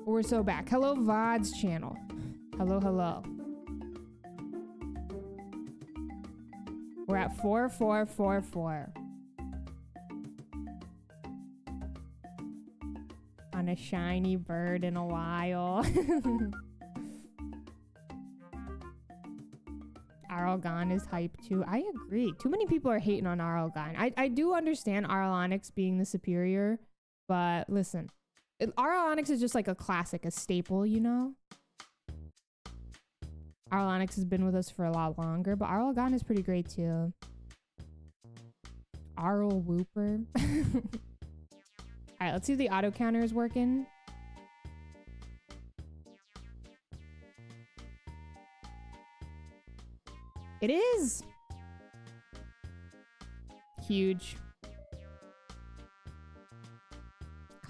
We're so back. Hello, VOD's channel. Hello, hello. We're at 4444. On a shiny bird in a while. Arlgon is hype too. I agree. Too many people are hating on Arlgon. I do understand Arlonix being the superior, but listen. Arlonix is just like a classic, a staple, you know? Arlonix has been with us for a lot longer, but Arlgon is pretty great too. Arl Whooper. Alright, let's see if the auto counter is working. It is! Huge.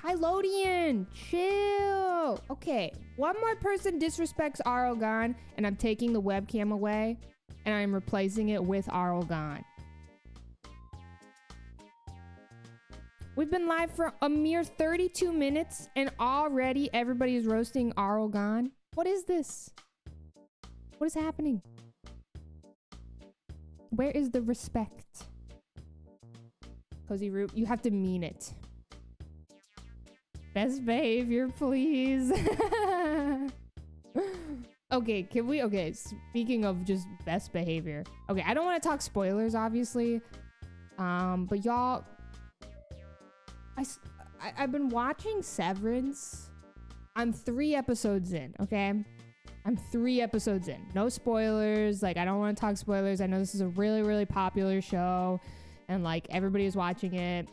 Kylodian, chill. Okay, one more person disrespects Arlgon, and I'm taking the webcam away, and I'm replacing it with Arlgon. We've been live for a mere 32 minutes, and already everybody is roasting Arlgon. What is this? What is happening? Where is the respect? Cozy Root, you have to mean it. Best behavior, please. Okay, can we? Okay, speaking of just best behavior. Okay, I don't want to talk spoilers, obviously. But y'all, I've been watching Severance. I'm 3 episodes in, okay? I'm 3 episodes in. No spoilers. Like, I don't want to talk spoilers. I know this is a really, really popular show. And, like, everybody is watching it.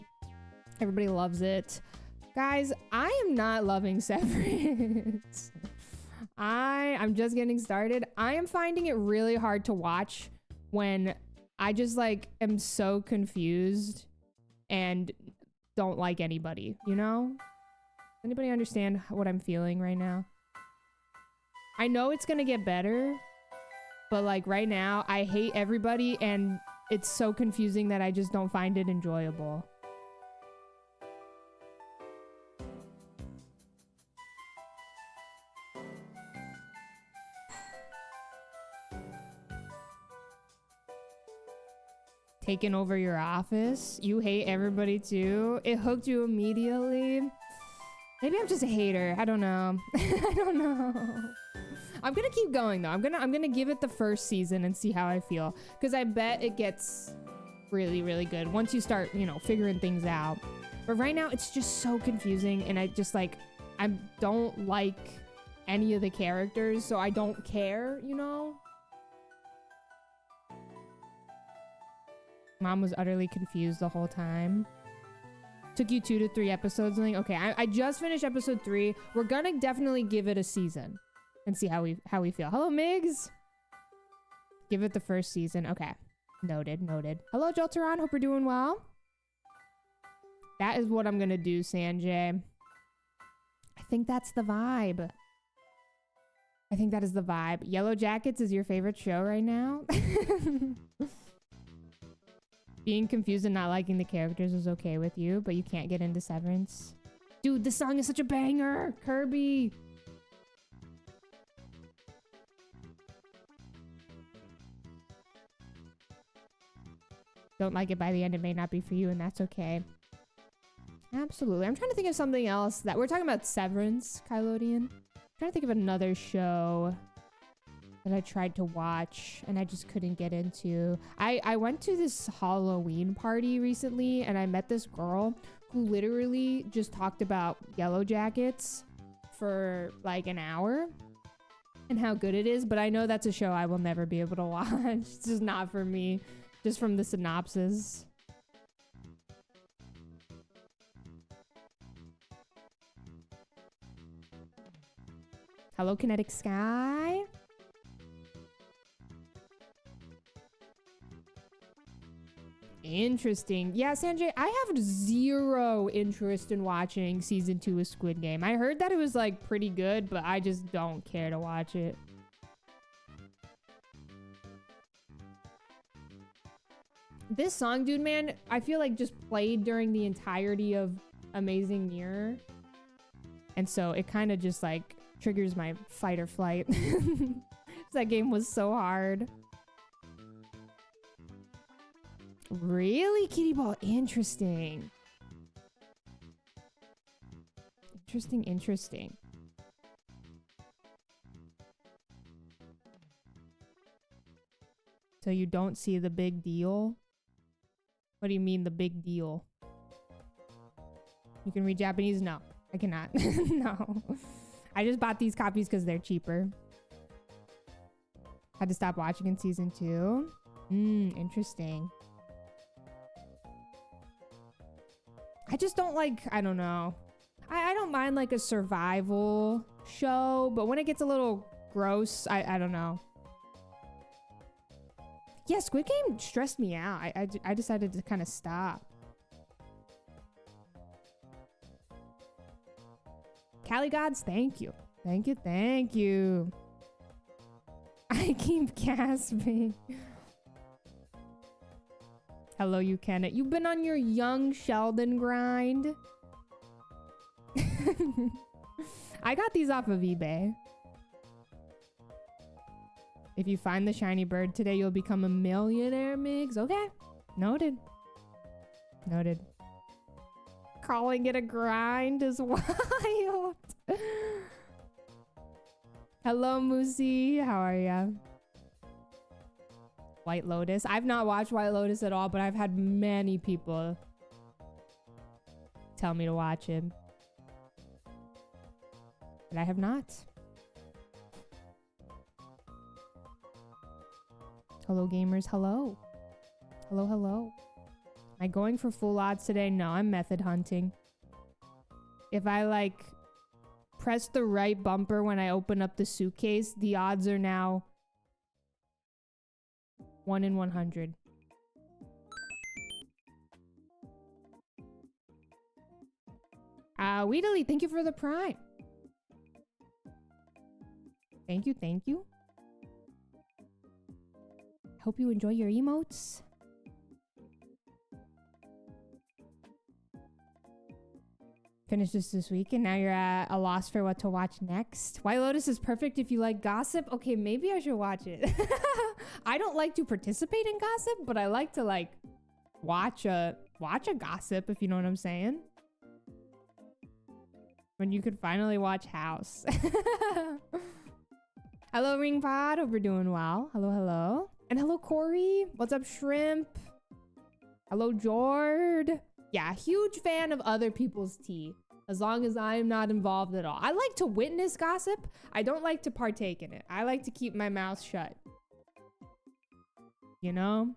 Everybody loves it. Guys, I am not loving Severance. I'm just getting started. I am finding it really hard to watch when I just, like, am so confused and don't like anybody, you know? Anybody understand what I'm feeling right now? I know it's gonna get better, but like right now, I hate everybody and it's so confusing that I just don't find it enjoyable. Taking over your office? You hate everybody too? It hooked you immediately? Maybe I'm just a hater. I don't know. I don't know. I'm gonna keep going though. I'm gonna give it the first season and see how I feel. Because I bet it gets really, really good once you start, you know, figuring things out. But right now it's just so confusing and I just like, I don't like any of the characters, so I don't care, you know? Mom was utterly confused the whole time. Took you 2 to 3 episodes. And like, okay, I just finished episode 3. We're gonna definitely give it a season and see how we feel. Hello, Migs. Give it the first season. Okay, noted. Hello, Jolteron. Hope you're doing well. That is what I'm gonna do, Sanjay. I think that's the vibe. I think that is the vibe. Yellow Jackets is your favorite show right now. Being confused and not liking the characters is okay with you, but you can't get into Severance. Dude, this song is such a banger! Kirby! Don't like it by the end, it may not be for you, and that's okay. Absolutely. I'm trying to think of something else that... We're talking about Severance, Kylodian. I'm trying to think of another show that I tried to watch and I just couldn't get into. I went to this Halloween party recently and I met this girl who literally just talked about Yellow Jackets for like an hour and how good it is, but I know that's a show I will never be able to watch. It's just not for me, just from the synopsis. Hello, Kinetic Sky. Interesting. Yeah, Sanjay, I have 0 interest in watching season 2 of Squid Game. I heard that it was like pretty good, but I just don't care to watch it. This song, dude, man, I feel like just played during the entirety of Amazing Mirror. And so it kind of just like triggers my fight or flight. That game was so hard. Really, Kitty Ball? Interesting. Interesting. So you don't see the big deal? What do you mean the big deal? You can read Japanese? No, I cannot. No. I just bought these copies because they're cheaper. Had to stop watching in season 2. Interesting. I just don't like, I don't know. I don't mind like a survival show, but when it gets a little gross, I don't know. Yeah, Squid Game stressed me out. I decided to kind of stop. Cali Gods, thank you. Thank you. I keep gasping. Hello, you can it. You've been on your young Sheldon grind. I got these off of eBay. If you find the shiny bird today, you'll become a millionaire, Migs. Okay. Noted. Calling it a grind is wild. Hello, Moosey. How are ya? White Lotus. I've not watched White Lotus at all, but I've had many people tell me to watch him. But I have not. Hello, gamers. Hello. Hello. Am I going for full odds today? No, I'm method hunting. If I like press the right bumper when I open up the suitcase, the odds are now 1 in 100. Weedily, thank you for the prime. Thank you. Hope you enjoy your emotes. Finished this week and now you're at a loss for what to watch next. White Lotus is perfect if you like gossip. Okay, maybe I should watch it. I don't like to participate in gossip, but I like to like watch a gossip, if you know what I'm saying. When you could finally watch House. Hello, Ring Pod. Hope you're doing well. Hello. And hello, Corey. What's up, Shrimp? Hello, Jord. Yeah, huge fan of other people's tea, as long as I'm not involved at all. I like to witness gossip. I don't like to partake in it. I like to keep my mouth shut. You know?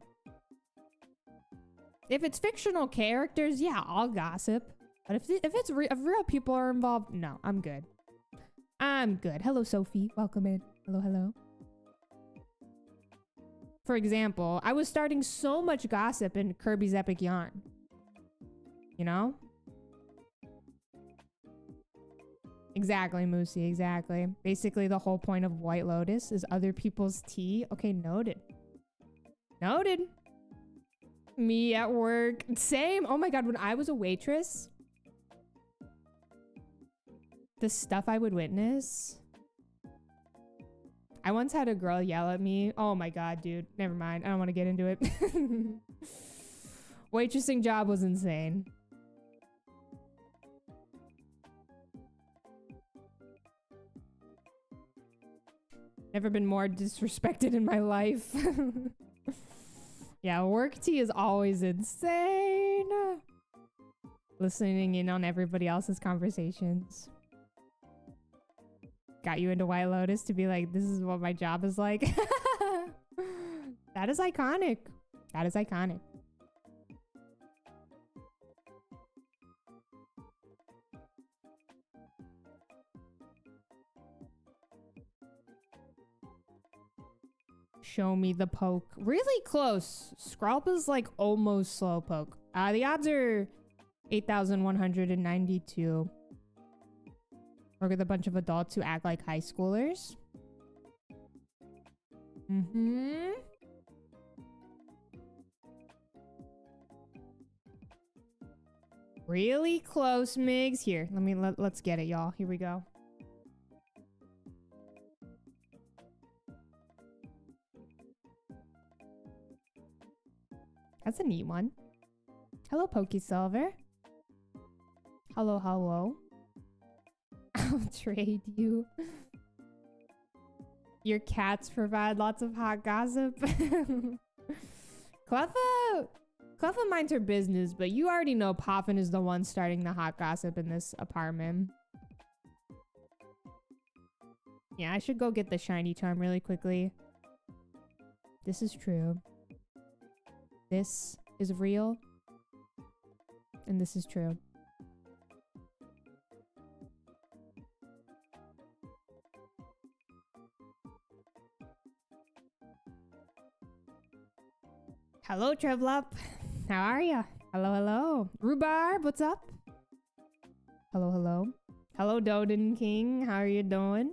If it's fictional characters, yeah, I'll gossip. But if real people are involved, no, I'm good. Hello, Sophie. Welcome in. Hello. For example, I was starting so much gossip in Kirby's Epic Yarn. You know? Exactly, Moosey, exactly. Basically, the whole point of White Lotus is other people's tea. Okay, noted. Me at work. Same. Oh my god, when I was a waitress, the stuff I would witness. I once had a girl yell at me. Oh my god, dude. Never mind. I don't want to get into it. Waitressing job was insane. Never been more disrespected in my life. Yeah, work tea is always insane. Listening in on everybody else's conversations. Got you into White Lotus to be like, this is what my job is like. That is iconic. Show me the poke. Really close. Scralp is like almost slow poke. The odds are 8,192. Work with a bunch of adults who act like high schoolers. Really close, Migs. Here, let's get it, y'all. Here we go. That's a neat one. Hello, PokeSilver. Hello, hello. I'll trade you. Your cats provide lots of hot gossip. Cleffa minds her business, but you already know Poffin is the one starting the hot gossip in this apartment. Yeah, I should go get the shiny charm really quickly. This is true. This is real. And this is true. Hello, Piplup. How are ya? Hello, hello. Rhubarb, what's up? Hello, hello. Hello, Doden King. How are you doing?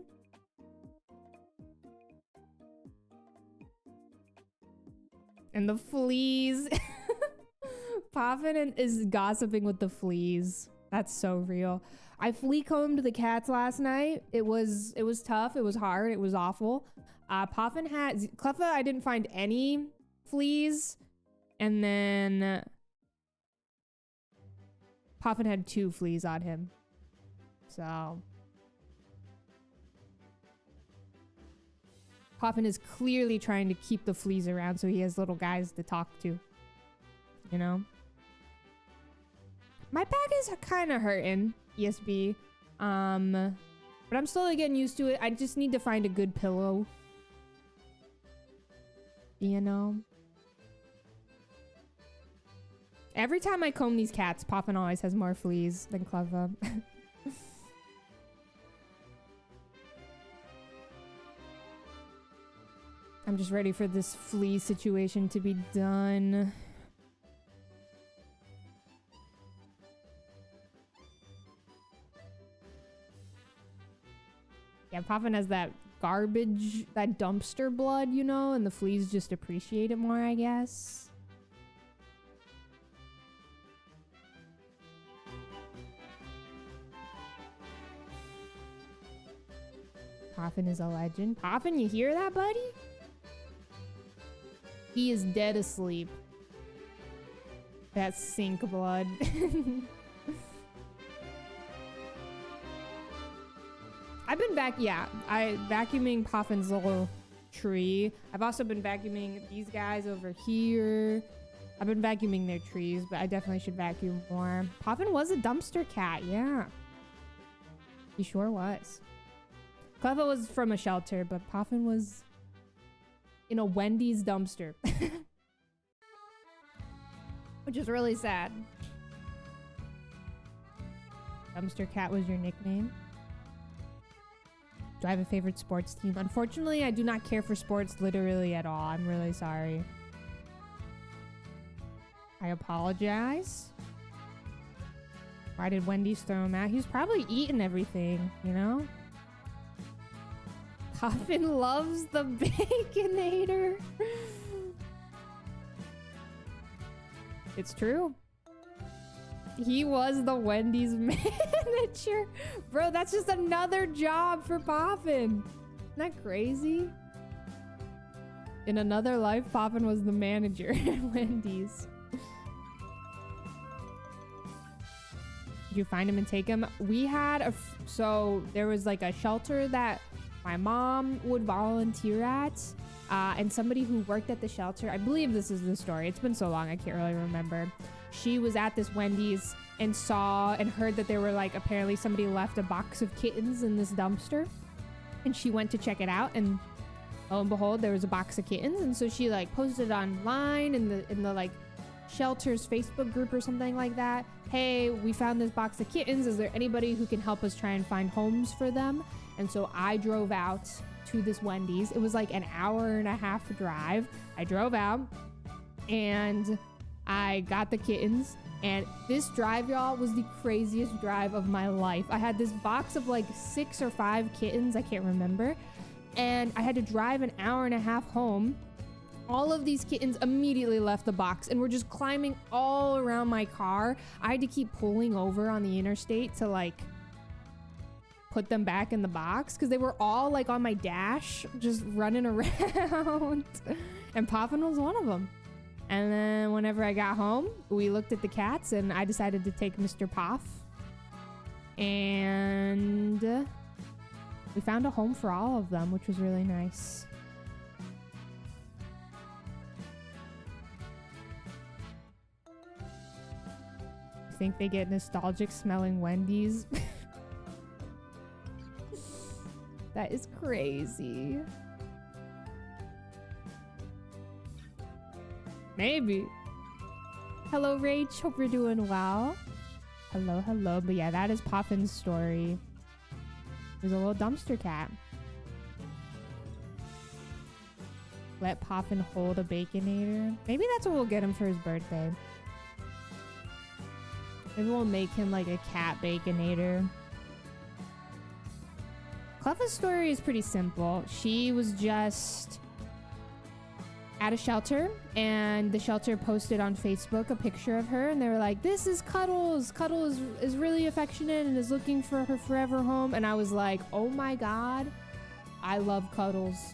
And the fleas. Poffin is gossiping with the fleas. That's so real. I flea combed the cats last night. It was tough. It was hard. It was awful. Poffin had Cleffa. I didn't find any fleas, and then Poffin had 2 fleas on him. So Poffin is clearly trying to keep the fleas around so he has little guys to talk to. You know? My back is kind of hurting, ESB. But I'm slowly getting used to it. I just need to find a good pillow. You know? Every time I comb these cats, Poffin always has more fleas than Cleffa. I'm just ready for this flea situation to be done. Yeah, Poffin has that garbage, that dumpster blood, you know, and the fleas just appreciate it more, I guess. Poffin is a legend. Poffin, you hear that, buddy? He is dead asleep. That sink blood. I've been vacuuming Poffin's little tree. I've also been vacuuming these guys over here. I've been vacuuming their trees, but I definitely should vacuum more. Poffin was a dumpster cat, yeah. He sure was. Cleffa was from a shelter, but Poffin was in a Wendy's dumpster. Which is really sad. Dumpster cat was your nickname? Do I have a favorite sports team? Unfortunately, I do not care for sports literally at all. I'm really sorry. I apologize. Why did Wendy's throw him out? He was probably eating everything, you know? Poffin loves the Baconator. It's true. He was the Wendy's manager. Bro, that's just another job for Poffin. Isn't that crazy? In another life, Poffin was the manager at Wendy's. Did you find him and take him? We had so there was like a shelter that my mom would volunteer at, and somebody who worked at the shelter, I believe this is the story. It's been so long, I can't really remember. She was at this Wendy's and saw and heard that there were like, apparently somebody left a box of kittens in this dumpster, and she went to check it out, and lo and behold, there was a box of kittens. And so she like posted online in the like shelter's Facebook group or something like that. Hey, we found this box of kittens. Is there anybody who can help us try and find homes for them? And so I drove out to this Wendy's. It was like an hour and a half drive. I drove out and I got the kittens. And this drive, y'all, was the craziest drive of my life. I had this box of like 6 or 5 kittens. I can't remember. And I had to drive an hour and a half home All of these kittens immediately left the box and were just climbing all around my car. I had to keep pulling over on the interstate to like put them back in the box because they were all like on my dash just running around. And Poppin was one of them. And then whenever I got home, we looked at the cats and I decided to take Mr. Poff. And we found a home for all of them, which was really nice. I think they get nostalgic smelling Wendy's. That is crazy. Maybe. Hello, Rach. Hope you're doing well. Hello, hello. But yeah, that is Poffin's story. There's a little dumpster cat. Let Poffin hold a Baconator. Maybe that's what we'll get him for his birthday. Maybe we'll make him like a cat Baconator. Cleffa's story is pretty simple. She was just at a shelter and the shelter posted on Facebook a picture of her and they were like, this is Cuddles. Cuddles is really affectionate and is looking for her forever home. And I was like, oh my God, I love Cuddles.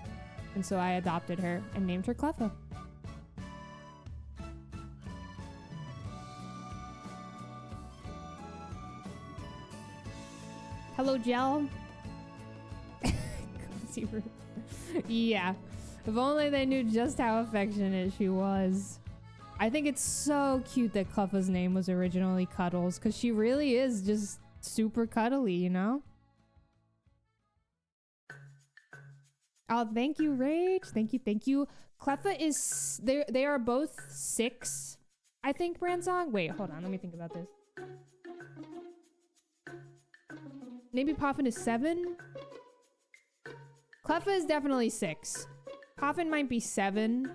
And so I adopted her and named her Cleffa. Hello, Gel. Yeah. If only they knew just how affectionate she was. I think it's so cute that Cleffa's name was originally Cuddles, because she really is just super cuddly, you know? Oh, thank you, Rach. Thank you, thank you. Cleffa is... They are both 6, I think, Brandsong. Wait, hold on. Let me think about this. Maybe Poffin is 7? Cleffa is definitely 6. Poffin might be 7.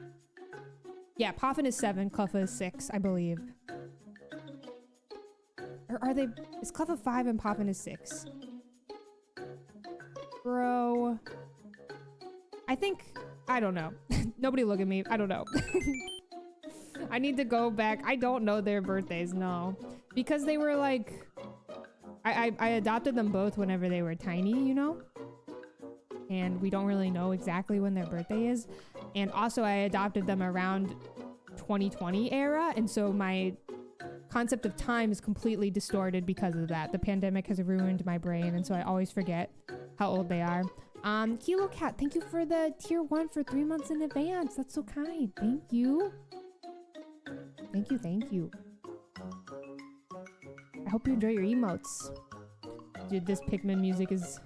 Yeah, Poffin is 7. Cleffa is 6, I believe. Or are they... Is Cleffa 5 and Poffin is 6? Bro... I think... I don't know. Nobody look at me. I don't know. I need to go back. I don't know their birthdays, no. Because they were like... I adopted them both whenever they were tiny, you know? And we don't really know exactly when their birthday is. And also I adopted them around 2020 era. And so my concept of time is completely distorted because of that. The pandemic has ruined my brain. And so I always forget how old they are. Kilo Cat, thank you for the tier 1 for 3 months in advance. That's so kind. Thank you. Thank you, thank you. I hope you enjoy your emotes. Dude, this Pikmin music is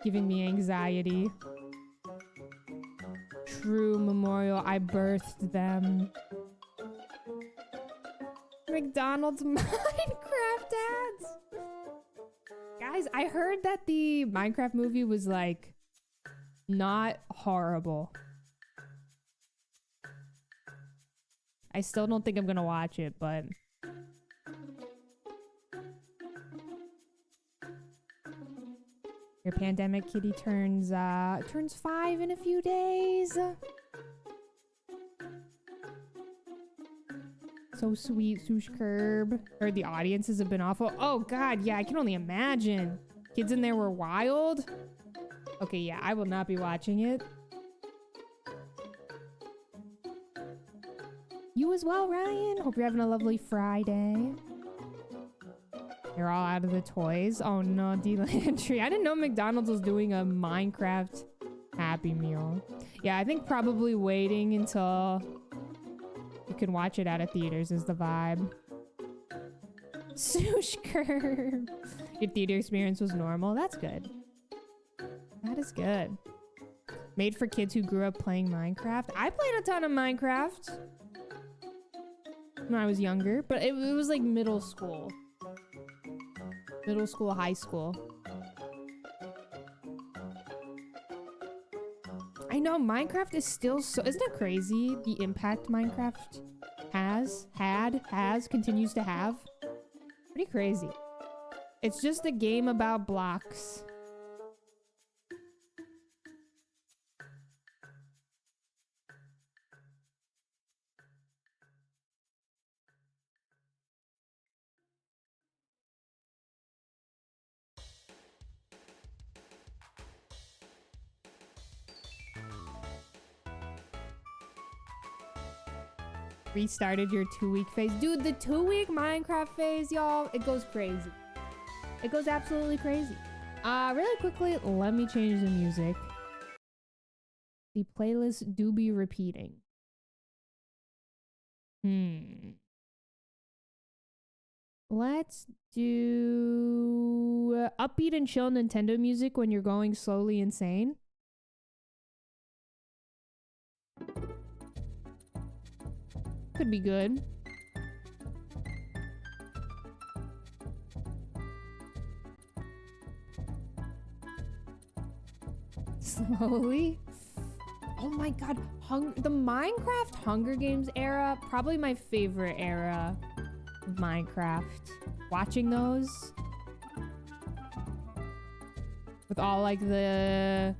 giving me anxiety. True Memorial, I birthed them. McDonald's Minecraft ads. Guys, I heard that the Minecraft movie was like not horrible. I still don't think I'm gonna watch it, but your pandemic kitty turns 5 in a few days. So sweet, Swoosh Curb. Heard the audiences have been awful. Oh God, yeah, I can only imagine. Kids in there were wild. Okay, yeah, I will not be watching it. You as well, Ryan. Hope you're having a lovely Friday. You're all out of the toys. Oh no, D Landry. I didn't know McDonald's was doing a Minecraft Happy Meal. Yeah, I think probably waiting until you can watch it out of theaters is the vibe. Swoosh Curb. Your theater experience was normal. That's good. That is good. Made for kids who grew up playing Minecraft. I played a ton of Minecraft when I was younger, but it was like middle school. Middle school, high school. I know, Minecraft is still so... Isn't it crazy the impact Minecraft continues to have? Pretty crazy. It's just a game about blocks. Restarted your 2-week phase. Dude, the 2-week Minecraft phase, y'all, it goes crazy. It goes absolutely crazy. Really quickly, let me change the music. The playlists do be repeating. Let's do upbeat and chill Nintendo music when you're going slowly insane. Could be good. Slowly. Oh my god, the Minecraft Hunger Games era, probably my favorite era of Minecraft. Watching those with all like the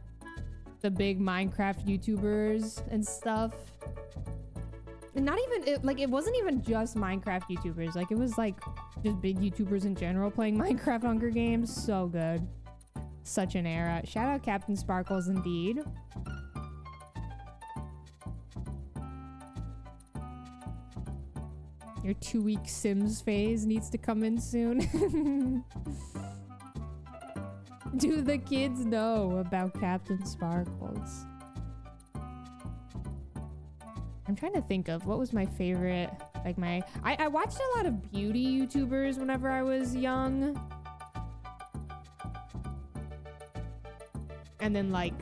big Minecraft YouTubers and stuff. And not even it wasn't even just Minecraft YouTubers. Like it was like just big YouTubers in general playing Minecraft Hunger Games. So good. Such an era. Shout out Captain Sparkles indeed. Your 2-week Sims phase needs to come in soon. Do the kids know about Captain Sparkles? I'm trying to think of what was my favorite, like I watched a lot of beauty YouTubers whenever I was young. And then like,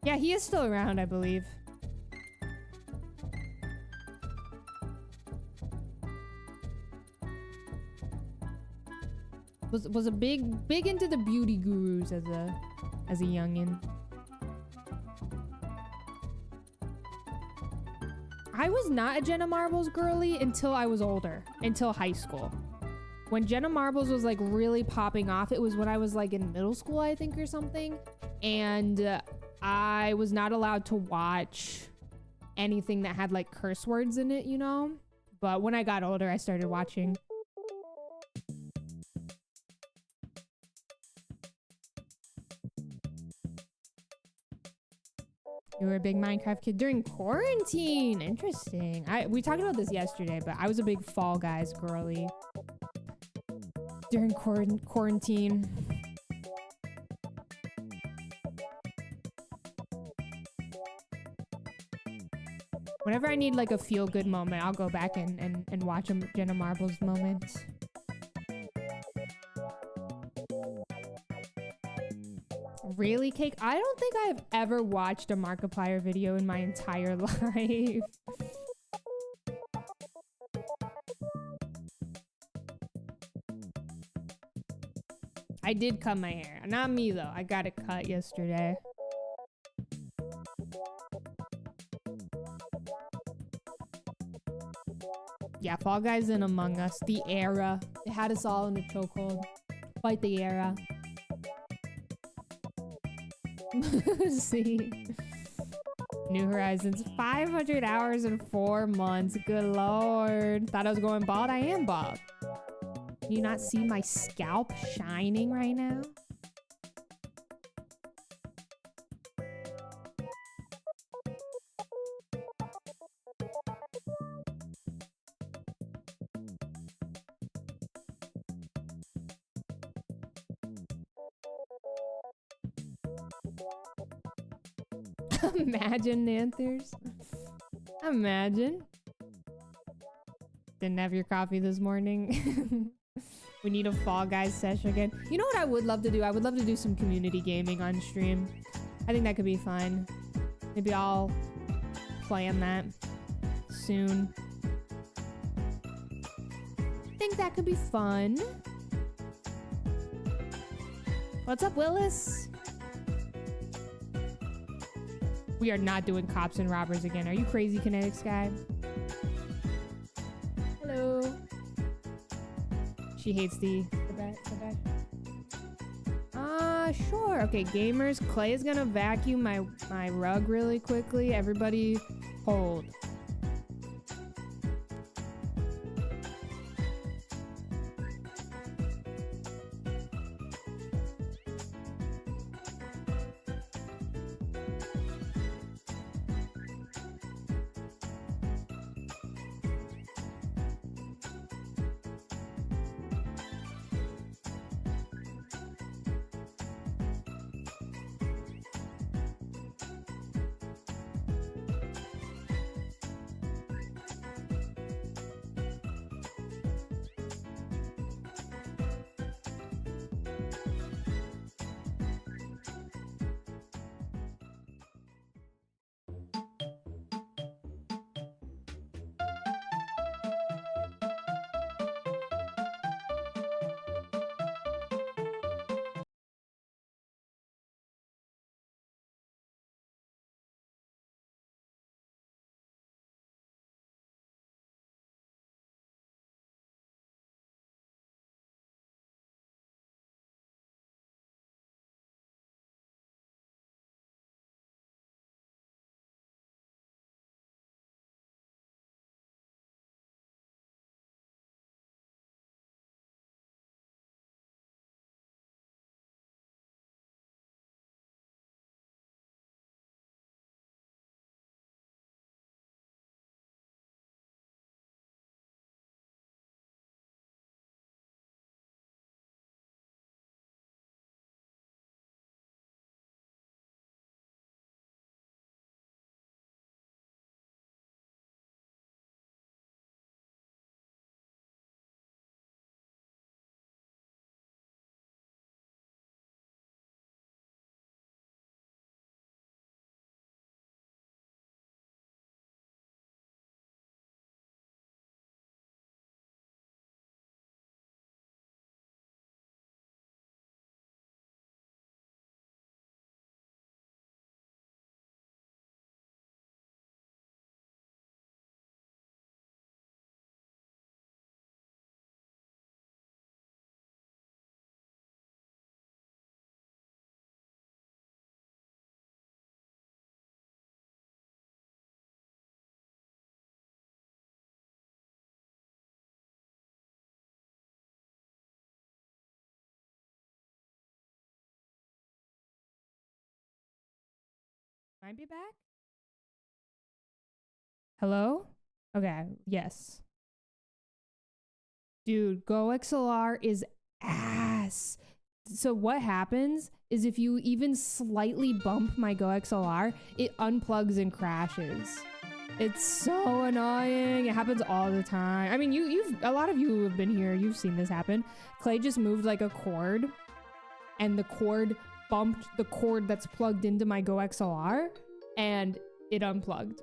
yeah, he is still around, I believe. Was a big into the beauty gurus as a youngin. I was not a Jenna Marbles girly until I was older, until high school. When Jenna Marbles was like really popping off, it was when I was like in middle school, I think, or something. And I was not allowed to watch anything that had like curse words in it, you know? But when I got older, I started watching. You were a big Minecraft kid during quarantine. Interesting. We talked about this yesterday, but I was a big Fall Guys girly during quarantine. Whenever I need like a feel-good moment, I'll go back and watch a Jenna Marbles moment. Really, Cake? I don't think I've ever watched a Markiplier video in my entire life. I did cut my hair. Not me, though. I got it cut yesterday. Yeah, Fall Guys and Among Us. The era. It had us all in a chokehold. Fight the era. See. New Horizons. 500 hours in 4 months. Good lord. Thought I was going bald? I am bald. Can you not see my scalp shining right now? Imagine, Nanthers. Imagine. Didn't have your coffee this morning. We need a Fall Guys session again. You know what I would love to do? I would love to do some community gaming on stream. I think that could be fun. Maybe I'll plan that soon. I think that could be fun. What's up, Willis? We are not doing cops and robbers again. Are you crazy, Kinetics guy? Hello. She hates the bet. Sure. Okay, gamers. Clay is gonna vacuum my rug really quickly. Everybody hold. Might be back. Hello? Okay, yes. Dude, Go XLR is ass. So what happens is if you even slightly bump my Go XLR, it unplugs and crashes. It's so annoying. It happens all the time. I mean, you've a lot of you who have been here, you've seen this happen. Clay just moved like a cord, and the cord bumped the cord that's plugged into my Go XLR, and it unplugged.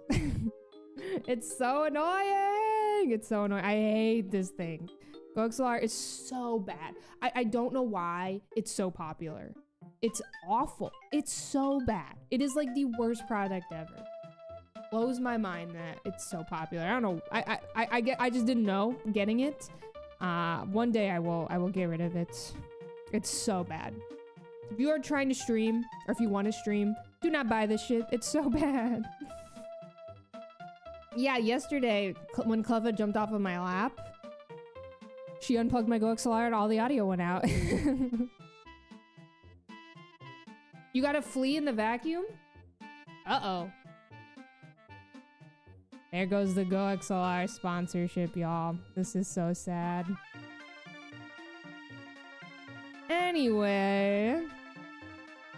It's so annoying. It's so annoying. I hate this thing. Go XLR is so bad. I don't know why it's so popular. It's awful. It's so bad. It is like the worst product ever. Blows my mind that it's so popular. I don't know. I just didn't know getting it. One day I will get rid of it. It's so bad. If you are trying to stream, or if you want to stream, do not buy this shit. It's so bad. Yeah, yesterday when Cleva jumped off of my lap, she unplugged my Go XLR and all the audio went out. You got a flea in the vacuum? Uh-oh. There goes the Go XLR sponsorship, y'all. This is so sad. Anyway.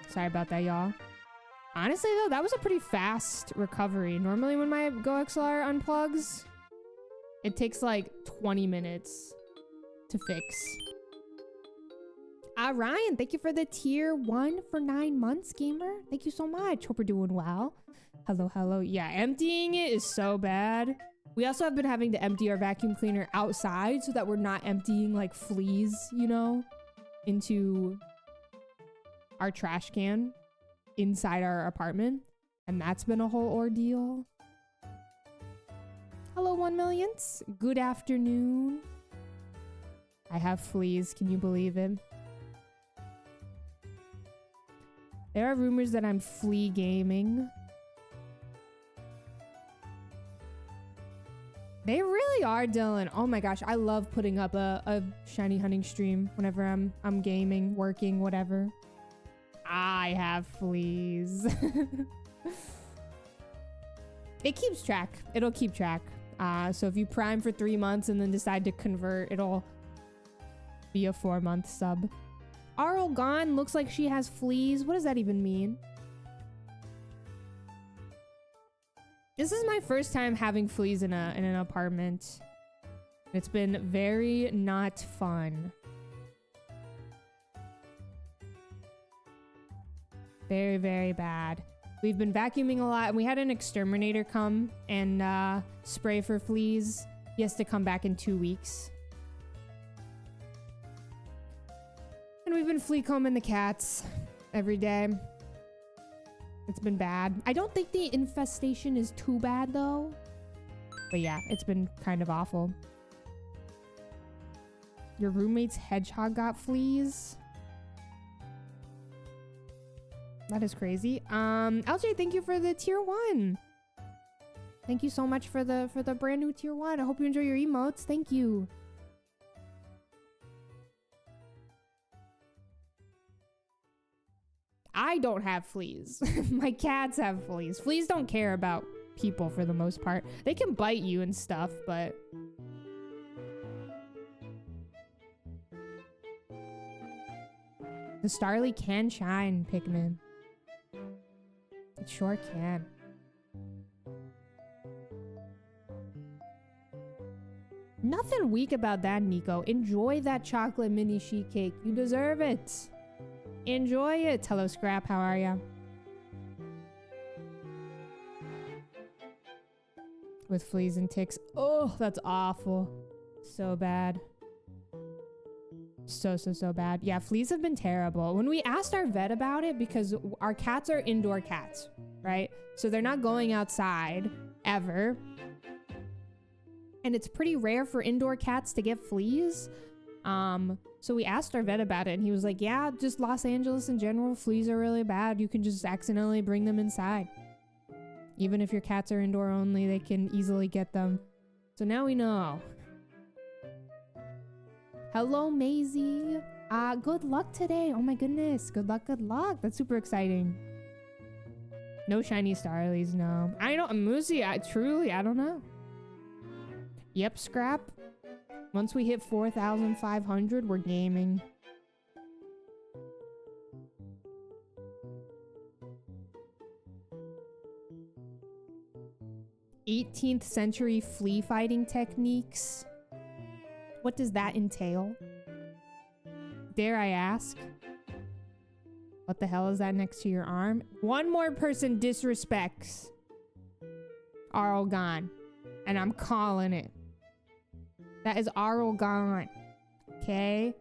Sorry about that, y'all. Honestly, though, that was a pretty fast recovery. Normally when my Go XLR unplugs, it takes like 20 minutes to fix. Ryan, thank you for the tier 1 for 9 months, gamer. Thank you so much. Hope we're doing well. Hello, hello. Yeah, emptying it is so bad. We also have been having to empty our vacuum cleaner outside so that we're not emptying like fleas, you know, into our trash can inside our apartment. And that's been a whole ordeal. Hello, 1 millions. Good afternoon. I have fleas. Can you believe it? There are rumors that I'm flea gaming. They really are, Dylan. Oh my gosh, I love putting up a shiny hunting stream whenever I'm gaming, working, whatever. I have fleas. It keeps track. It'll keep track. So if you prime for 3 months and then decide to convert, it'll be a 4-month sub. Arl gone. Looks like she has fleas. What does that even mean? This is my first time having fleas in an apartment. It's been very not fun. Very, very bad. We've been vacuuming a lot, and we had an exterminator come and spray for fleas. He has to come back in 2 weeks. And we've been flea combing the cats every day. It's been bad. I don't think the infestation is too bad though. But yeah, it's been kind of awful. Your roommate's hedgehog got fleas? That is crazy. LJ, thank you for the tier 1. Thank you so much for the brand new tier 1. I hope you enjoy your emotes. Thank you. I don't have fleas. My cats have fleas. Fleas don't care about people for the most part. They can bite you and stuff, but... The Starly can shine, Pikmin. It sure can. Nothing weak about that, Nico. Enjoy that chocolate mini sheet cake. You deserve it. Enjoy it. Hello, Scrap. How are ya? With fleas and ticks. Oh, that's awful. So bad. So bad. Yeah, fleas have been terrible. When we asked our vet about it, because our cats are indoor cats, right? So they're not going outside ever. And it's pretty rare for indoor cats to get fleas. So we asked our vet about it, and he was like, yeah, just Los Angeles in general, fleas are really bad. You can just accidentally bring them inside. Even if your cats are indoor only, they can easily get them. So now we know. Hello, Maisie. Good luck today. Oh my goodness. Good luck, good luck. That's super exciting. No shiny starlies, no. I don't, Moosey, I don't know. Yep, Scrap. Once we hit 4,500, we're gaming. '18th century flea fighting techniques. What does that entail? Dare I ask? What the hell is that next to your arm? One more person disrespects Arlgon, and I'm calling it. That is Arlgon. Okay?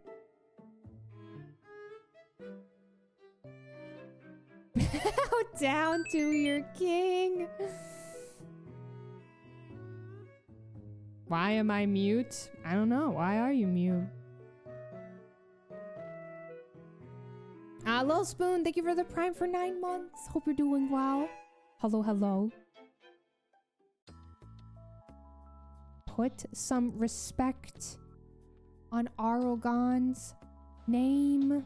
Bow down to your king. Why am I mute? I don't know. Why are you mute? Lil Spoon, thank you for the Prime for 9 months. Hope you're doing well. Hello, hello. Put some respect on Arlgon's name.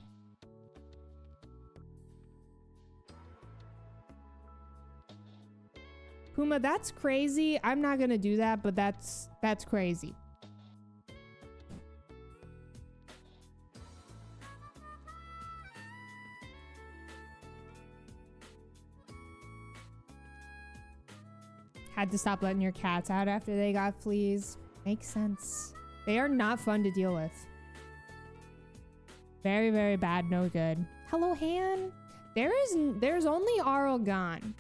Puma, that's crazy. I'm not gonna do that, but that's crazy. Had to stop letting your cats out after they got fleas. Makes sense. They are not fun to deal with. Very, very bad, no good. Hello, Han. There's only Arlgon,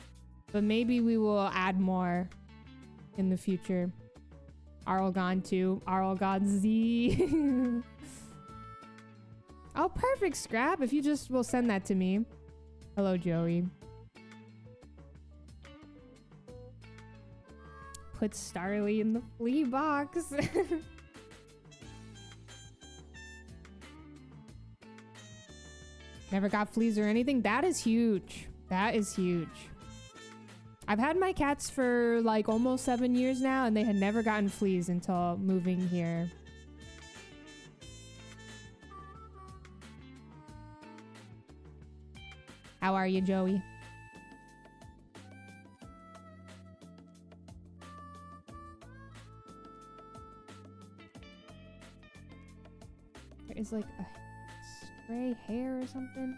but maybe we will add more in the future. Arlgon 2, Arlgon Z. Oh, perfect, Scrap. If you just will send that to me. Hello, Joey. Put Starly in the flea box. Never got fleas or anything. That is huge. That is huge. I've had my cats for like almost 7 years now, and they had never gotten fleas until moving here. How are you, Joey? There is like a stray hair or something.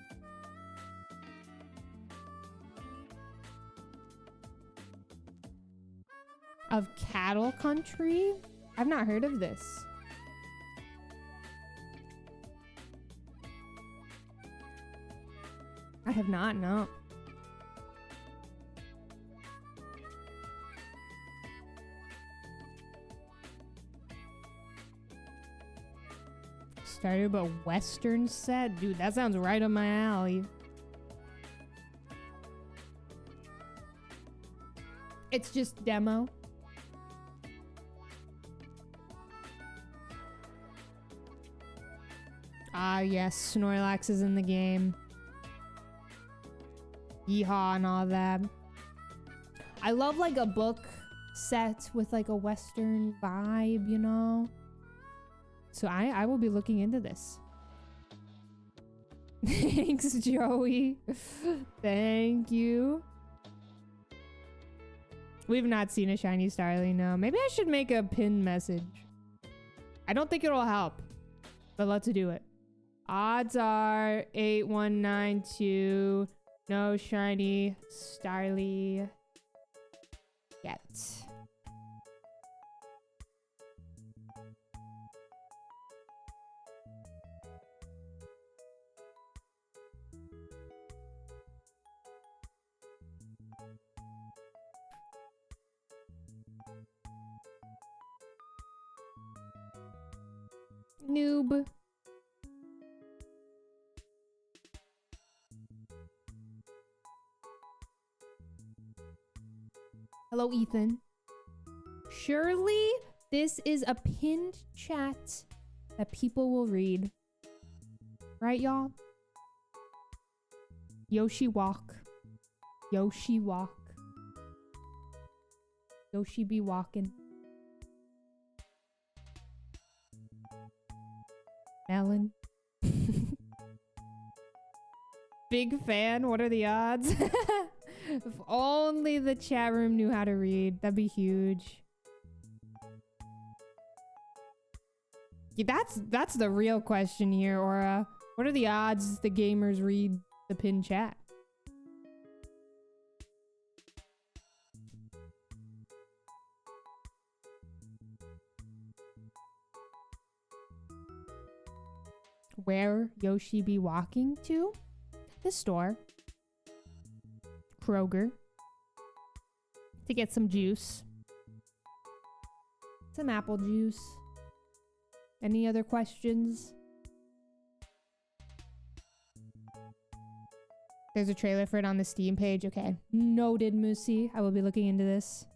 Of cattle country? I've not heard of this. I have not, no. Started a Western set? Dude, that sounds right up my alley. It's just demo. Ah, yes, Snorlax is in the game. Yeehaw and all that. I love like a book set with like a Western vibe, you know? So I will be looking into this. Thanks, Joey. Thank you. We've not seen a shiny Starly, no. Maybe I should make a pin message. I don't think it'll help, but let's do it. Odds are 8192. No shiny Starly yet. Noob. Hello, Ethan. Surely this is a pinned chat that people will read. Right, y'all? Yoshi walk. Yoshi walk. Yoshi be walking. Melon. Big fan. What are the odds? If only the chat room knew how to read. That'd be huge. Yeah, that's the real question here, Aura. What are the odds the gamers read the pinned chat? Where Yoshi be walking to? The store. Kroger. To get some juice. Some apple juice. Any other questions? There's a trailer for it on the Steam page. Okay. Noted, Moosey. I will be looking into this.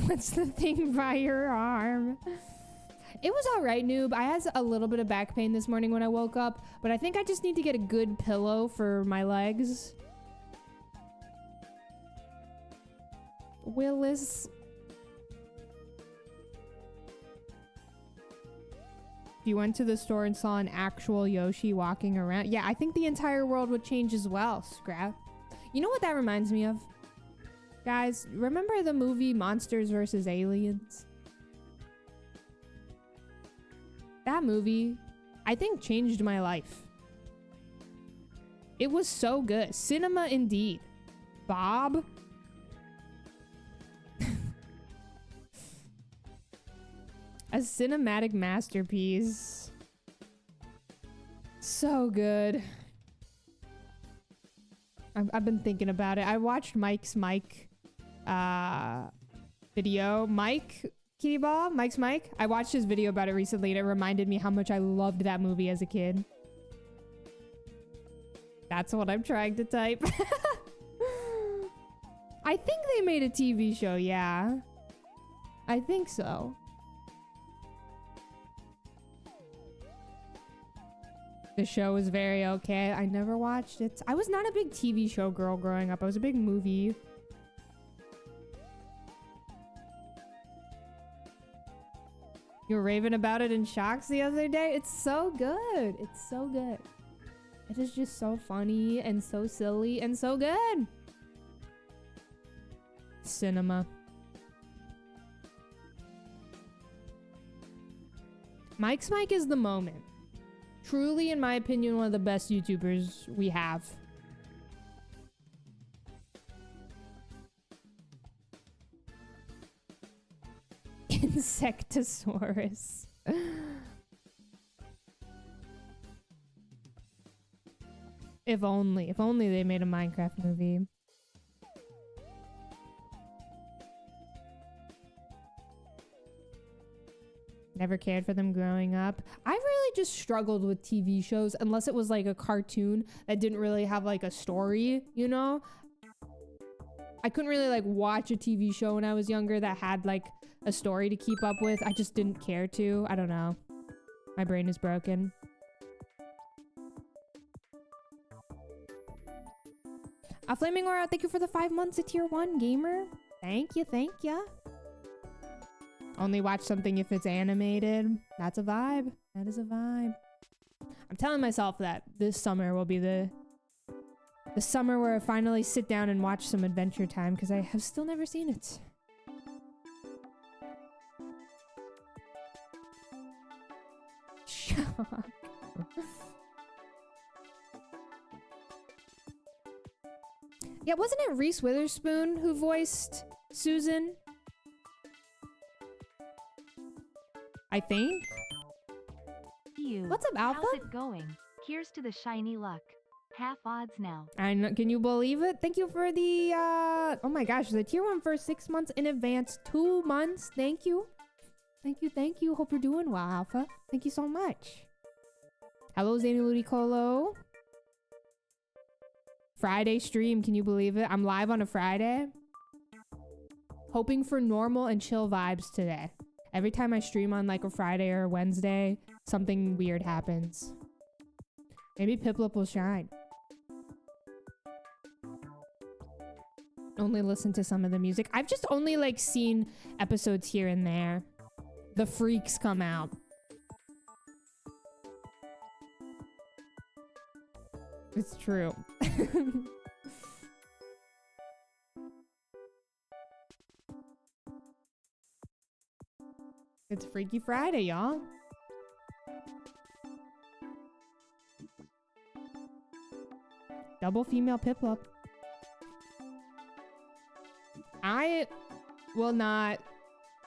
What's the thing by your arm? It was alright, noob. I had a little bit of back pain this morning when I woke up, but I think I just need to get a good pillow for my legs. Willis. If you went to the store and saw an actual Yoshi walking around, yeah, I think the entire world would change as well, Scrap. You know what that reminds me of? Guys, remember the movie Monsters vs. Aliens? That movie, I think, changed my life. It was so good. Cinema indeed. Bob? A cinematic masterpiece. So good. I've been thinking about it. I watched Mike's Mike video. Mike's Mike. I watched his video about it recently and it reminded me how much I loved that movie as a kid. That's what I'm trying to type. I think they made a TV show, yeah. I think so. The show was very okay. I never watched it. I was not a big TV show girl growing up. I was a big movie. You were raving about it in Shocks the other day? It's so good. It's so good. It is just so funny and so silly and so good. Cinema. Mike's Mike is the moment. Truly, in my opinion, one of the best YouTubers we have. Insectosaurus. If only they made a Minecraft movie. Never cared for them growing up. I really just struggled with TV shows unless it was like a cartoon that didn't really have like a story, you know? I couldn't really like watch a TV show when I was younger that had like a story to keep up with. I just didn't care to. I don't know. My brain is broken. Flaming Aura, thank you for the 5 months of tier 1 gamer. Thank you, thank you. Only watch something if it's animated. That's a vibe. That is a vibe. I'm telling myself that this summer will be the summer where I finally sit down and watch some Adventure Time because I have still never seen it. Shock. Yeah, wasn't it Reese Witherspoon who voiced Susan? I think. You. What's up, Alpha? How's it going? Here's to the shiny luck. Half odds now. I know, can you believe it? Thank you for the, oh my gosh, the tier 1 for 6 months in advance. 2 months. Thank you. Thank you, thank you. Hope you're doing well, Alpha. Thank you so much. Hello, Zany Ludicolo. Friday stream, can you believe it? I'm live on a Friday. Hoping for normal and chill vibes today. Every time I stream on like a Friday or a Wednesday, something weird happens. Maybe Piplup will shine. Only listen to some of the music. I've just only like seen episodes here and there. the freaks come out. It's true. It's Freaky Friday, y'all. Double female Piplup. I will not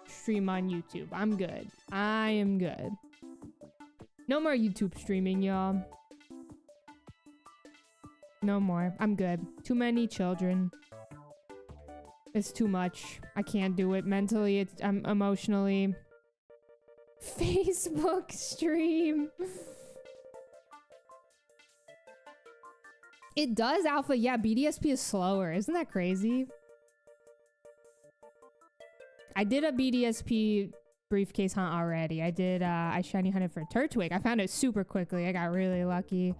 stream on YouTube. I'm good. I am good. No more YouTube streaming, y'all. No more. I'm good. Too many children. It's too much. I can't do it mentally. I'm emotionally. Facebook stream. It does, Alpha. Yeah, BDSP is slower. Isn't that crazy? I did a BDSP briefcase hunt already. I did, I shiny hunted for Turtwig. I found it super quickly. I got really lucky.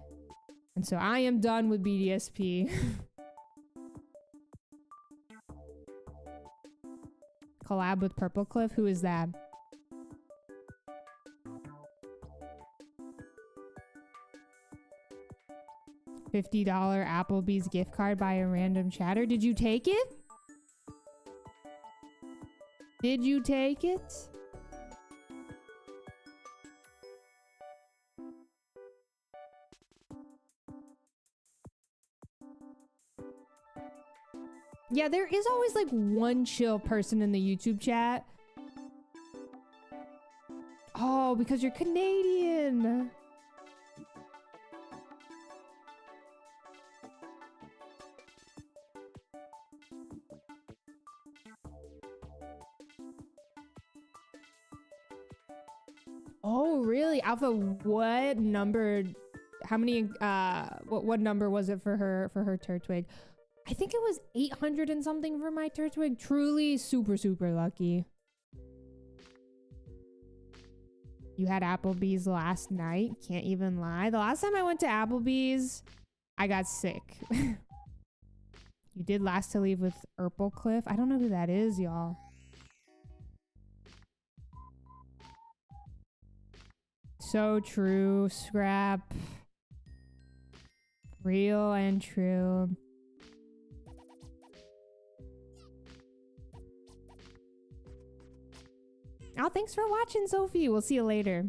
And so I am done with BDSP. Collab with Purple Cliff? Who is that? $50 Applebee's gift card by a random chatter. Did you take it? Did you take it? Yeah, there is always like one chill person in the YouTube chat. Oh, because you're Canadian. Oh, really? Alpha, what number, how many, what number was it for her Turtwig? I think it was 800 and something for my Turtwig. Truly super, super lucky. You had Applebee's last night? Can't even lie. The last time I went to Applebee's, I got sick. You did last to leave with Purple Cliff? I don't know who that is, y'all. So true, Scrap. Real and true. Oh, thanks for watching, Sophie. We'll see you later.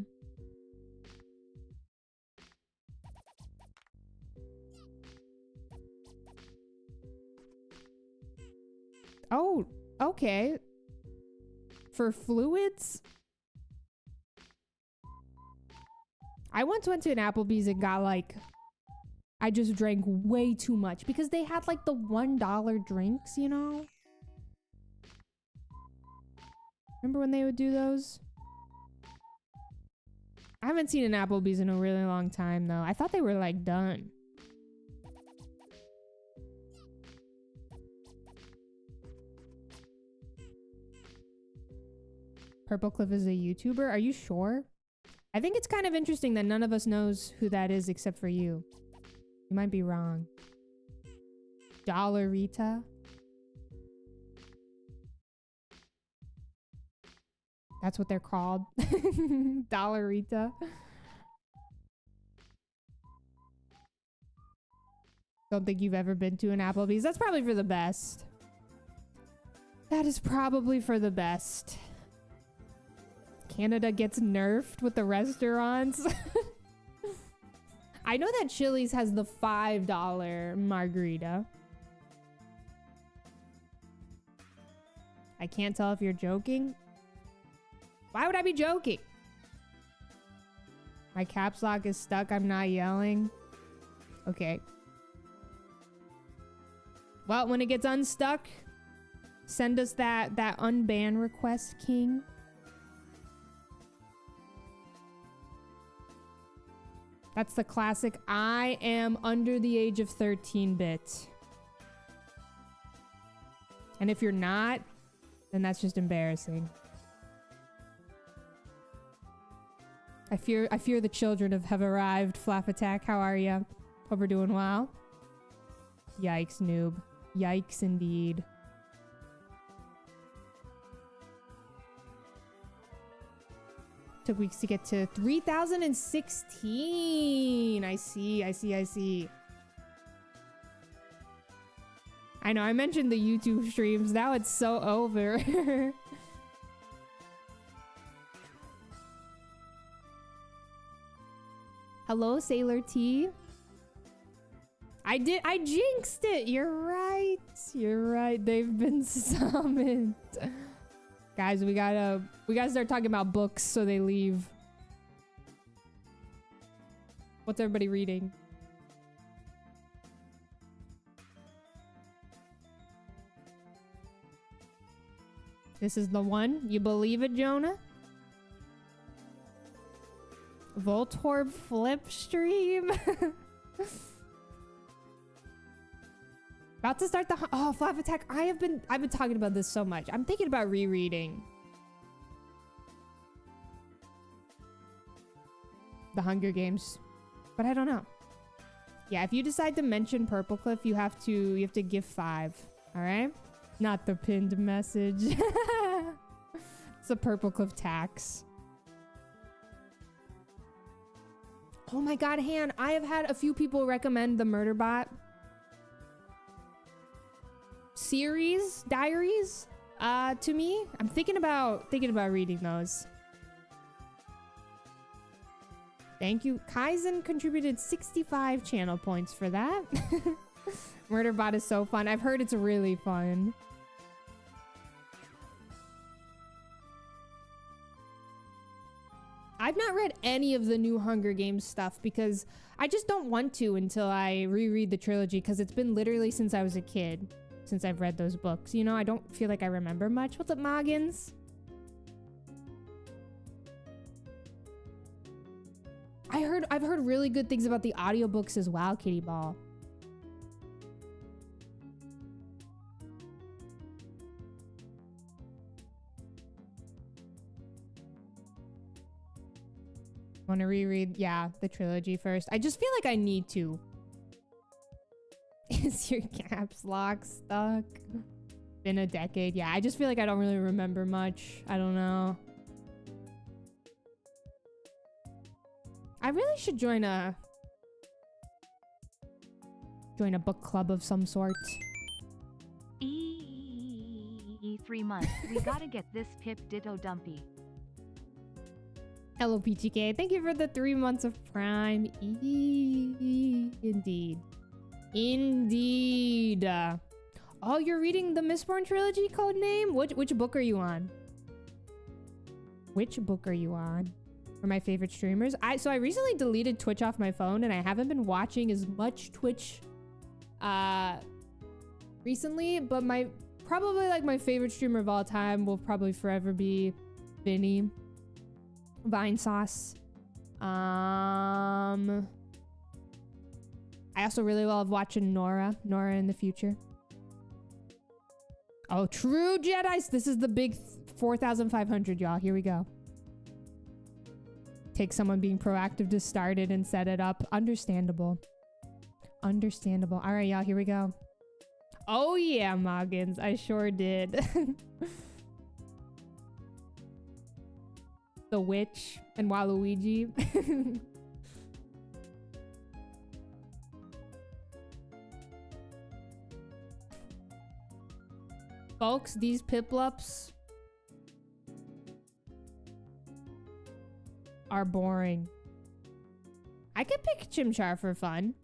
Oh, okay. For fluids? I once went to an Applebee's and got like, I just drank way too much because they had like the $1 drinks, you know? Remember when they would do those? I haven't seen an Applebee's in a really long time though. I thought they were like done. Purple Cliff is a YouTuber? Are you sure? I think it's kind of interesting that none of us knows who that is except for you. You might be wrong. Dollarita? That's what they're called. Dollarita. Don't think you've ever been to an Applebee's. That's probably for the best. That is probably for the best. Canada gets nerfed with the restaurants. I know that Chili's has the $5 margarita. I can't tell if you're joking. Why would I be joking? My caps lock is stuck. I'm not yelling. Okay. Well, when it gets unstuck, send us that unban request, King. That's the classic. I am under the age of 13-bit. And if you're not, then that's just embarrassing. I fear the children have arrived. Flap Attack, how are ya? Hope we're doing well. Yikes, noob. Yikes indeed. Took weeks to get to 3,016. I see. I know, I mentioned the YouTube streams. Now it's so over. Hello, Sailor T. I jinxed it. You're right. They've been summoned. Guys, we gotta start talking about books so they leave. What's everybody reading? This is the one? You believe it, Jonah? Voltorb flip stream? About to start the Flap Attack. I've been talking about this so much. I'm thinking about rereading The Hunger Games, but I don't know. Yeah, if you decide to mention Purple Cliff, you have to give 5. All right? Not the pinned message. It's a Purple Cliff tax. Oh my god, Han, I have had a few people recommend the Murderbot series diaries to me. I'm thinking about reading those. Thank you. Kaizen contributed 65 channel points for that. Murderbot is so fun. I've heard it's really fun. I've not read any of the new Hunger Games stuff because I just don't want to until I reread the trilogy, because it's been literally since I was a kid since I've read those books. You know, I don't feel like I remember much. What's up, Moggins? I've heard really good things about the audiobooks as well, Kitty Ball. Want to reread, yeah, the trilogy first. I just feel like I need to. Is your caps lock stuck? Been a decade. Yeah, I just feel like I don't really remember much. I don't know. I really should join a book club of some sort. 3 months. We gotta get this Pip Ditto Dumpy. Hello, PGK. Thank you for the 3 months of Prime. Indeed. Oh, you're reading the Mistborn trilogy, Codename? Which book are you on? Which book are you on? For my favorite streamers. So I recently deleted Twitch off my phone, and I haven't been watching as much Twitch recently, but probably like my favorite streamer of all time will probably forever be Vinny. Vine Sauce. I also really love watching Nora in the future. Oh, true Jedis. This is the big 4,500, y'all. Here we go. Take someone being proactive to start it and set it up. Understandable. All right, y'all. Here we go. Oh yeah, Moggins. I sure did. The Witch and Waluigi. Folks, these Piplups are boring. I could pick Chimchar for fun.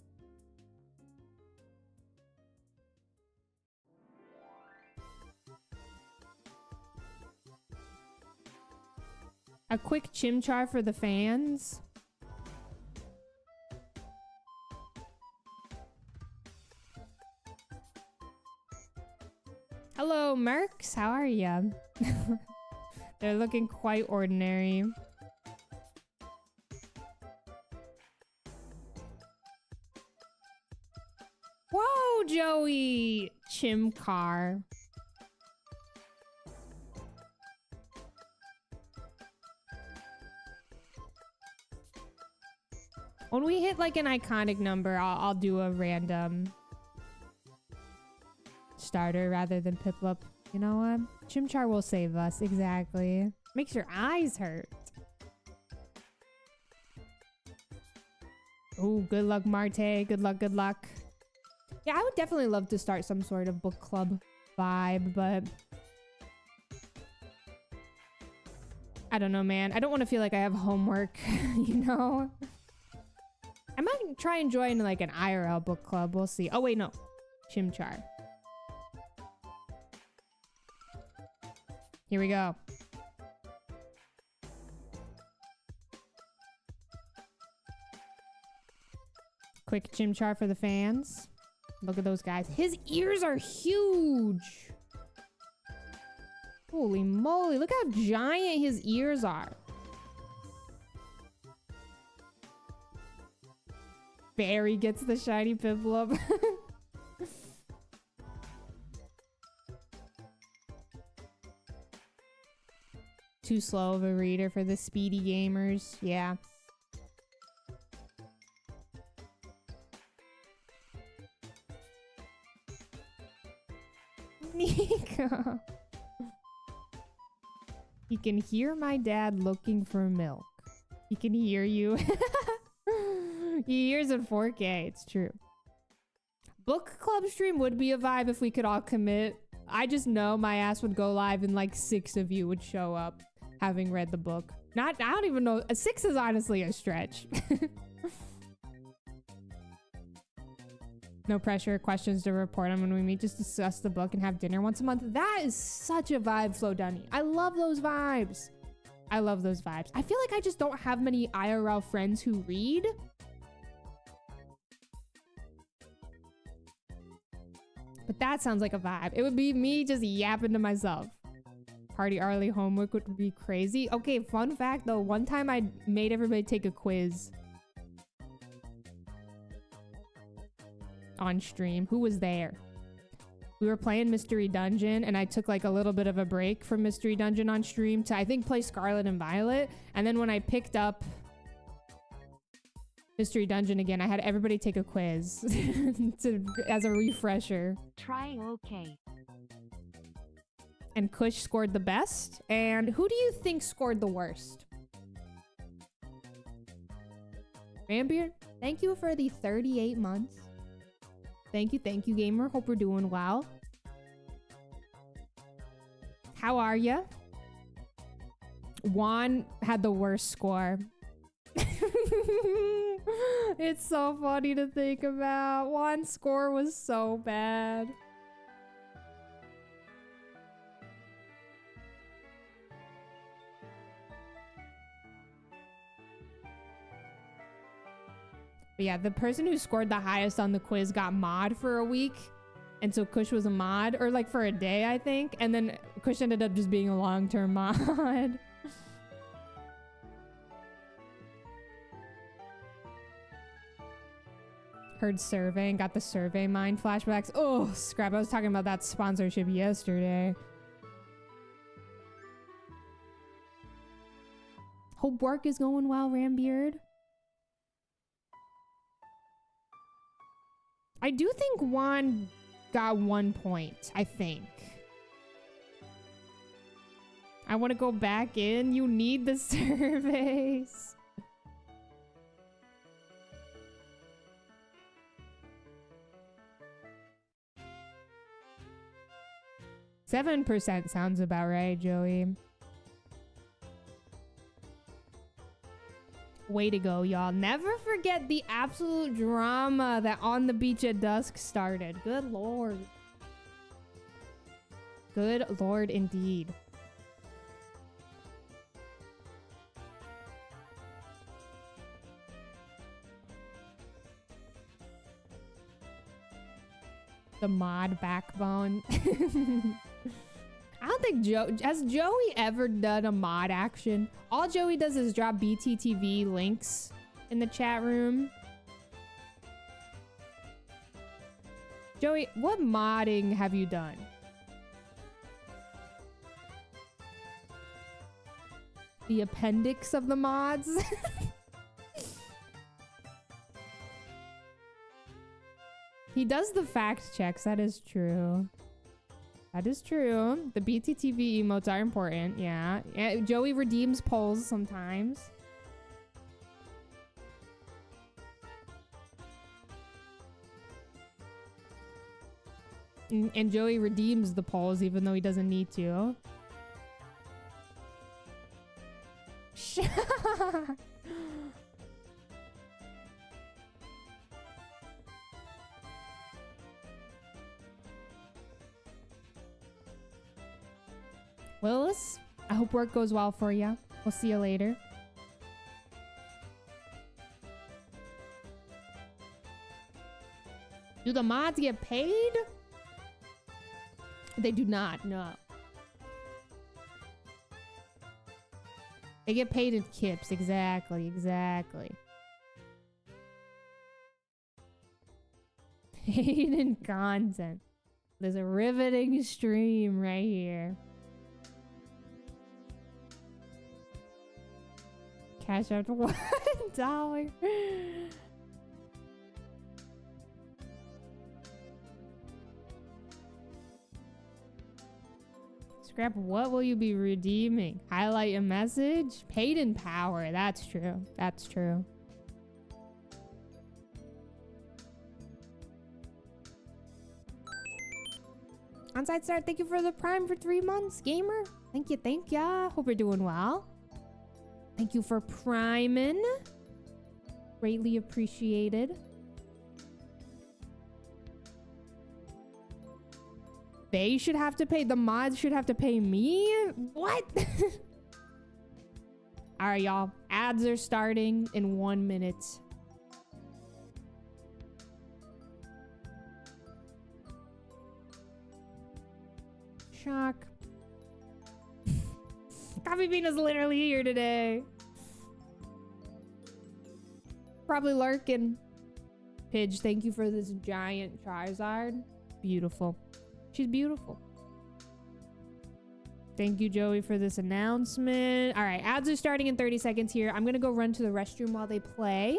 A quick Chimchar for the fans. Hello, Mercs. How are ya? They're looking quite ordinary. Whoa, Joey! Chimcar. When we hit like an iconic number, I'll do a random starter rather than Piplup. You know what? Chimchar will save us. Exactly. Makes your eyes hurt. Oh, good luck, Marte. Good luck, good luck. Yeah, I would definitely love to start some sort of book club vibe, but I don't know, man. I don't want to feel like I have homework, you know? I might try and join like an IRL book club. We'll see. Oh, wait, no. Chimchar. Here we go. Quick Chimchar for the fans. Look at those guys. His ears are huge. Holy moly. Look how giant his ears are. Barry gets the shiny Piplup. Too slow of a reader for the speedy gamers. Yeah. Nico. He can hear my dad looking for milk. He can hear you. He hears in 4K. It's true. Book club stream would be a vibe if we could all commit. I just know my ass would go live and like 6 of you would show up having read the book. I don't even know. 6 is honestly a stretch. No pressure, questions to report on when we meet. Just discuss the book and have dinner once a month. That is such a vibe, Flo Dunny. I love those vibes. I love those vibes. I feel like I just don't have many IRL friends who read. But that sounds like a vibe. It would be me just yapping to myself. Party Arlie homework would be crazy. Okay, fun fact though. One time I made everybody take a quiz. On stream. Who was there? We were playing Mystery Dungeon and I took like a little bit of a break from Mystery Dungeon on stream to I think play Scarlet and Violet. And then when I picked up Mystery Dungeon again, I had everybody take a quiz as a refresher. Try okay. And Kush scored the best. And who do you think scored the worst? Rambeard, thank you for the 38 months. Thank you, gamer. Hope we're doing well. How are ya? Juan had the worst score. It's so funny to think about. Juan's score was so bad. But yeah, the person who scored the highest on the quiz got mod for a week. And so Kush was a mod, or like for a day, I think. And then Kush ended up just being a long-term mod. Heard surveying, got the survey mind flashbacks. Oh, scrap. I was talking about that sponsorship yesterday. Hope work is going well, Rambeard. I do think Juan got 1 point, I think. I want to go back in. You need the surveys. %7 sounds about right, Joey. Way to go, y'all. Never forget the absolute drama that On the Beach at Dusk started. Good lord. Good lord indeed. The mod backbone. I don't think has Joey ever done a mod action? All Joey does is drop BTTV links in the chat room. Joey, what modding have you done? The appendix of the mods? He does the fact checks, that is true. That is true. The BTTV emotes are important, yeah. Joey redeems polls sometimes. And Joey redeems the polls even though he doesn't need to. Willis, I hope work goes well for you. We'll see you later. Do the mods get paid? They do not, no. They get paid in kips, exactly. Paid in content. There's a riveting stream right here. Cash out $1. Scrap, what will you be redeeming? Highlight a message? Paid in power. That's true. That's true. Onside start, thank you for the prime for 3 months, gamer. Thank you. Hope you're doing well. Thank you for priming. Greatly appreciated. They should have to pay, the mods should have to pay me? What? All right, y'all. Ads are starting in 1 minute. Shock. Coffee Bean is literally here today. Probably lurking. Pidge, thank you for this giant Charizard. Beautiful. She's beautiful. Thank you, Joey, for this announcement. All right, ads are starting in 30 seconds here. I'm gonna go run to the restroom while they play.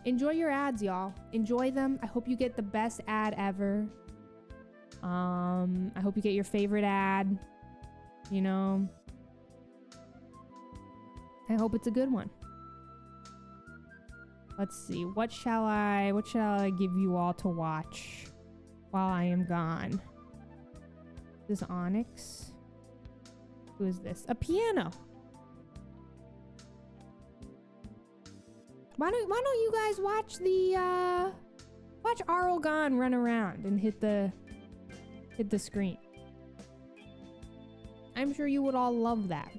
Enjoy your ads, y'all. Enjoy them. I hope you get the best ad ever. I hope you get your favorite ad. You know, I hope it's a good one. Let's see. What shall I give you all to watch while I am gone? This is Onyx. Who is this? A piano. Why don't you guys watch the watch Arlgon run around and hit the screen? I'm sure you would all love that.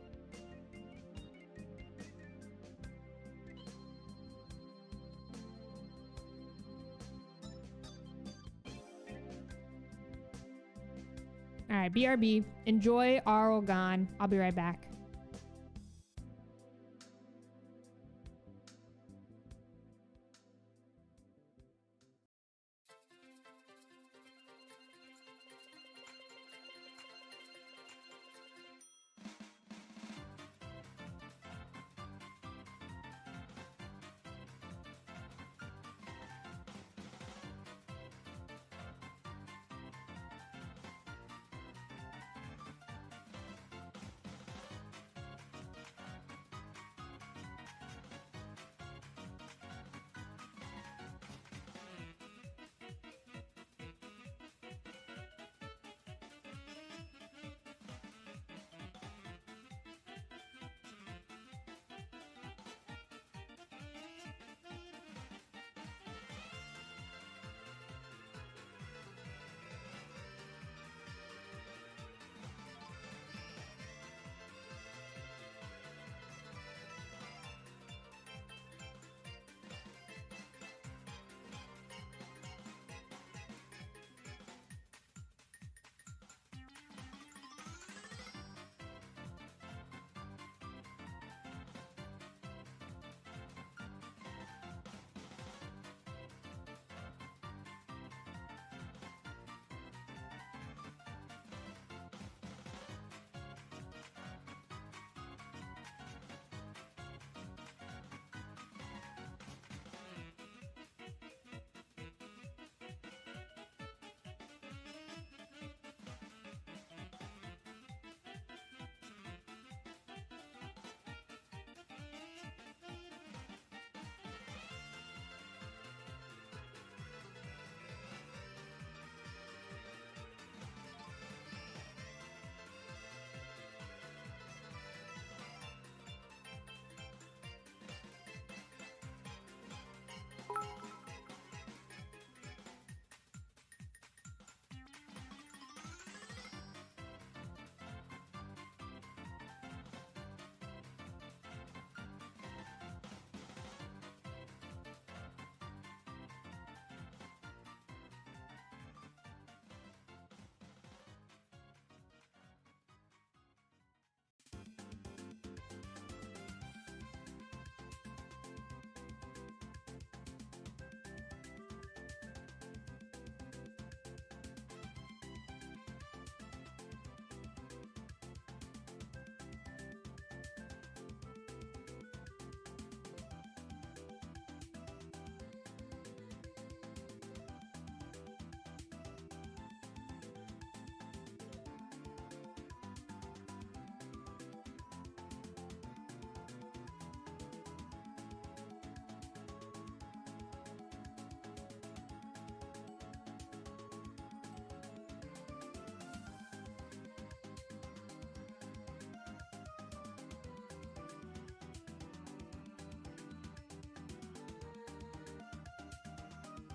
All right, BRB. Enjoy Arlgon. I'll be right back.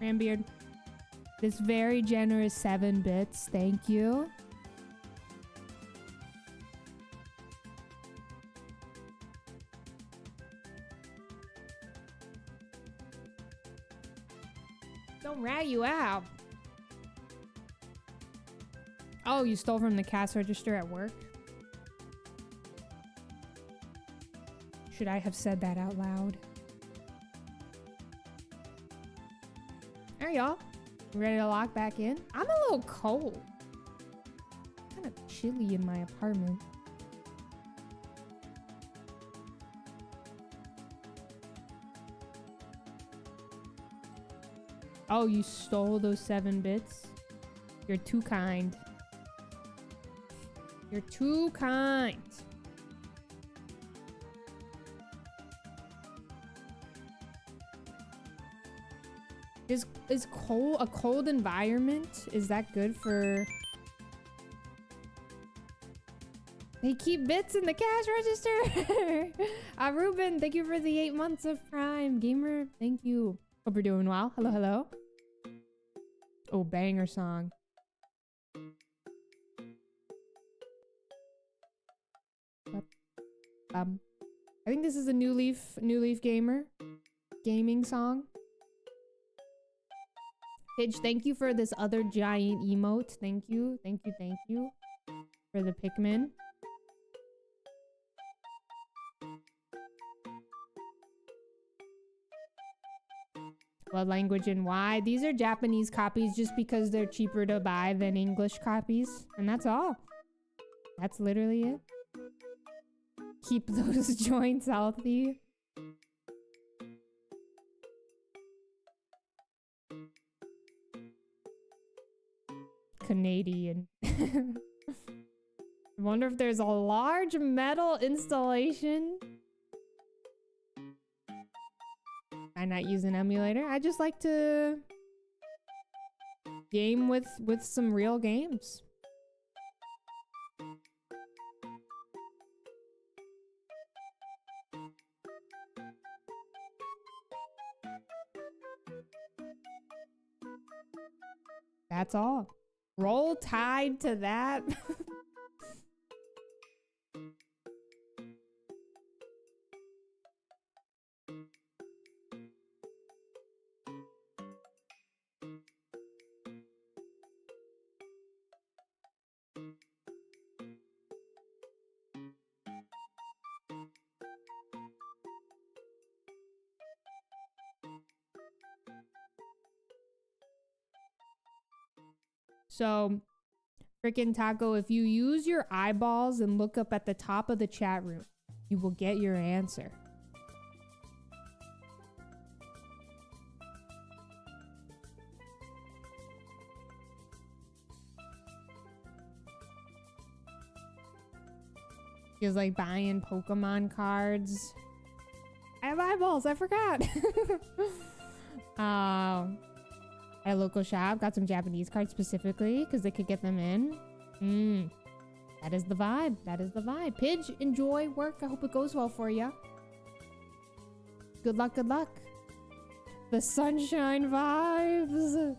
Rambeard. This very generous 7 bits. Thank you. Don't rat you out. Oh, you stole from the cash register at work? Should I have said that out loud? Alright, y'all. Ready to lock back in? I'm a little cold. Kind of chilly in my apartment. Oh, you stole those 7 bits? You're too kind. You're too kind. Is a cold environment? Is that good for... They keep bits in the cash register. Ruben, thank you for the 8 months of Prime. Gamer, thank you. Hope you're doing well. Hello, hello. Oh, banger song. I think this is a New Leaf Gamer gaming song. Pidge, thank you for this other giant emote. Thank you for the Pikmin. What language and why? These are Japanese copies just because they're cheaper to buy than English copies. And that's all. That's literally it. Keep those joints healthy. Canadian. I wonder if there's a large metal installation. I not use an emulator. I just like to game with some real games. That's all. Roll Tide to that. So, frickin' Taco, if you use your eyeballs and look up at the top of the chat room, you will get your answer. Feels like buying Pokemon cards. I have eyeballs, I forgot. At a local shop, got some Japanese cards specifically because they could get them in. That is the vibe. That is the vibe. Pidge, enjoy work. I hope it goes well for you. Good luck, good luck. The Sunshine vibes.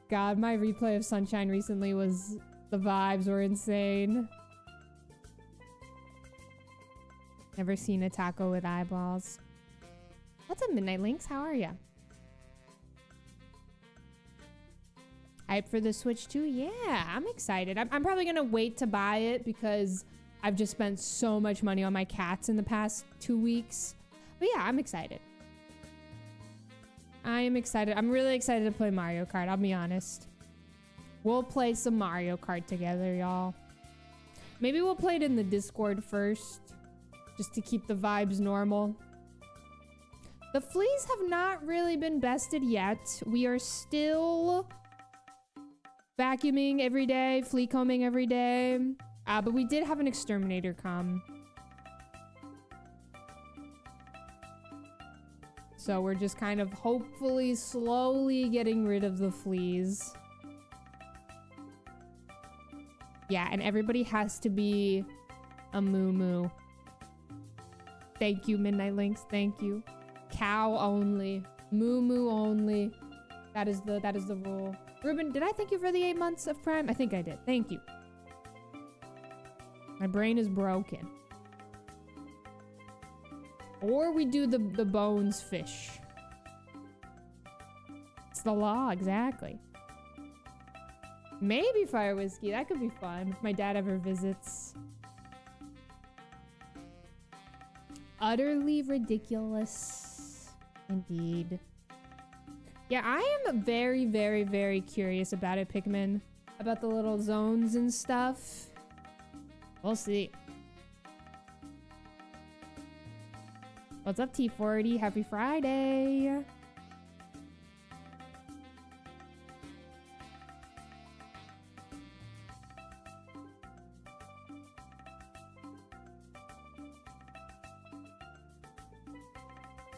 God, my replay of Sunshine recently was... The vibes were insane. Never seen a taco with eyeballs. What's up, Midnight Lynx? How are ya? Hype for the Switch 2? Yeah, I'm excited. I'm probably gonna wait to buy it because I've just spent so much money on my cats in the past 2 weeks. But yeah, I'm excited. I am excited. I'm really excited to play Mario Kart, I'll be honest. We'll play some Mario Kart together, y'all. Maybe we'll play it in the Discord first, just to keep the vibes normal. The fleas have not really been bested yet. We are still... vacuuming every day, flea combing every day. But we did have an exterminator come. So we're just kind of hopefully slowly getting rid of the fleas. Yeah, and everybody has to be a moo-moo. Thank you, Midnight Lynx. Thank you. Cow only. Moo-moo only. That is the rule. Ruben, did I thank you for the 8 months of Prime? I think I did. Thank you. My brain is broken. Or we do the bones fish. It's the law, exactly. Maybe fire whiskey. That could be fun if my dad ever visits. Utterly ridiculous. Indeed. Yeah, I am very, very, very curious about it, Pikmin. About the little zones and stuff. We'll see. What's up, T40? Happy Friday.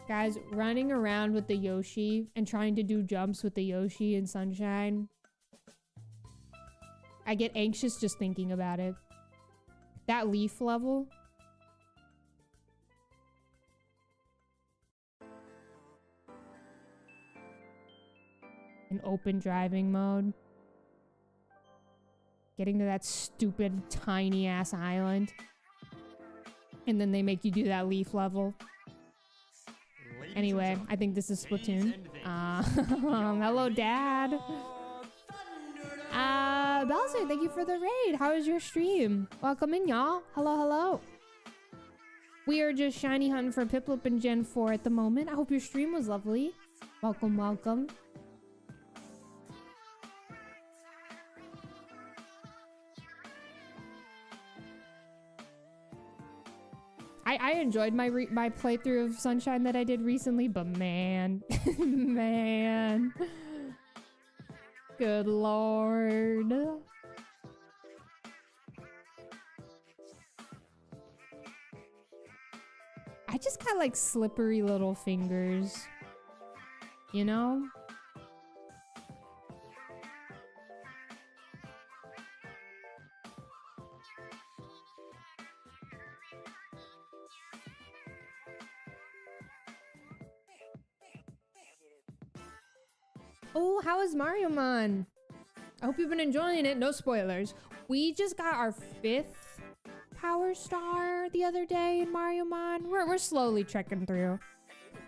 Guys, running around with the Yoshi and trying to do jumps with the Yoshi in Sunshine. I get anxious just thinking about it. That leaf level. In open driving mode. Getting to that stupid tiny ass island. And then they make you do that leaf level. Anyway, I think this is Splatoon. Hello, Dad. Bowser, thank you for the raid. How is your stream? Welcome in, y'all. Hello, hello. We are just shiny hunting for Piplup and Gen 4 at the moment. I hope your stream was lovely. Welcome, welcome. I enjoyed my playthrough of Sunshine that I did recently, but man, man, good lord. I just got like slippery little fingers, you know? Oh, how is Mario Man? I hope you've been enjoying it. No spoilers. We just got our 5th Power Star the other day in Mario Man. We're slowly trekking through.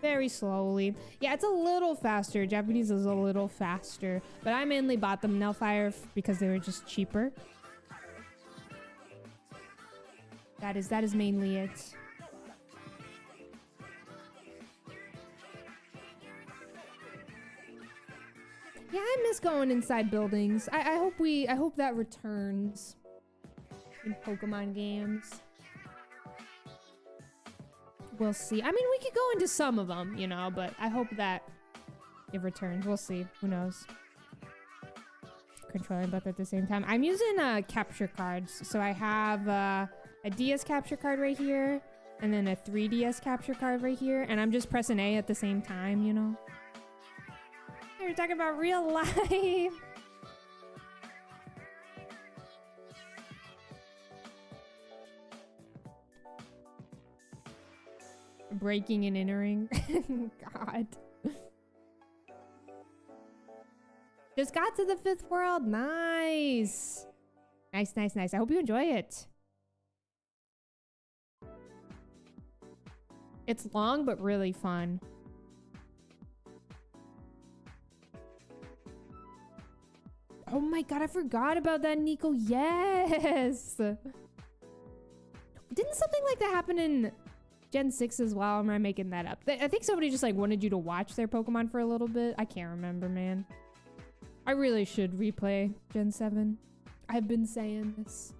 Very slowly. Yeah, it's a little faster. Japanese is a little faster. But I mainly bought them Nelfire because they were just cheaper. That is mainly it. Yeah, I miss going inside buildings. I hope that returns in Pokemon games. We'll see. I mean, we could go into some of them, you know, but I hope that it returns. We'll see. Who knows? Controlling both at the same time. I'm using capture cards. So I have a DS capture card right here, and then a 3DS capture card right here, and I'm just pressing A at the same time, you know? We're talking about real life. Breaking and entering. God. Just got to the 5th world. Nice. Nice, nice, nice. I hope you enjoy it. It's long, but really fun. Oh my god, I forgot about that, Nico. Yes! Didn't something like that happen in Gen 6 as well? Or am I making that up? I think somebody just like wanted you to watch their Pokemon for a little bit. I can't remember, man. I really should replay Gen 7. I've been saying this.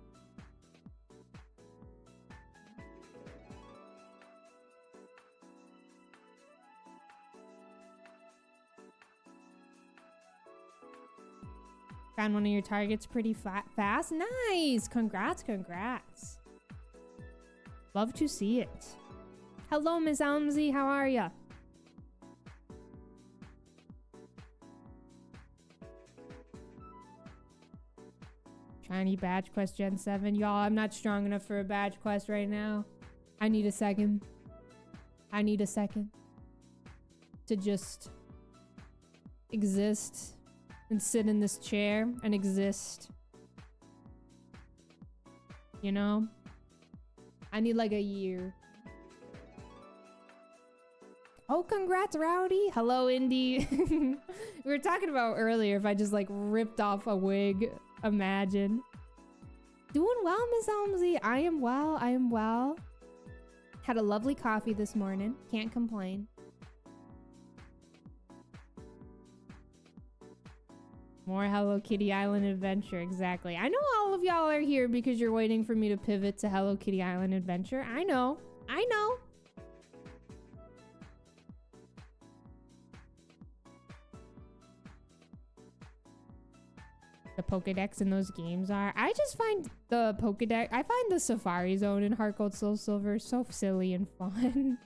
Found one of your targets pretty fast. Nice. Congrats, congrats. Love to see it. Hello, Miss Elmsy. How are ya? Shiny badge quest Gen 7. Y'all, I'm not strong enough for a badge quest right now. I need a second. I need a second to just exist and sit in this chair and exist. You know? I need like a year. Oh, congrats, Rowdy. Hello, Indy. We were talking about earlier if I just like ripped off a wig. Imagine. Doing well, Miss Elmsy. I am well. I am well. Had a lovely coffee this morning. Can't complain. More Hello Kitty Island Adventure. Exactly. I know all of y'all are here because you're waiting for me to pivot to Hello Kitty Island Adventure. I know. I know. The Pokedex in those games are. I just find the Pokedex, I find the Safari Zone in Heart Gold Soul Silver so silly and fun.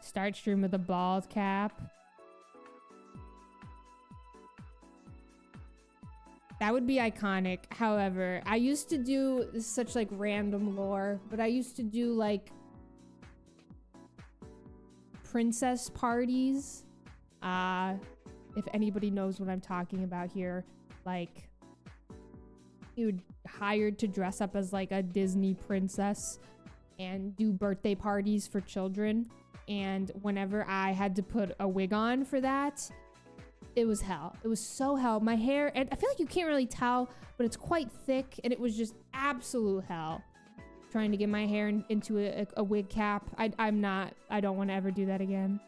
Start stream with a bald cap. That would be iconic. However, I used to do such like random lore, but I used to do like princess parties. If anybody knows what I'm talking about here, like you would hired to dress up as like a Disney princess and do birthday parties for children. And whenever I had to put a wig on for that, it was hell. It was so hell. My hair, and I feel like you can't really tell, but it's quite thick, and it was just absolute hell. Trying to get my hair into a wig cap. I don't want to ever do that again.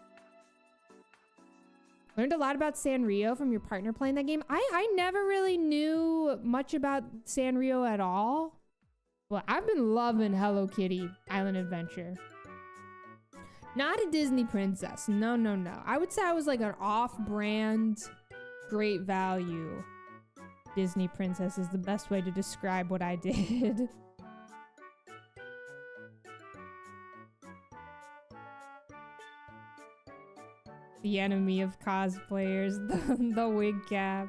Learned a lot about Sanrio from your partner playing that game. I never really knew much about Sanrio at all. Well, I've been loving Hello Kitty Island Adventure. Not a Disney princess. No, no, no. I would say I was like an off-brand, great value Disney princess is the best way to describe what I did. The enemy of cosplayers, the wig cap.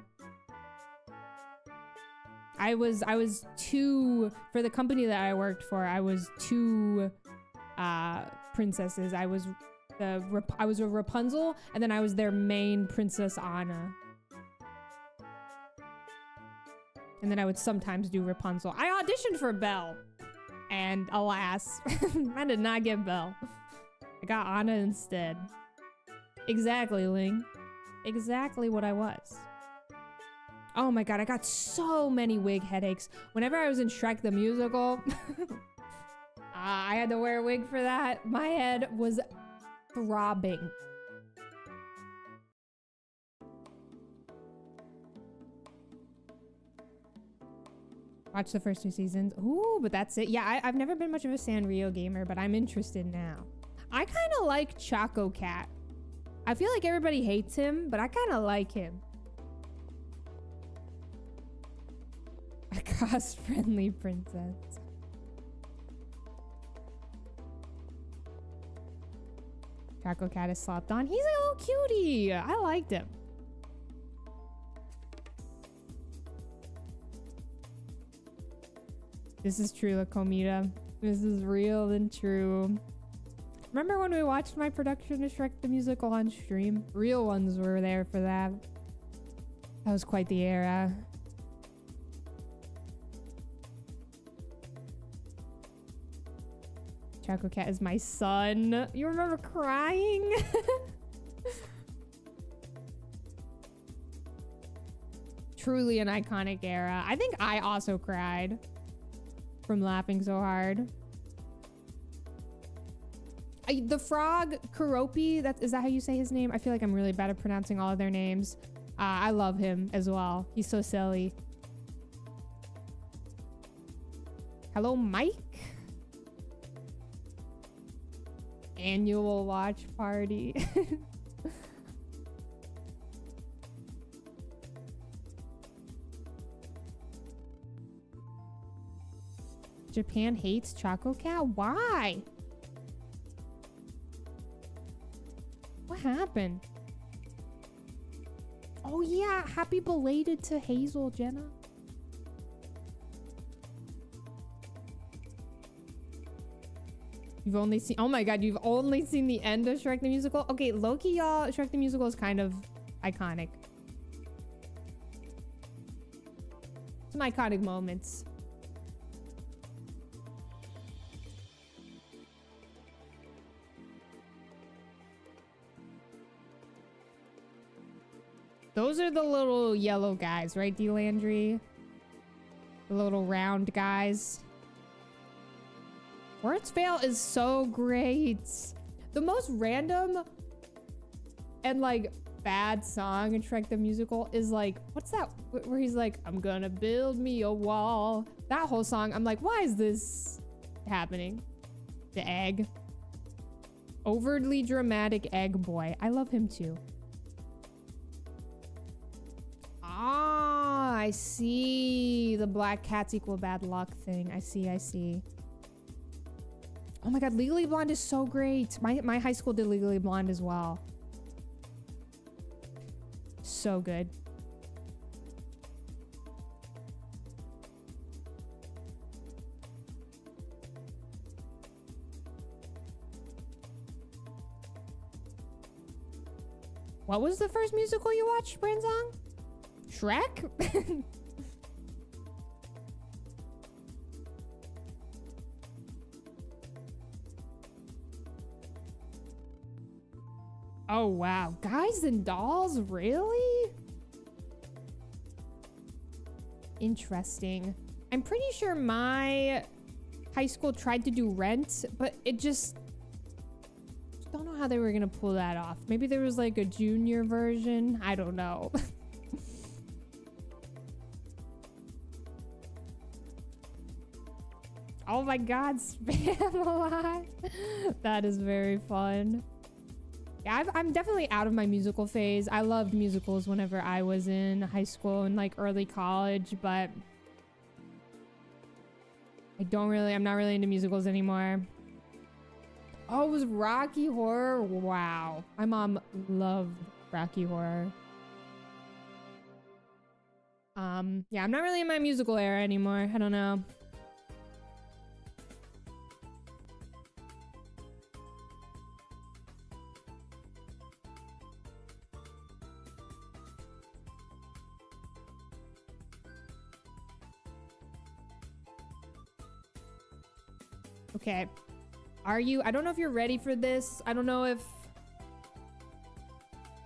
I was two, for the company that I worked for, I was two princesses. I was a Rapunzel, and then I was their main Princess Anna. And then I would sometimes do Rapunzel. I auditioned for Belle, and alas, I did not get Belle. I got Anna instead. Exactly, Ling. Exactly what I was. Oh my god, I got so many wig headaches. Whenever I was in Shrek the Musical, I had to wear a wig for that. My head was throbbing. Watch the first two seasons. Ooh, but that's it. Yeah, I've never been much of a Sanrio gamer, but I'm interested now. I kind of like Choco Cat. I feel like everybody hates him, but I kind of like him. A cost-friendly princess. Choco Cat is slopped on. He's a little cutie. I liked him. This is true, La Comida. This is real and true. Remember when we watched my production of Shrek the Musical on stream? Real ones were there for that. That was quite the era. Choco Cat is my son. You remember crying? Truly an iconic era. I think I also cried from laughing so hard. The frog, Kuropi, is that how you say his name? I feel like I'm really bad at pronouncing all of their names. I love him as well. He's so silly. Hello, Mike. Annual watch party. Japan hates Choco Cat? Why? What happened? Oh yeah, happy belated to Hazel, Jenna. You've only seen, oh my god, you've only seen the end of Shrek the Musical? Okay, Loki, y'all, Shrek the Musical is kind of iconic. Some iconic moments. Those are the little yellow guys, right, D. Landry? The little round guys. Words Fail is so great. The most random and like bad song in Shrek the Musical is like, what's that? Where he's like, I'm gonna build me a wall. That whole song, I'm like, why is this happening? The egg. Overly dramatic egg boy. I love him too. Ah, I see. The black cats equal bad luck thing. I see, I see. Oh my god, Legally Blonde is so great. My high school did Legally Blonde as well. So good. What was the first musical you watched, Branzong? Shrek? Oh wow, Guys and Dolls, really? Interesting. I'm pretty sure my high school tried to do Rent, but it just don't know how they were gonna pull that off. Maybe there was like a junior version. I don't know. Oh my god, Spam-A-Lot. That is very fun. Yeah, I'm definitely out of my musical phase. I loved musicals whenever I was in high school and like early college, but I'm not really into musicals anymore. Oh, it was Rocky Horror. Wow. My mom loved Rocky Horror. Yeah, I'm not really in my musical era anymore. I don't know. Okay. Are you? I don't know if you're ready for this. I don't know if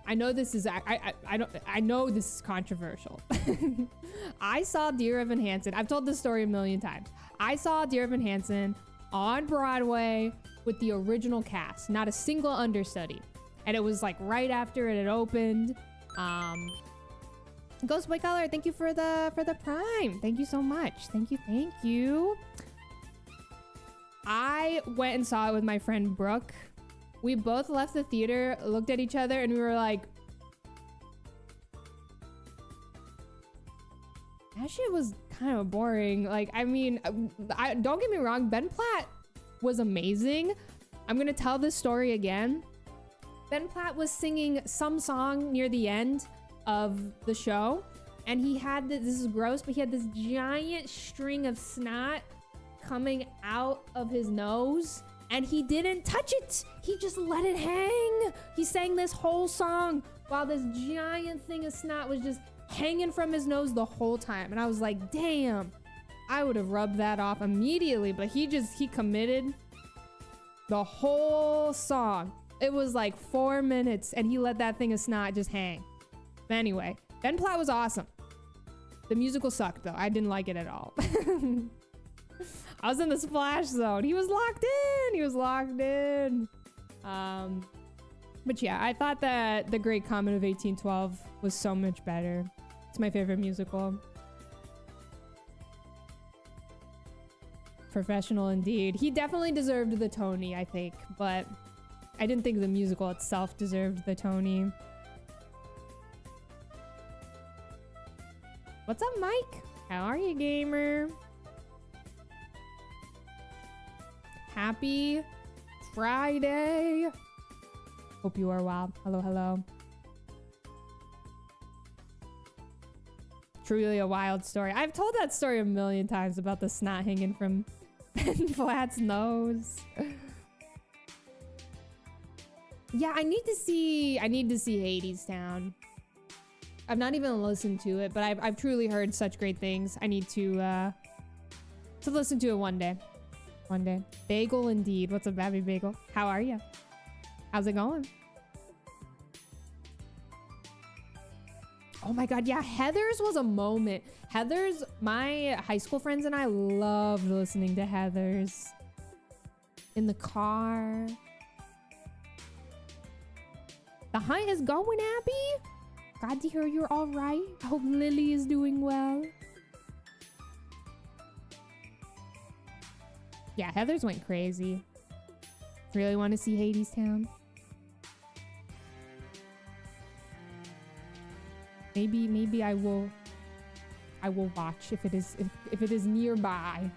I know this is I know this is controversial. I saw Dear Evan Hansen. I've told this story a million times. I saw Dear Evan Hansen on Broadway with the original cast, not a single understudy. And it was like right after it had opened. Ghost Boy Color, thank you for the prime. Thank you so much. Thank you. I went and saw it with my friend Brooke. We both left the theater, looked at each other, and we were like, that shit was kind of boring. Like, I mean, don't get me wrong, Ben Platt was amazing. I'm gonna tell this story again. Ben Platt was singing some song near the end of the show, and he had this is gross, but he had this giant string of snot coming out of his nose, and he didn't touch it. He just let it hang. He sang this whole song while this giant thing of snot was just hanging from his nose the whole time. And I was like, damn, I would have rubbed that off immediately, but he committed the whole song. It was like 4 minutes and he let that thing of snot just hang. But anyway, Ben Platt was awesome. The musical sucked though. I didn't like it at all. I was in the splash zone. He was locked in. But yeah, I thought that The Great Comet of 1812 was so much better. It's my favorite musical. Professional indeed. He definitely deserved the Tony, I think, but I didn't think the musical itself deserved the Tony. What's up, Mike? How are you, gamer? Happy Friday. Hope you are well. Hello. Truly a wild story. I've told that story a million times about the snot hanging from Ben Platt's nose. Yeah, I need to see Hades Town. I've not even listened to it, but I've truly heard such great things. I need to listen to it one day. One day. Bagel indeed. What's up, Babby Bagel? How are you? How's it going? Oh my god, yeah, Heathers was a moment. Heathers, my high school friends and I loved listening to Heathers. In the car. The hunt is going, Abby. Glad to hear you're all right. I hope Lily is doing well. Yeah, Heathers went crazy. Really want to see Hades Town. Maybe I will watch if it is nearby.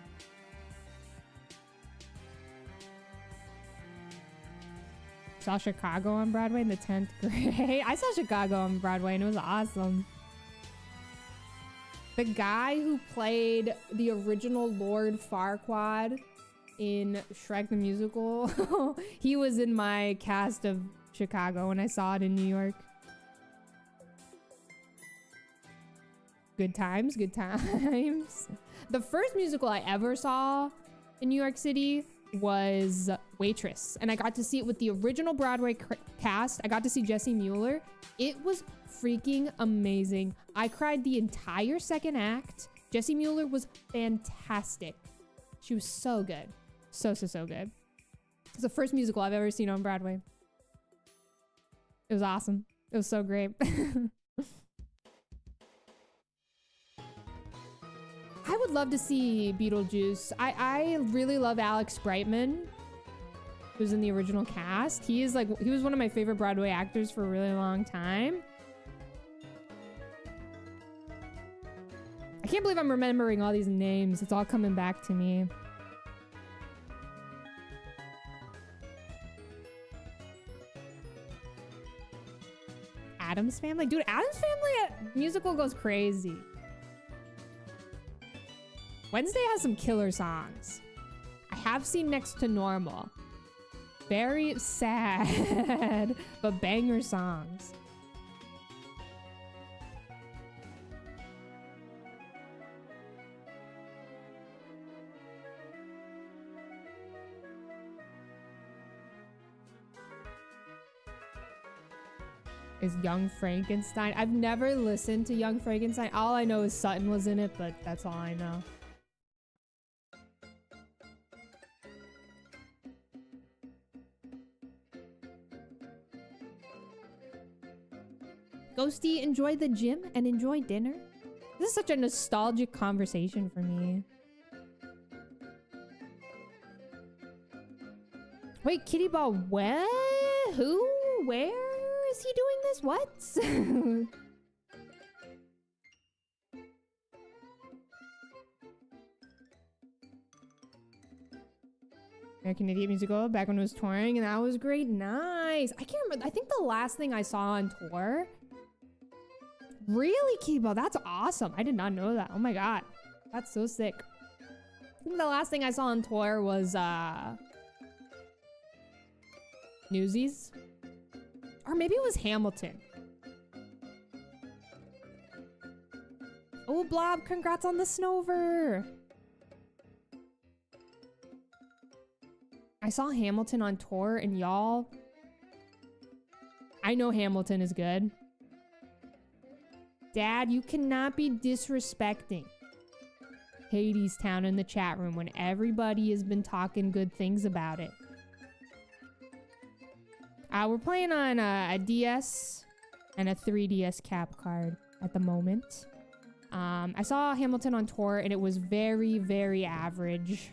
Saw Chicago on Broadway in the 10th grade. I saw Chicago on Broadway and it was awesome. The guy who played the original Lord Farquaad in Shrek the Musical, he was in my cast of Chicago when I saw it in New York. Good times, good times. The first musical I ever saw in New York City was Waitress, and I got to see it with the original Broadway cast. I got to see Jessie Mueller. It was freaking amazing. I cried the entire second act. Jessie Mueller was fantastic. She was so good. So good. It's the first musical I've ever seen on Broadway. It was awesome. It was so great. I would love to see Beetlejuice. I really love Alex Brightman, who's in the original cast. He was one of my favorite Broadway actors for a really long time. I can't believe I'm remembering all these names. It's all coming back to me. Addams Family? Dude, Addams Family musical goes crazy. Wednesday has some killer songs. I have seen Next to Normal. Very sad, but banger songs. Is Young Frankenstein? I've never listened to Young Frankenstein. All I know is Sutton was in it, but that's all I know. Ghosty, enjoy the gym and enjoy dinner. This is such a nostalgic conversation for me. Wait, Kitty Ball, where? Who? Where is he doing this? What? American Idiot Musical back when it was touring, and that was great. Nice. I can't remember. I think the last thing I saw on tour. Really, Kibo? That's awesome. I did not know that. Oh my god. That's so sick. I think the last thing I saw on tour was Newsies. Or maybe it was Hamilton. Oh, Blob, congrats on the Snover. I saw Hamilton on tour, and y'all, I know Hamilton is good. Dad, you cannot be disrespecting Hades Town in the chat room when everybody has been talking good things about it. We're playing on a DS and a 3DS cap card at the moment. I saw Hamilton on tour, and it was very, very average.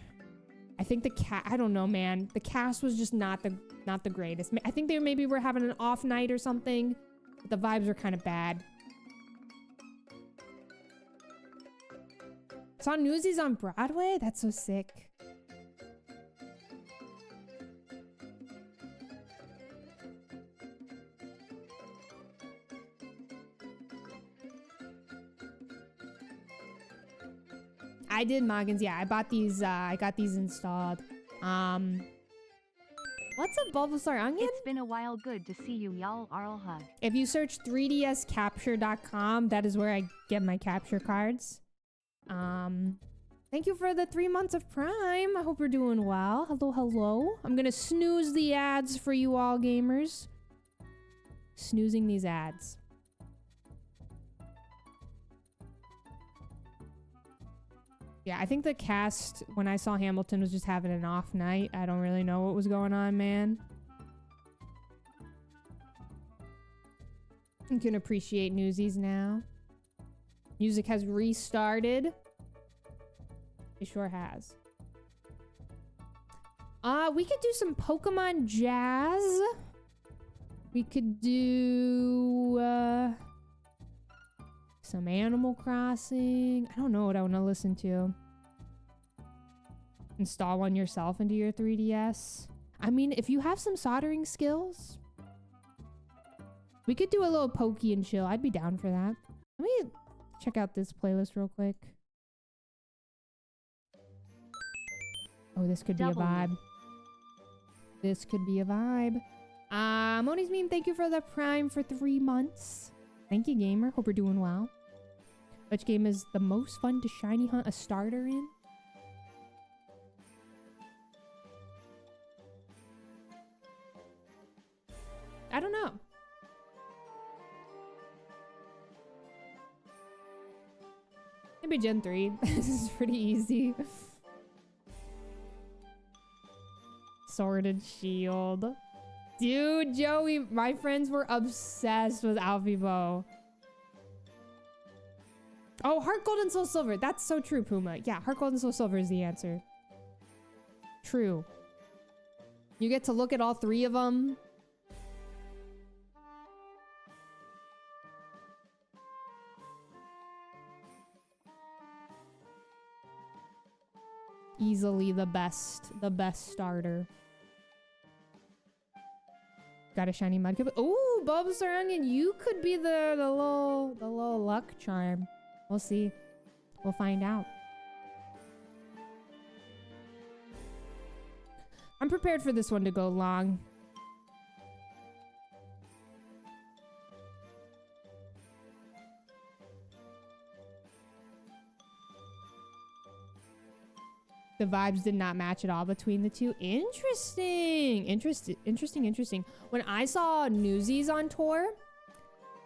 I think I don't know, man. The cast was just not the greatest. I think they maybe were having an off night or something, but the vibes were kind of bad. Saw Newsies on Broadway? That's so sick. I did Moggins. Yeah, I bought these. I got these installed. Well, What's up, Bulbasaur Onion? It's been a while. Good to see you, y'all. Arl hug. If you search 3dscapture.com, that is where I get my capture cards. Thank you for the 3 months of Prime. I hope you're doing well. Hello, hello. I'm gonna snooze the ads for you all gamers. Snoozing these ads. Yeah, I think the cast, when I saw Hamilton, was just having an off night. I don't really know what was going on, man. You can appreciate Newsies now. Music has restarted. It sure has. We could do some Pokemon Jazz. We could do some Animal Crossing. I don't know what I want to listen to. Install one yourself into your 3DS. I mean, if you have some soldering skills, we could do a little pokey and chill. I'd be down for that. Let me check out this playlist real quick. Oh, this could be a vibe. This could be a vibe. Moni's meme, thank you for the Prime for 3 months. Thank you, gamer. Hope you're doing well. Which game is the most fun to shiny hunt a starter in? I don't know. Maybe Gen 3. This is pretty easy. Sword and Shield. Dude, Joey, my friends were obsessed with Alfie Bow. Oh, Heart Gold and Soul Silver. That's so true, Puma. Yeah, Heart Gold and Soul Silver is the answer. True. You get to look at all 3 of them. Easily the best starter. Got a shiny Mudkip. Ooh, Bulbasaur Onion, you could be the little luck charm. We'll see. We'll find out. I'm prepared for this one to go long. The vibes did not match at all between the two. Interesting. Interesting. When I saw Newsies on tour,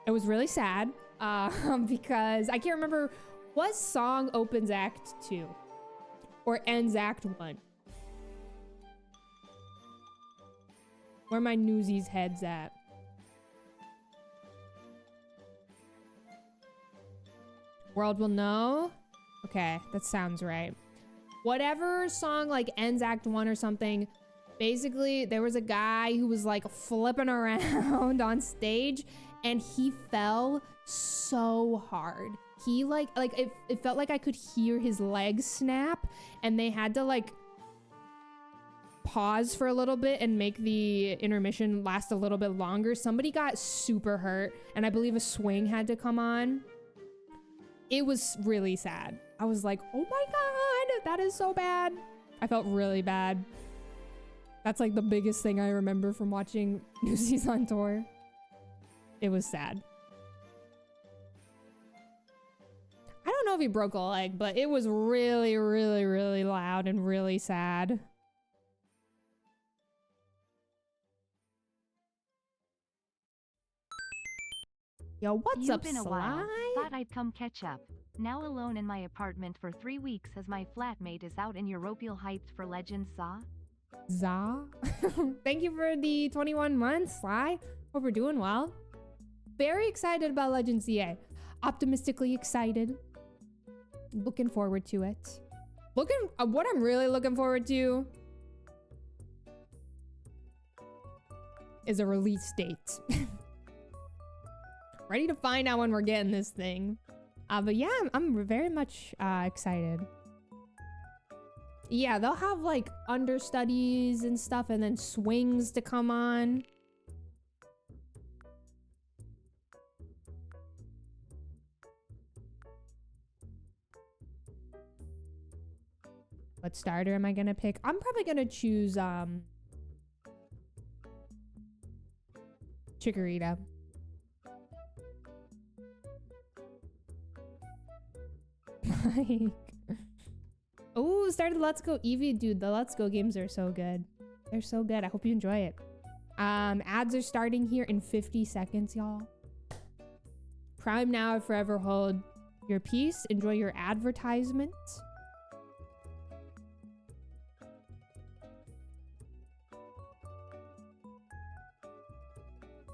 it was really sad because I can't remember what song opens Act 2 or ends Act 1. Where my Newsies heads at? World will know? Okay, that sounds right. Whatever song like ends Act 1 or something, basically there was a guy who was like flipping around on stage and he fell so hard. He like it felt like I could hear his legs snap, and they had to like pause for a little bit and make the intermission last a little bit longer. Somebody got super hurt, and I believe a swing had to come on. It was really sad. I was like, oh my God, that is so bad. I felt really bad. That's like the biggest thing I remember from watching Newsies on tour. It was sad. I don't know if he broke a leg, but it was really, really, really loud and really sad. Yo, what's up, Been a Sly? while. Thought I'd come catch up. Now alone in my apartment for 3 weeks as my flatmate is out in Europe. Hyped for Legends Za? Thank you for the 21 months, Sly. Hope we're doing well. Very excited about Legends ZA. Optimistically excited. Looking forward to it. What I'm really looking forward to is a release date. Ready to find out when we're getting this thing. But yeah, I'm very much excited. Yeah, they'll have like understudies and stuff and then swings to come on. What starter am I gonna pick? I'm probably gonna choose Chikorita. Oh, started Let's Go Eevee, dude. The Let's Go games are so good. They're so good. I hope you enjoy it. Ads are starting here in 50 seconds, y'all. Prime now, forever hold your peace. Enjoy your advertisements.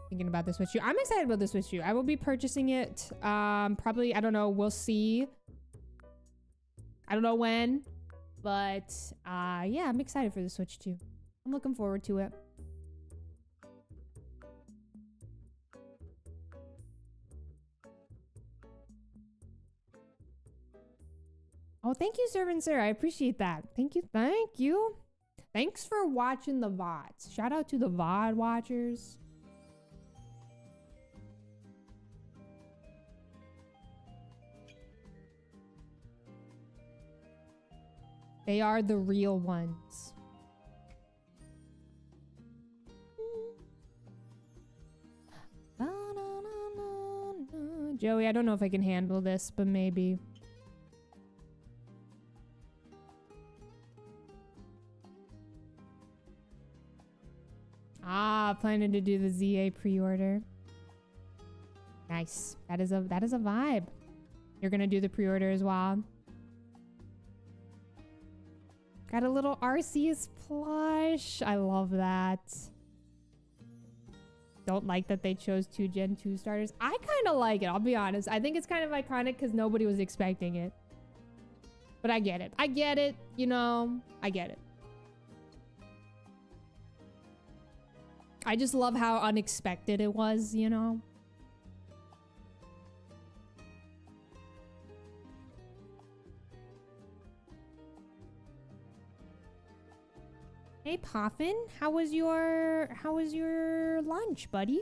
Thinking about the Switch U. I'm excited about the Switch U. I will be purchasing it. Probably, I don't know. We'll see. I don't know when, but yeah, I'm excited for the Switch 2. I'm looking forward to it. Oh, thank you, Servant Sir. I appreciate that. Thank you. Thank you. Thanks for watching the VODs. Shout out to the VOD watchers. They are the real ones. Joey, I don't know if I can handle this, but maybe. Ah, planning to do the ZA pre-order. Nice. That is a vibe. You're gonna do the pre-order as well. Got a little Arceus plush. I love that. Don't like that they chose 2 Gen 2 starters. I kind of like it, I'll be honest. I think it's kind of iconic because nobody was expecting it. But I get it. I get it, you know. I get it. I just love how unexpected it was, you know. Hey Poffin, how was your lunch, buddy?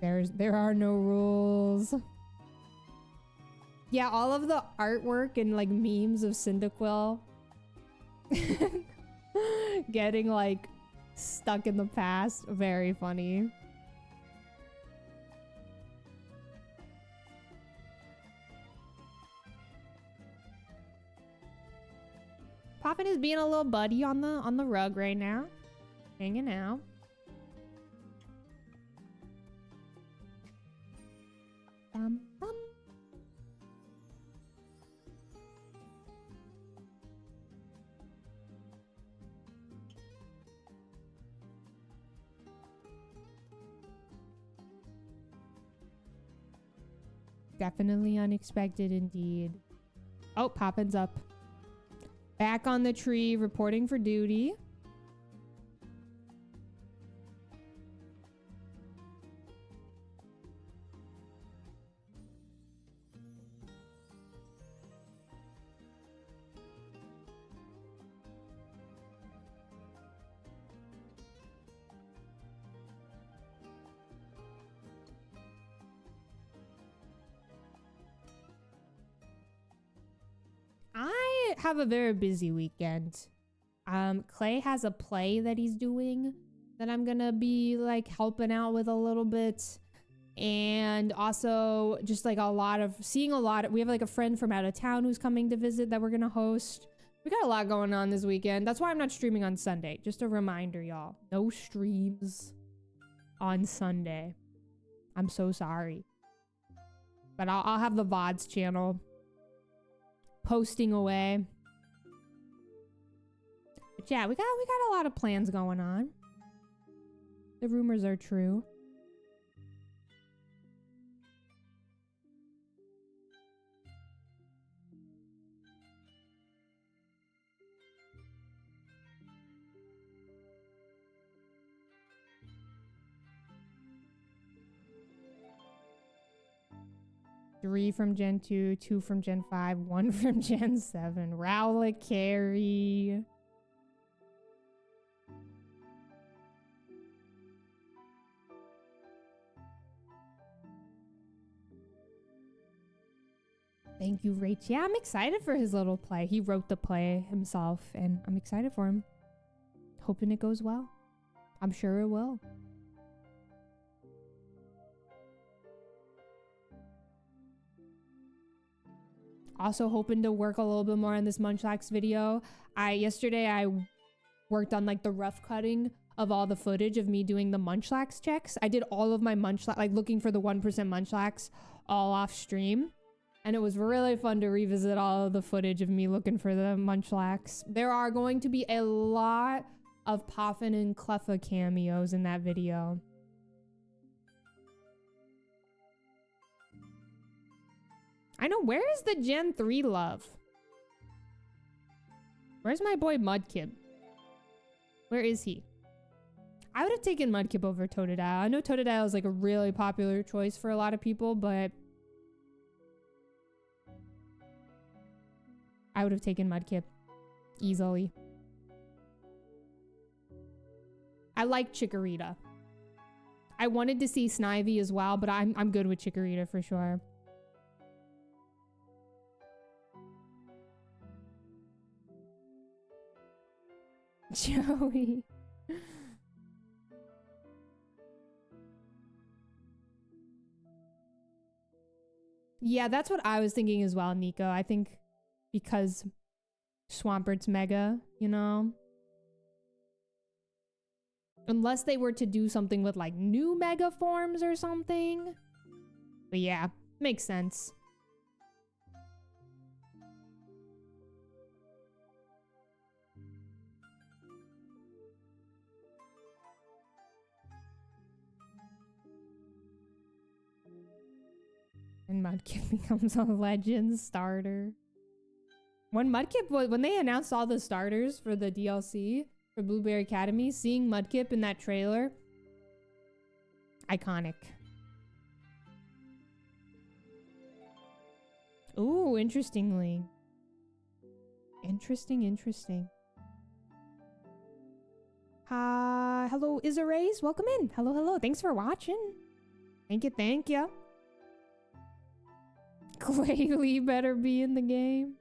There are no rules. Yeah, all of the artwork and like memes of Cyndaquil getting like stuck in the past, very funny. Poppin is being a little buddy on the rug right now. Hanging out. Bum, bum. Definitely unexpected indeed. Oh, Poppin's up. Back on the tree, reporting for duty. I have a very busy weekend. Clay has a play that he's doing that I'm gonna be like helping out with a little bit. And also just like we have like a friend from out of town who's coming to visit that we're gonna host. We got a lot going on this weekend. That's why I'm not streaming on Sunday. Just a reminder, y'all. No streams on Sunday. I'm so sorry. But I'll have the VODs channel posting away. But yeah, we got a lot of plans going on. The rumors are true. Three from Gen 2, 2 from Gen 5, 1 from Gen 7. Rowlet carry. Thank you, Rach. Yeah, I'm excited for his little play. He wrote the play himself, and I'm excited for him. Hoping it goes well. I'm sure it will. Also hoping to work a little bit more on this Munchlax video. Yesterday I worked on like the rough cutting of all the footage of me doing the Munchlax checks. I did all of my Munchlax, like looking for the 1% Munchlax all off stream. And it was really fun to revisit all of the footage of me looking for the Munchlax. There are going to be a lot of Poffin and Cleffa cameos in that video. I know, where is the Gen 3 love? Where's my boy Mudkip? Where is he? I would have taken Mudkip over Totodile. I know Totodile is like a really popular choice for a lot of people, but I would have taken Mudkip easily. I like Chikorita. I wanted to see Snivy as well, but I'm good with Chikorita for sure. Joey. Yeah, that's what I was thinking as well, Nico. I think because Swampert's mega, you know? Unless they were to do something with like new mega forms or something. But yeah, makes sense. And Mudkip becomes a legend starter. When they announced all the starters for the DLC for Blueberry Academy, seeing Mudkip in that trailer, iconic. Ooh, interesting. Hello, Isarays. Welcome in. Hello. Thanks for watching. Thank you. Clayley better be in the game.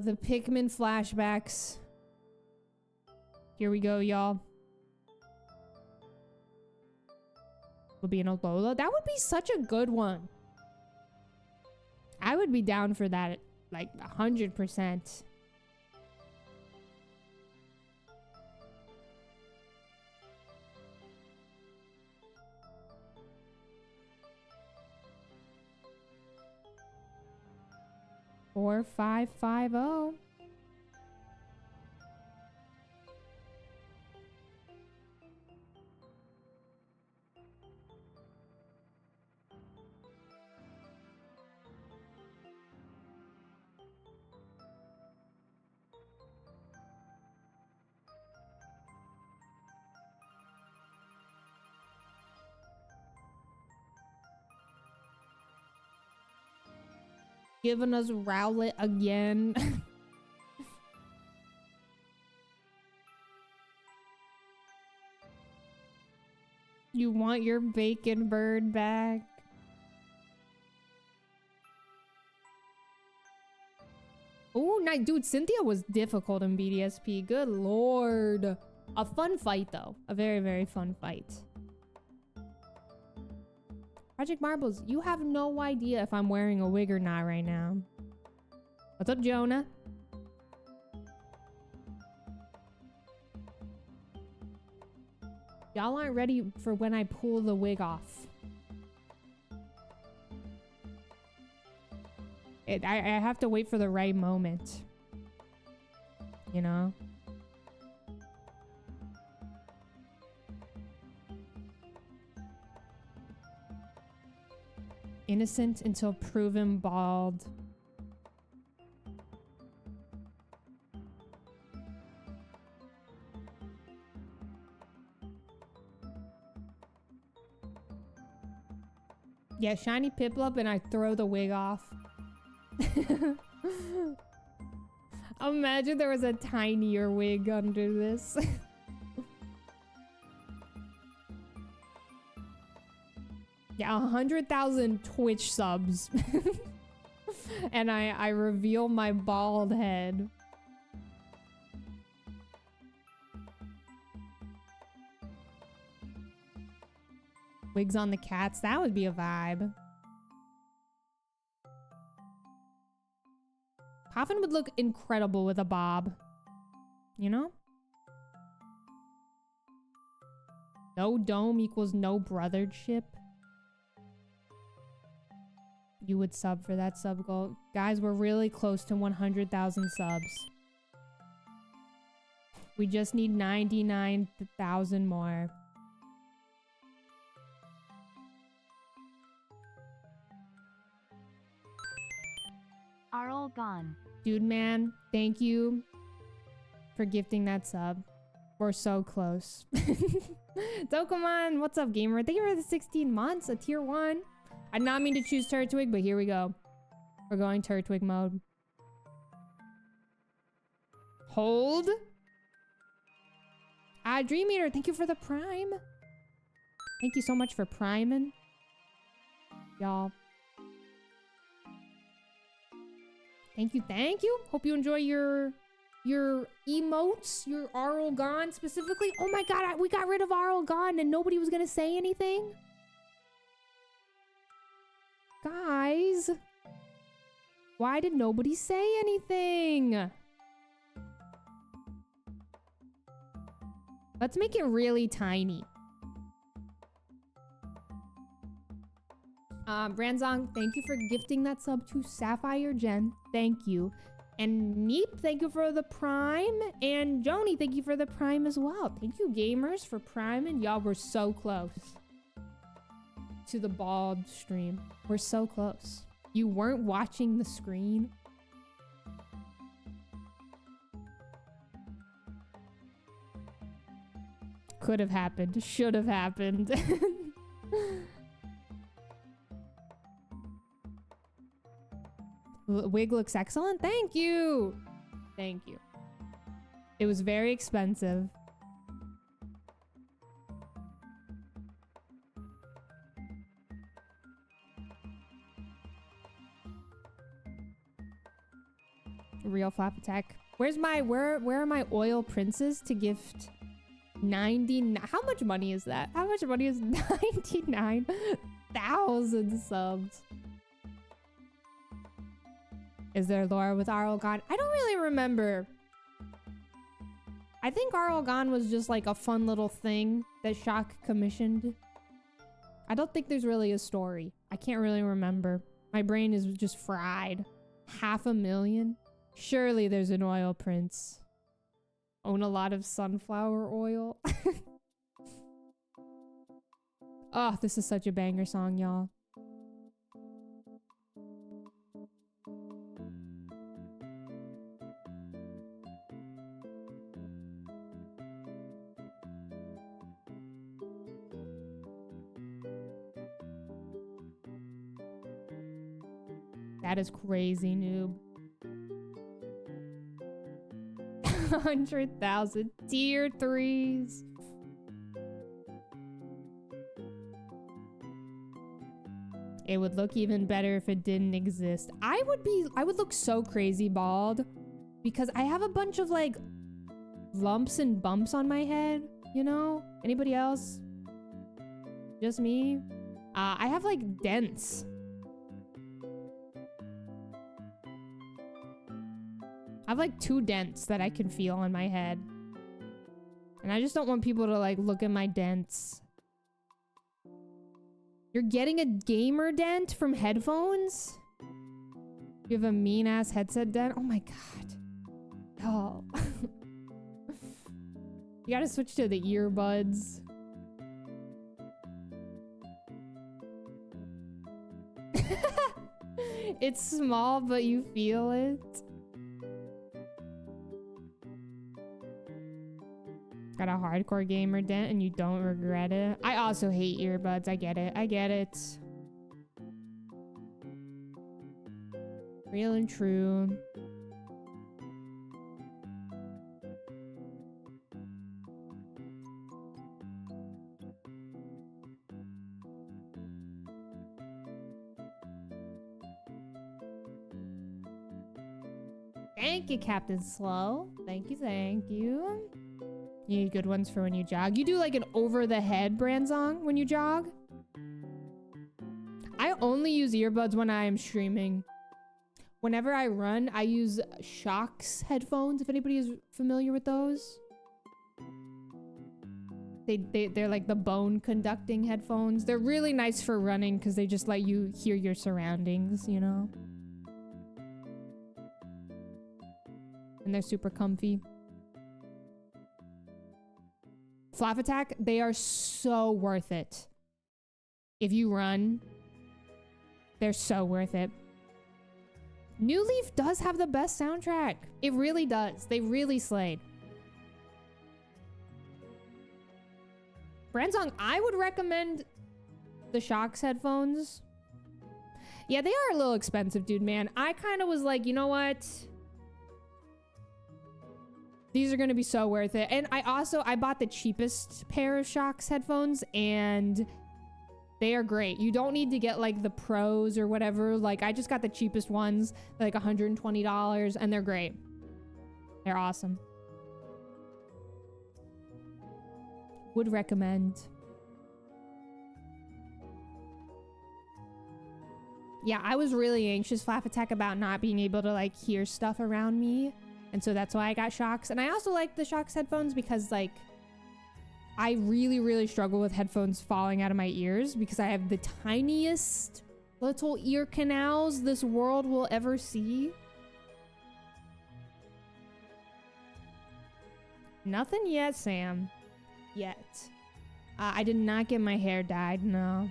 The Pikmin flashbacks. Here we go, y'all. Will be an Alola. That would be such a good one. I would be down for that, like 100%. Four, 5, 5, 0. Giving us Rowlet again. You want your bacon bird back? Oh, nice. Dude, Cynthia was difficult in BDSP. Good lord. A fun fight, though. A very, very fun fight. Project Marbles, you have no idea if I'm wearing a wig or not right now. What's up, Jonah? Y'all aren't ready for when I pull the wig off. I have to wait for the right moment. You know? Innocent until proven bald. Yeah, shiny Piplup and I throw the wig off. Imagine there was a tinier wig under this. Yeah, 100,000 Twitch subs. And I reveal my bald head. Wigs on the cats, that would be a vibe. Coffin would look incredible with a bob. You know? No dome equals no brothership. You would sub for that sub goal. Guys, we're really close to 100,000 subs. We just need 99,000 more. Are all gone. Dude, man, thank you for gifting that sub. We're so close. Dokemon, what's up, gamer? Thank you for the 16 months, a tier 1. I did not mean to choose Turtwig, but here we go. We're going Turtwig mode. Hold. Dream Eater, thank you for the prime. Thank you so much for priming. Y'all. Thank you, thank you. Hope you enjoy your emotes, your Arl Gone specifically. Oh my god, we got rid of Arl Gone and nobody was gonna say anything? Guys, why did nobody say anything? Let's make it really tiny. Branzong, thank you for gifting that sub to Sapphire Jen. Thank you. And Neep, thank you for the prime. And Joni, thank you for the prime as well. Thank you, gamers, for priming. Y'all, we're so close to the bald stream. We're so close. You weren't watching the screen. Could have happened. Should have happened. Wig looks excellent. Thank you. Thank you. It was very expensive. Real flap attack. Where are my oil princes to gift 99? How much money is that? How much money is 99,000 subs? Is there lore with Arl Gone? I don't really remember. I think Arl Gone was just like a fun little thing that Shock commissioned. I don't think there's really a story. I can't really remember. My brain is just fried. 500,000? Surely there's an oil prince. Own a lot of sunflower oil. Oh, this is such a banger song, y'all. That is crazy, noob. 100,000 tier 3s. It would look even better if it didn't exist. I would look so crazy bald because I have a bunch of like lumps and bumps on my head, you know? Anybody else? Just me? I have like dents. I have like 2 dents that I can feel on my head. And I just don't want people to like look at my dents. You're getting a gamer dent from headphones? You have a mean ass headset dent? Oh my god. Oh. You gotta switch to the earbuds. It's small, but you feel it. Got a hardcore gamer dent and you don't regret it. I also hate earbuds. I get it. I get it. Real and true. Thank you, Captain Slow. Thank you, thank you. You need good ones for when you jog. You do like an over-the-head brand song when you jog? I only use earbuds when I am streaming. Whenever I run, I use Shocks headphones, if anybody is familiar with those. They're like the bone conducting headphones. They're really nice for running because they just let you hear your surroundings, you know? And they're super comfy. Flap Attack, they are so worth it. If you run, they're so worth it. New Leaf does have the best soundtrack. It really does. They really slayed. Brand song, I would recommend the Shocks headphones. Yeah, they are a little expensive, dude, man. I kind of was like, you know what? These are going to be so worth it. And I bought the cheapest pair of Shocks headphones, and they are great. You don't need to get like the pros or whatever. Like, I just got the cheapest ones, like $120, and they're great. They're awesome. Would recommend. Yeah, I was really anxious, Flap Attack, about not being able to like hear stuff around me. And so that's why I got Shocks. And I also like the Shocks headphones because like I really, really struggle with headphones falling out of my ears because I have the tiniest little ear canals this world will ever see. Nothing yet, Sam. Yet. I did not get my hair dyed, no.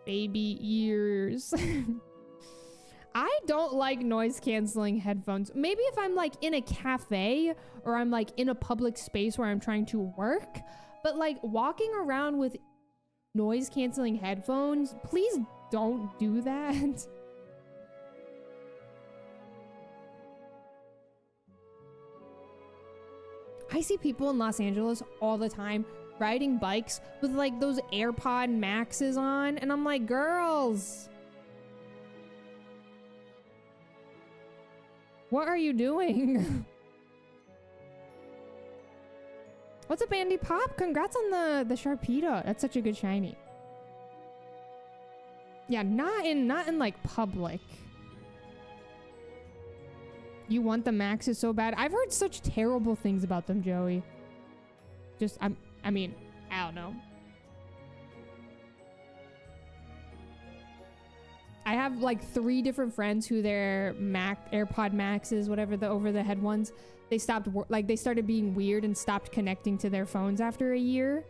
Baby ears. I don't like noise canceling headphones. Maybe if I'm like in a cafe or I'm like in a public space where I'm trying to work, but like walking around with noise canceling headphones, please don't do that. I see people in Los Angeles all the time riding bikes with like those AirPod Maxes on, and I'm like, girls, what are you doing? What's up, Andy Pop? Congrats on the Sharpedo. That's such a good shiny. Yeah, not in like public. You want the Maxes so bad. I've heard such terrible things about them, Joey. I mean, I don't know. I have like 3 different friends who their AirPod Maxes, whatever, the over-the-head ones, they started being weird and stopped connecting to their phones after a year.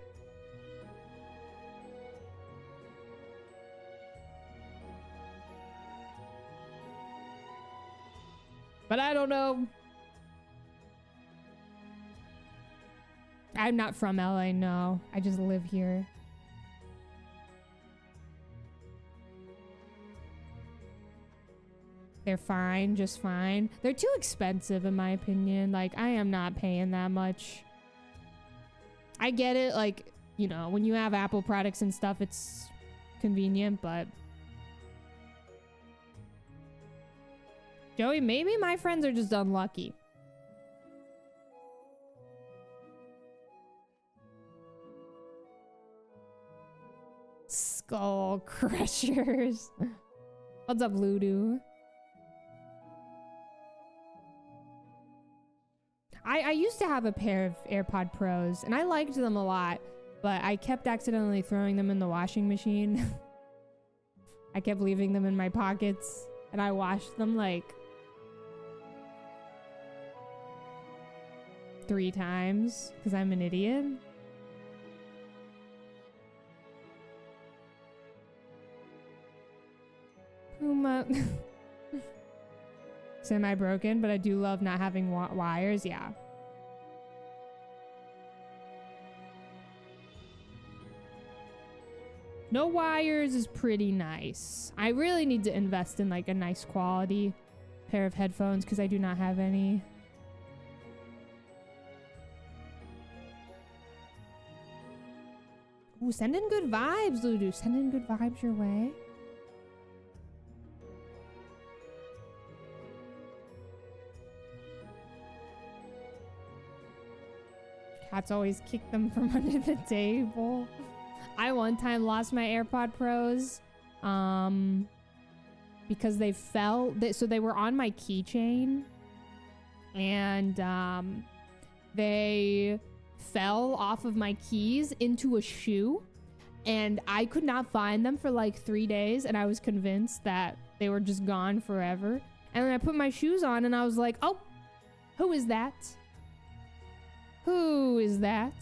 But I don't know. I'm not from LA, no. I just live here. They're fine, just fine. They're too expensive in my opinion. Like, I am not paying that much. I get it, like, you know, when you have Apple products and stuff, it's convenient, but... Joey, maybe my friends are just unlucky. Skull crushers. What's up, Ludo? I used to have a pair of AirPod Pros, and I liked them a lot, but I kept accidentally throwing them in the washing machine. I kept leaving them in my pockets, and I washed them like 3 times because I'm an idiot. Puma. Semi-broken, but I do love not having wires. Yeah. No wires is pretty nice. I really need to invest in like a nice quality pair of headphones because I do not have any. Ooh, send in good vibes, Ludu. Send in good vibes your way. Cats always kick them from under the table. I one time lost my AirPod Pros because they fell. So they were on my keychain and they fell off of my keys into a shoe, and I could not find them for like 3 days, and I was convinced that they were just gone forever. And then I put my shoes on and I was like, oh, who is that? Who is that?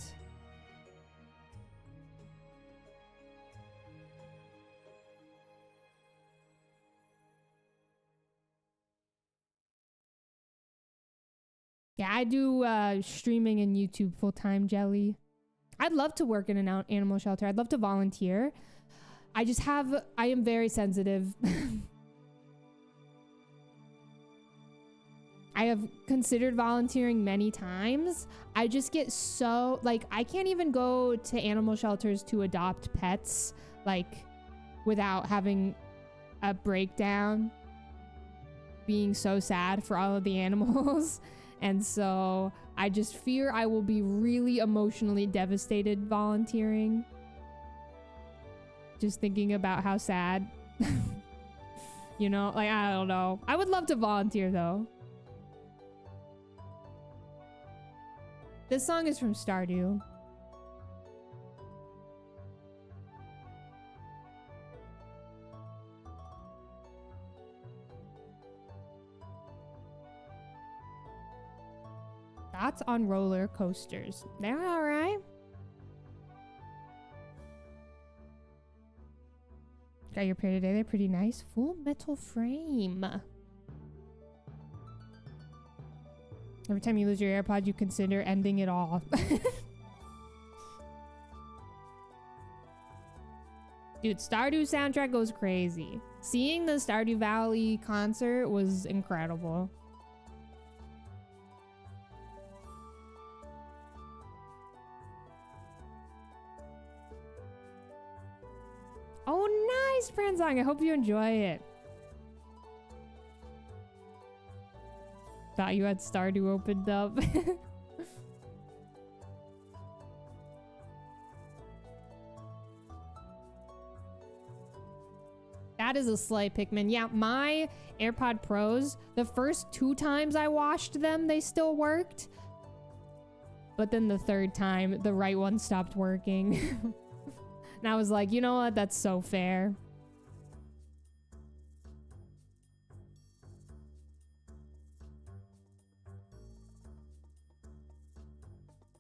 Yeah, I do streaming and YouTube full-time, Jelly. I'd love to work in an animal shelter. I'd love to volunteer. I am very sensitive. I have considered volunteering many times. I just get so, like, I can't even go to animal shelters to adopt pets, like, without having a breakdown, being so sad for all of the animals. And so I just fear I will be really emotionally devastated volunteering. Just thinking about how sad, you know, like, I don't know. I would love to volunteer though. This song is from Stardew. Thoughts on roller coasters? They're all right. Got your pair today. They're pretty nice. Full metal frame. Every time you lose your AirPod, you consider ending it all. Dude, Stardew soundtrack goes crazy. Seeing the Stardew Valley concert was incredible. Oh, nice, Pranzong. I hope you enjoy it. Thought you had Stardew opened up. That is a slay, Pikmin. Yeah, my AirPod Pros, the first 2 times I washed them, they still worked. But then the 3rd time, the right one stopped working. And I was like, you know what? That's so fair.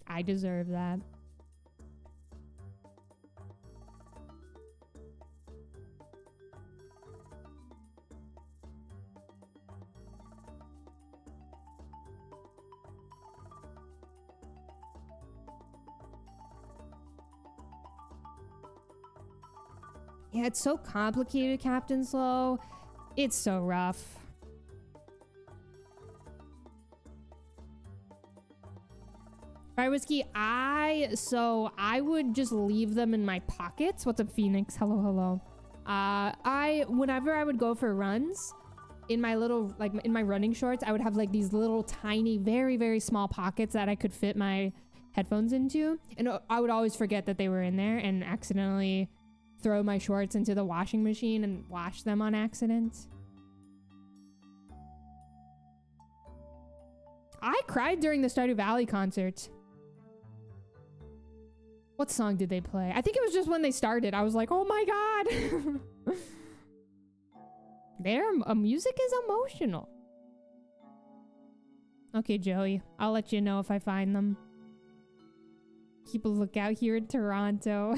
I deserve that. Yeah, it's so complicated, Captain Slow. It's so rough. Right, Whiskey, I would just leave them in my pockets. What's up, Phoenix? Hello, hello. Whenever I would go for runs, in my little, like in my running shorts, I would have like these little tiny, very, very small pockets that I could fit my headphones into. And I would always forget that they were in there and accidentally throw my shorts into the washing machine and wash them on accident. I cried during the Stardew Valley concert. What song did they play? I think it was just when they started. I was like, oh my god. Their music is emotional. Okay, Joey. I'll let you know if I find them. Keep a lookout here in Toronto.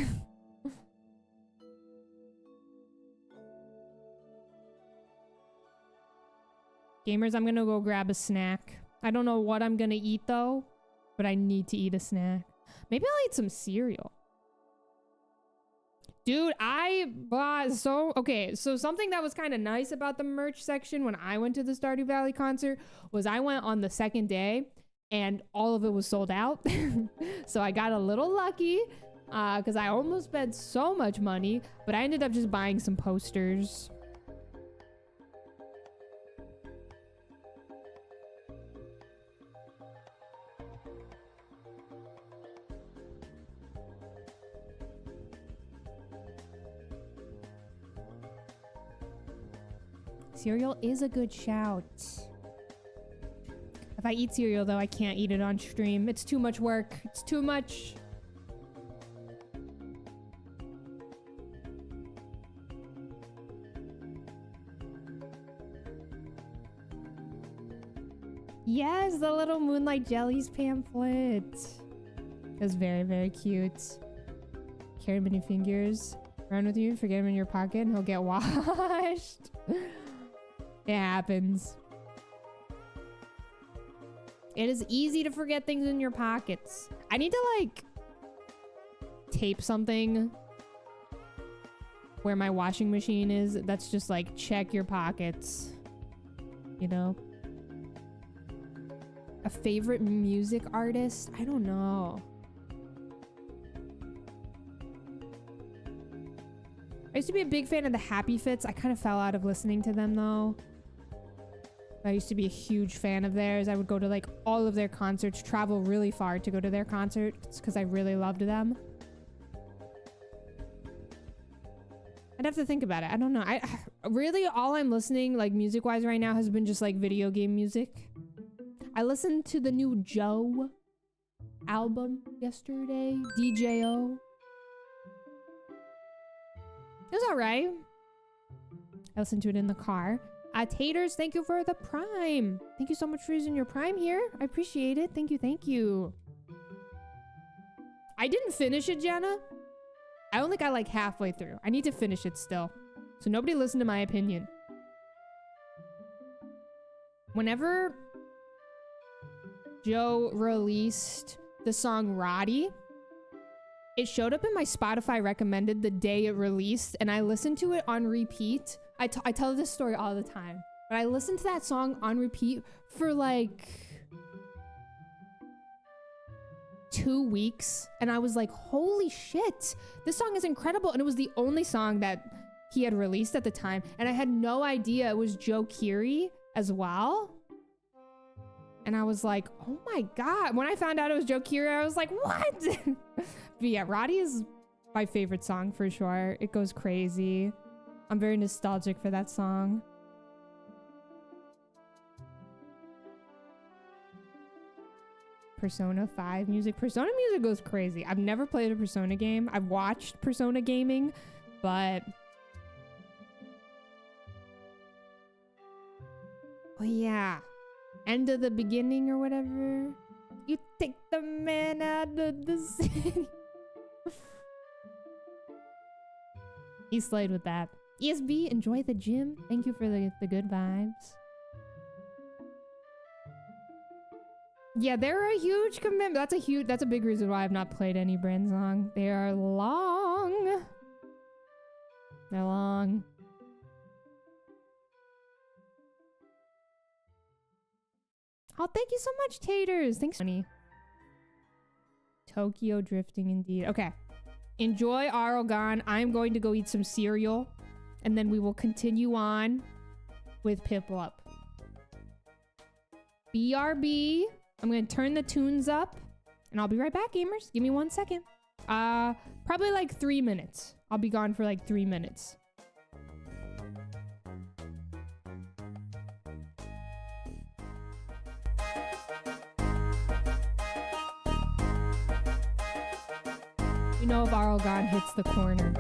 Gamers, I'm gonna go grab a snack. I don't know what I'm gonna eat though, but I need to eat a snack. Maybe I'll eat some cereal. Dude, I bought so something that was kind of nice about the merch section when I went to the Stardew Valley concert was I went on the 2nd day and all of it was sold out. So I got a little lucky. because I almost spent so much money, but I ended up just buying some posters. Cereal is a good shout. If I eat cereal, though, I can't eat it on stream. It's too much work. It's too much. Yes, the little Moonlight Jellies pamphlet. It was very, very cute. Carry many fingers around with you, forget them in your pocket, and he'll get washed. It happens. It is easy to forget things in your pockets. I need to, like, tape something where my washing machine is. That's just, like, check your pockets. You know? A favorite music artist? I don't know. I used to be a big fan of the Happy Fits. I kind of fell out of listening to them, though. I used to be a huge fan of theirs. I would go to like all of their concerts, travel really far to go to their concerts because I really loved them. I'd have to think about it. I don't know. I really, all I'm listening like music wise right now has been just like video game music. I listened to the new Joe album yesterday, DJO. It was all right. I listened to it in the car. Taters, thank you for the Prime. Thank you so much for using your Prime here. I appreciate it. Thank you, thank you. I didn't finish it, Jenna. I only got like halfway through. I need to finish it still. So nobody listen to my opinion. Whenever Joe released the song Roddy, it showed up in my Spotify recommended the day it released, and I listened to it on repeat. I tell this story all the time, but I listened to that song on repeat for like 2 weeks, and I was like, holy shit, this song is incredible. And it was the only song that he had released at the time, and I had no idea it was Joe Keery as well. And I was like, oh my god. When I found out it was Joe Keery, I was like, what? But yeah, Roddy is my favorite song for sure. It goes crazy. I'm very nostalgic for that song. Persona 5 music. Persona music goes crazy. I've never played a Persona game. I've watched Persona gaming, but... oh yeah. End of the beginning or whatever. You take the man out of the city. He slayed with that. ESB, enjoy the gym. Thank you for the good vibes. Yeah, they're a huge commitment. That's a big reason why I've not played any Brand song. They are long. They're long. Oh, thank you so much, Taters. Thanks, honey. Tokyo drifting indeed. Okay. Enjoy Aragon. I'm going to go eat some cereal, and then we will continue on with Piplup. BRB. I'm going to turn the tunes up, and I'll be right back, gamers. Give me 1 second. Probably like 3 minutes. I'll be gone for like 3 minutes. You know if Aragon hits the corner.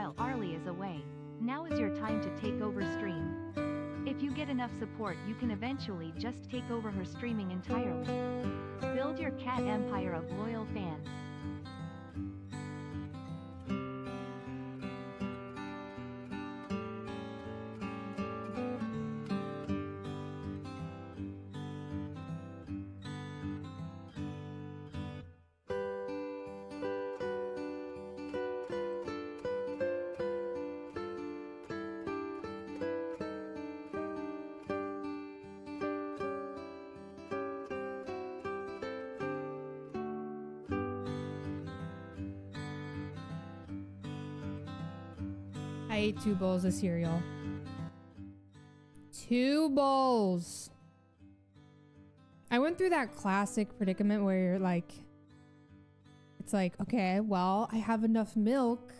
while Arlie is away. Now is your time to take over stream. If you get enough support, you can eventually just take over her streaming entirely. Build your cat empire of loyal fans. I ate 2 bowls of cereal. 2 bowls. I went through that classic predicament where you're like, it's like, okay, well, I have enough milk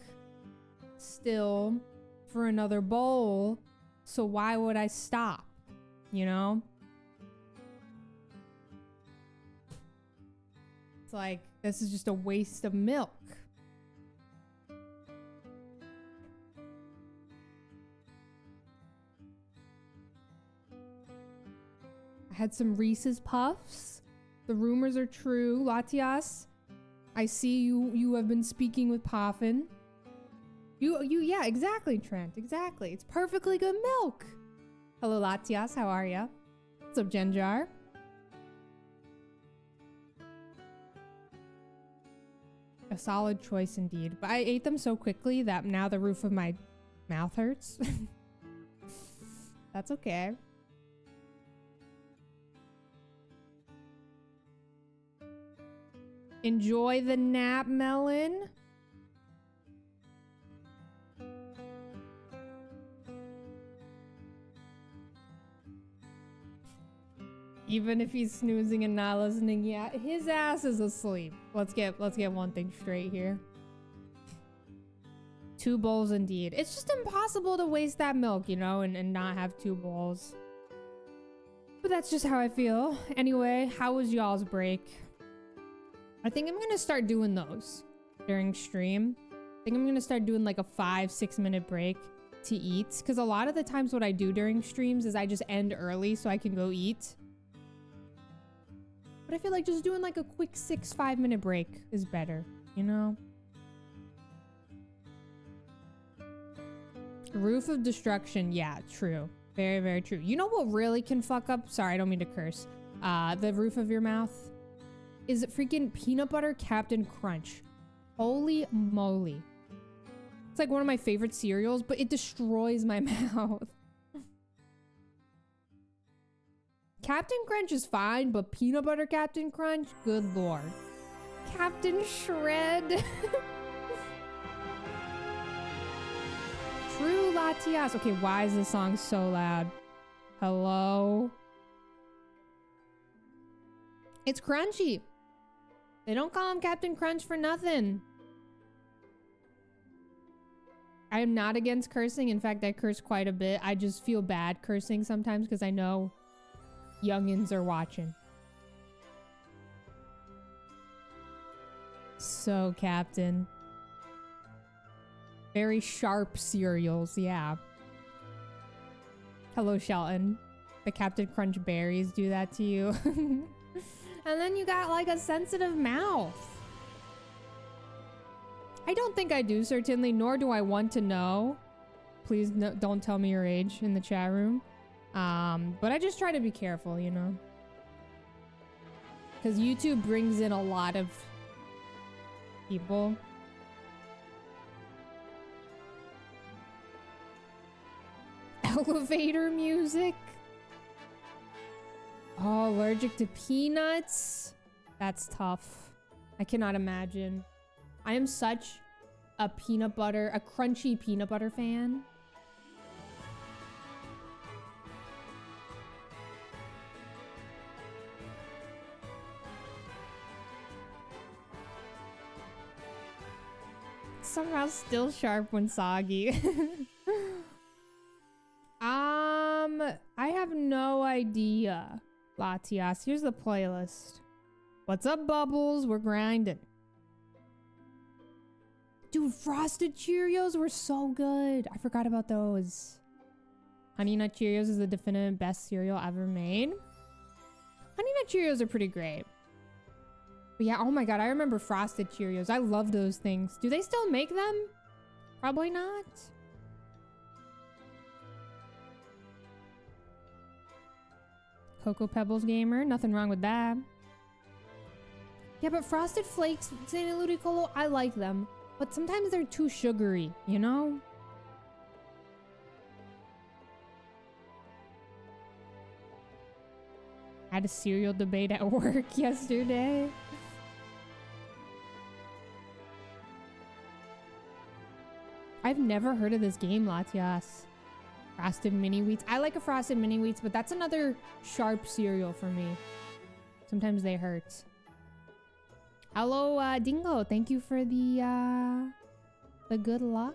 still for another bowl, so why would I stop? You know? It's like, this is just a waste of milk. Had some Reese's Puffs. The rumors are true. Latias, I see you have been speaking with Poffin. Yeah, exactly, Trent. Exactly. It's perfectly good milk. Hello, Latias. How are ya? What's up, Genjar? A solid choice indeed. But I ate them so quickly that now the roof of my mouth hurts. That's okay. Enjoy the nap, Melon. Even if he's snoozing and not listening, yeah, his ass is asleep. Let's get one thing straight here. 2 bowls indeed. It's just impossible to waste that milk, you know, and not have 2 bowls. But that's just how I feel. Anyway, how was y'all's break? I think I'm gonna start doing those during stream. I think I'm gonna start doing like a 5-6 minute break to eat. Because a lot of the times what I do during streams is I just end early so I can go eat. But I feel like just doing like a quick 6-5 minute break is better, you know? Roof of destruction, yeah, true. Very, very true. You know what really can fuck up? Sorry, I don't mean to curse. The roof of your mouth? Is it freaking peanut butter Captain Crunch? Holy moly. It's like one of my favorite cereals, but it destroys my mouth. Captain Crunch is fine, but peanut butter Captain Crunch? Good lord. Captain Shred. True Latias. Okay, why is this song so loud? Hello? It's crunchy. They don't call him Captain Crunch for nothing. I am not against cursing. In fact, I curse quite a bit. I just feel bad cursing sometimes because I know youngins are watching. So, Captain. Very sharp cereals, yeah. Hello, Shelton. The Captain Crunch berries do that to you. And then you got like a sensitive mouth. I don't think I do, certainly, nor do I want to know. Please don't tell me your age in the chat room. But I just try to be careful, you know? Because YouTube brings in a lot of people. Elevator music. Oh, allergic to peanuts? That's tough. I cannot imagine. I am such a crunchy peanut butter fan. Somehow still sharp when soggy. I have no idea. Latias, here's the playlist. What's up, Bubbles? We're grinding. Dude, Frosted Cheerios were so good. I forgot about those. Honey Nut Cheerios is the definitive best cereal ever made. Honey Nut Cheerios are pretty great. But yeah, oh my god, I remember Frosted Cheerios. I love those things. Do they still make them? Probably not. Cocoa Pebbles Gamer, nothing wrong with that. Yeah, but Frosted Flakes, San Ludicolo, I like them. But sometimes they're too sugary, you know? I had a cereal debate at work yesterday. I've never heard of this game, Latias. Frosted Mini Wheats. I like a Frosted Mini Wheats, but that's another sharp cereal for me. Sometimes they hurt. Hello, Dingo. Thank you for the good luck.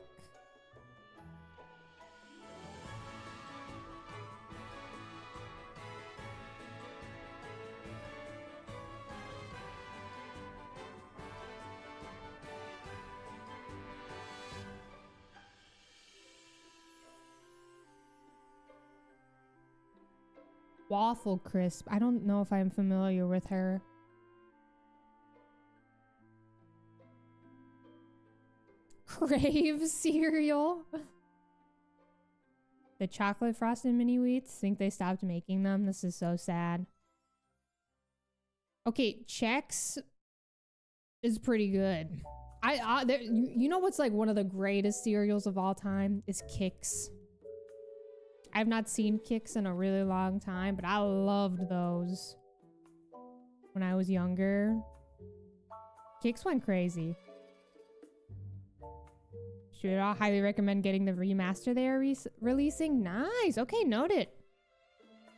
Waffle Crisp. I don't know if I'm familiar with her. Crave cereal. The chocolate Frosted Mini Wheats. Think they stopped making them. This is so sad. Okay, Chex is pretty good. You know what's like one of the greatest cereals of all time is Kix. I've not seen Kix in a really long time, but I loved those when I was younger. Kix went crazy. Should I highly recommend getting the remaster they are releasing? Nice. Okay, noted.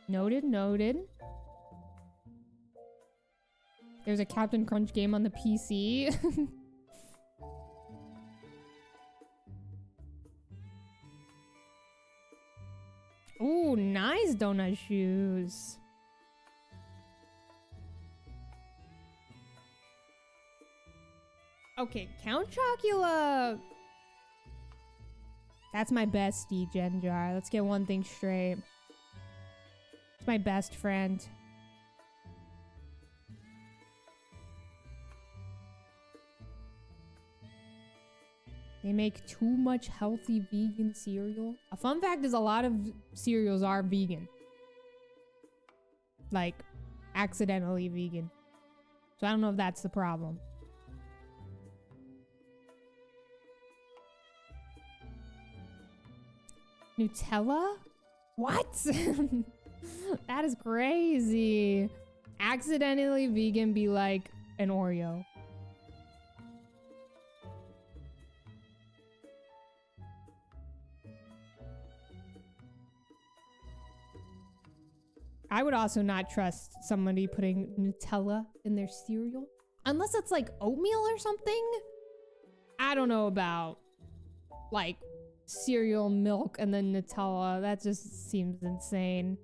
Noted. There's a Captain Crunch game on the PC. Ooh, nice donut shoes. Okay, Count Chocula. That's my bestie, Genjar. Let's get one thing straight. It's my best friend. They make too much healthy vegan cereal. A fun fact is a lot of cereals are vegan. Like, accidentally vegan. So I don't know if that's the problem. Nutella? What? That is crazy. Accidentally vegan be like an Oreo. I would also not trust somebody putting Nutella in their cereal. Unless it's like oatmeal or something. I don't know about like cereal milk and then Nutella. That just seems insane.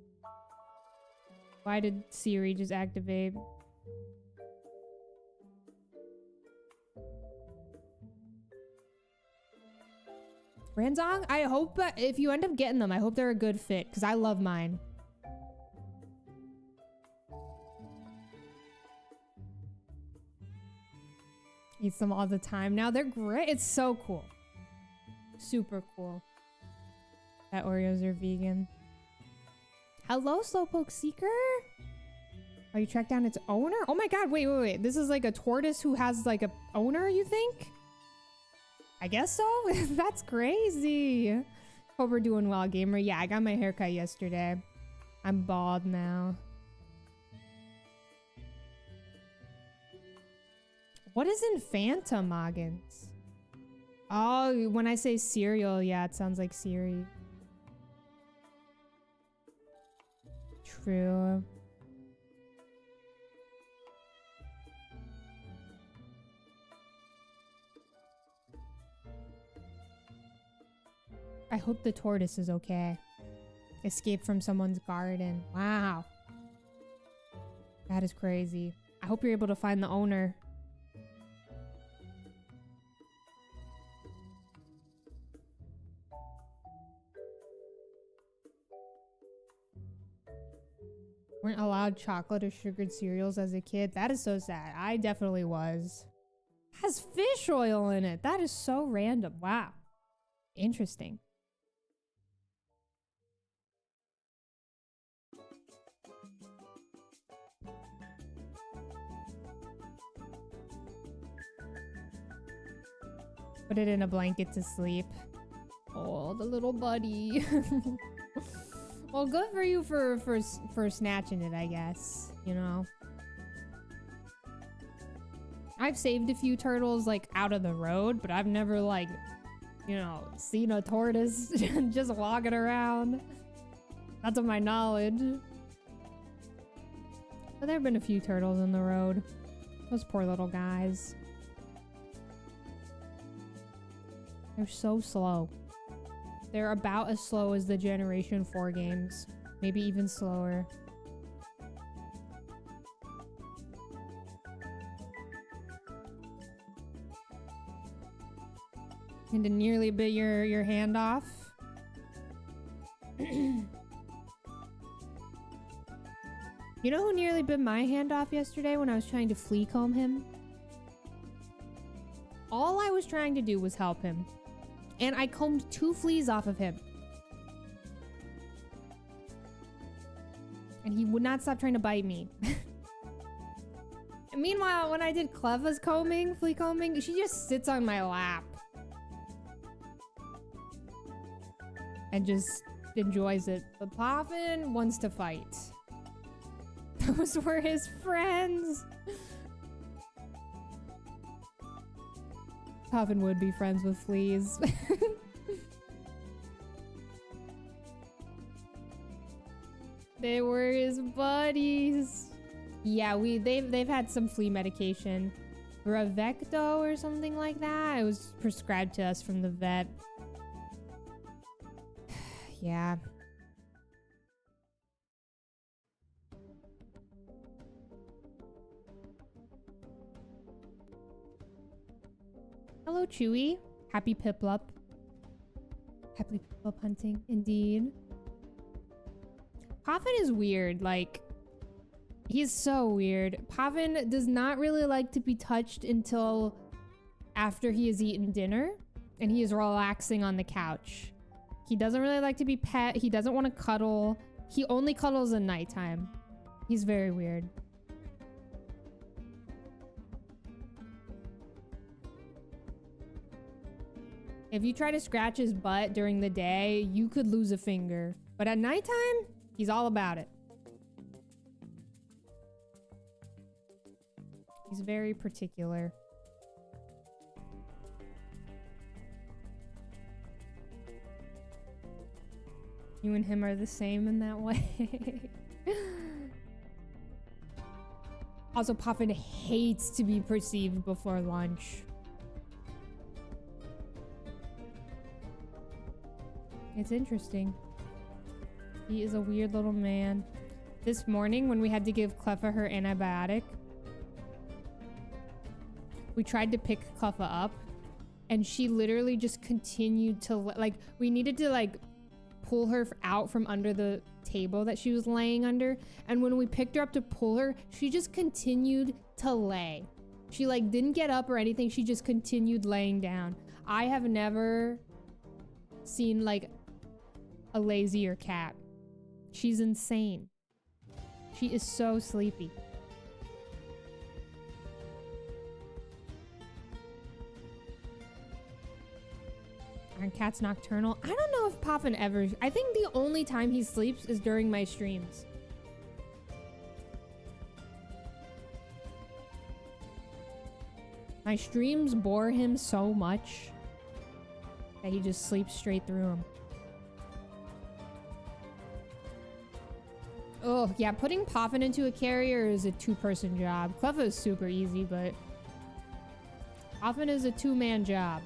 Why did Siri just activate? Ranzong, I hope that if you end up getting them, I hope they're a good fit because I love mine. Eat them all the time now. They're great. It's so cool. Super cool. That Oreos are vegan. Hello, Slowpoke Seeker. Oh, you tracked down its owner? Oh my god, wait. This is like a tortoise who has like a owner, you think? I guess so. That's crazy. Hope we're doing well, gamer. Yeah, I got my haircut yesterday. I'm bald now. What is in Fanta Moggins? Oh, when I say cereal, yeah, it sounds like Siri. True. I hope the tortoise is okay. Escaped from someone's garden. Wow. That is crazy. I hope you're able to find the owner. Weren't allowed chocolate or sugared cereals as a kid. That is so sad. I definitely was. Has fish oil in it. That is so random. Wow. Interesting. Put it in a blanket to sleep. Oh, the little buddy. Well, good for you for snatching it, I guess. You know. I've saved a few turtles like out of the road, but I've never like, you know, seen a tortoise just walking around. Not to my knowledge. But there have been a few turtles in the road. Those poor little guys. They're so slow. They're about as slow as the Generation 4 games. Maybe even slower. And to nearly bit your hand off. You know who nearly bit my hand off yesterday when I was trying to flea comb him? All I was trying to do was help him. And I combed 2 fleas off of him. And he would not stop trying to bite me. And meanwhile, when I did Cleva's combing, flea combing, she just sits on my lap. And just enjoys it. But Poffin wants to fight. Those were his friends. Poffin would be friends with fleas. They were his buddies. Yeah, they've had some flea medication. Bravecto or something like that. It was prescribed to us from the vet. Yeah. Hello, Chewy. Happy Piplup. Happy Piplup hunting, indeed. Poffin is weird. Like, he's so weird. Poffin does not really like to be touched until after he has eaten dinner and he is relaxing on the couch. He doesn't really like to be pet. He doesn't want to cuddle. He only cuddles at nighttime. He's very weird. If you try to scratch his butt during the day, you could lose a finger. But at nighttime, he's all about it. He's very particular. You and him are the same in that way. Also, Poffin hates to be perceived before lunch. It's interesting. He is a weird little man. This morning, when we had to give Cleffa her antibiotic, we tried to pick Cleffa up, and she literally just continued to, like, we needed to, like, pull her out from under the table that she was laying under, and when we picked her up to pull her, she just continued to lay. She, like, didn't get up or anything. She just continued laying down. I have never seen, like, a lazier cat. She's insane. She is so sleepy. Aren't cats nocturnal? I don't know if Poffin ever... I think the only time he sleeps is during my streams. My streams bore him so much that he just sleeps straight through them. Oh, yeah, putting Poffin into a carrier is a 2-person job. Cleffa is super easy, but Poffin is a 2-man job.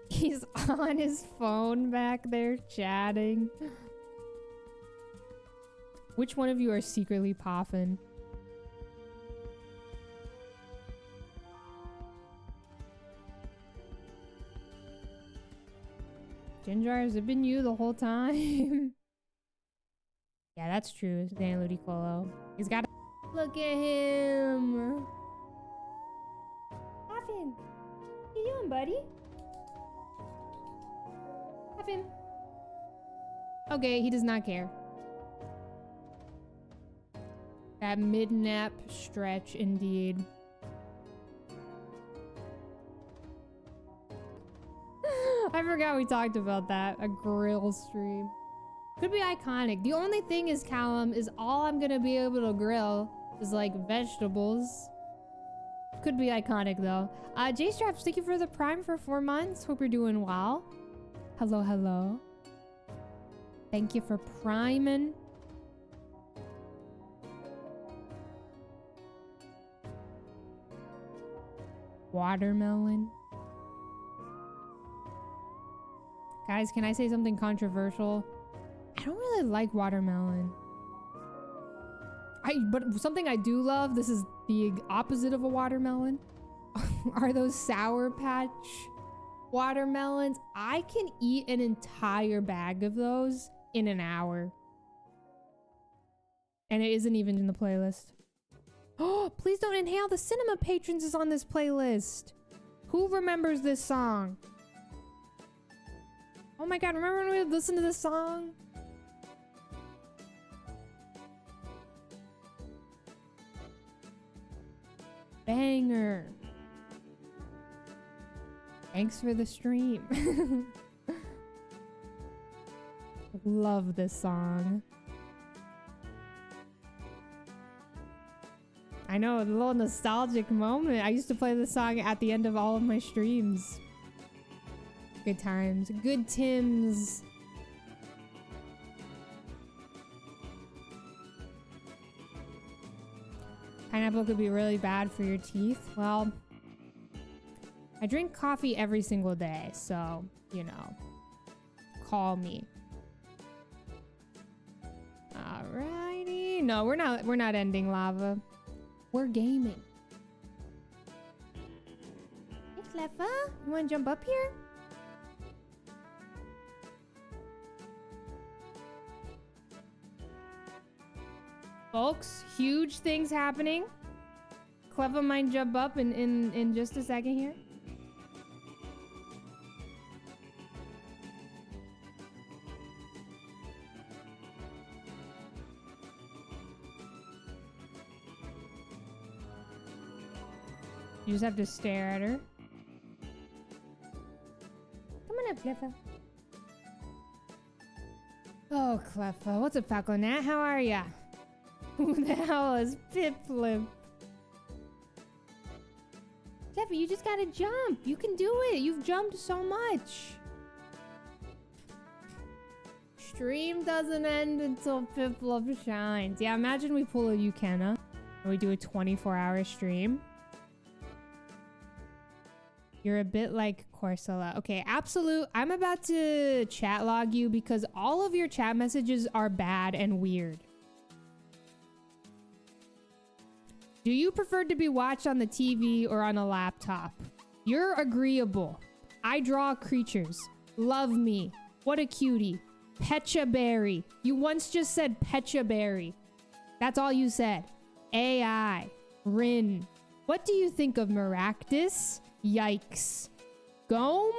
He's on his phone back there chatting. Which one of you are secretly Poffin? Ginger, has it been you the whole time? Yeah, that's true. Dan Ludicolo. He's got. Look at him. Muffin, what you doing, buddy? Muffin. Okay, he does not care. That mid-nap stretch, indeed. I forgot we talked about that. A grill stream. Could be iconic. The only thing is, Callum, is all I'm gonna be able to grill is like vegetables. Could be iconic though. J-Straps, thank you for the Prime for 4 months. Hope you're doing well. Hello, hello. Thank you for priming. Watermelon. Guys, can I say something controversial? I don't really like watermelon. But something I do love, this is the opposite of a watermelon, are those Sour Patch watermelons. I can eat an entire bag of those in an hour. And it isn't even in the playlist. Oh, please don't inhale. The Cinema Patrons is on this playlist. Who remembers this song? Oh my god, remember when we would listen to this song? Banger. Thanks for the stream. Love this song. I know, a little nostalgic moment. I used to play this song at the end of all of my streams. Good times. Good Tims. Pineapple could be really bad for your teeth. Well, I drink coffee every single day, so, you know, call me. Alrighty. No, we're not ending lava. We're gaming. Hey, Cleffa, you wanna jump up here? Folks, huge things happening. Cleffa might jump up in just a second here. You just have to stare at her. Come on up, Cleffa. Oh, Cleffa. What's up, Falco Nat? How are ya? Who the hell is Piplup? Cleffa, you just gotta jump. You can do it. You've jumped so much. Stream doesn't end until Piplup shines. Yeah, imagine we pull a Ukena and we do a 24-hour stream. You're a bit like Corsola. Okay, Absolute, I'm about to chat log you because all of your chat messages are bad and weird. Do you prefer to be watched on the TV or on a laptop? You're agreeable. I draw creatures. Love me. What a cutie. Petcha Berry. You once just said Petcha Berry. That's all you said. AI. Rin. What do you think of Maractus? Yikes. Gome?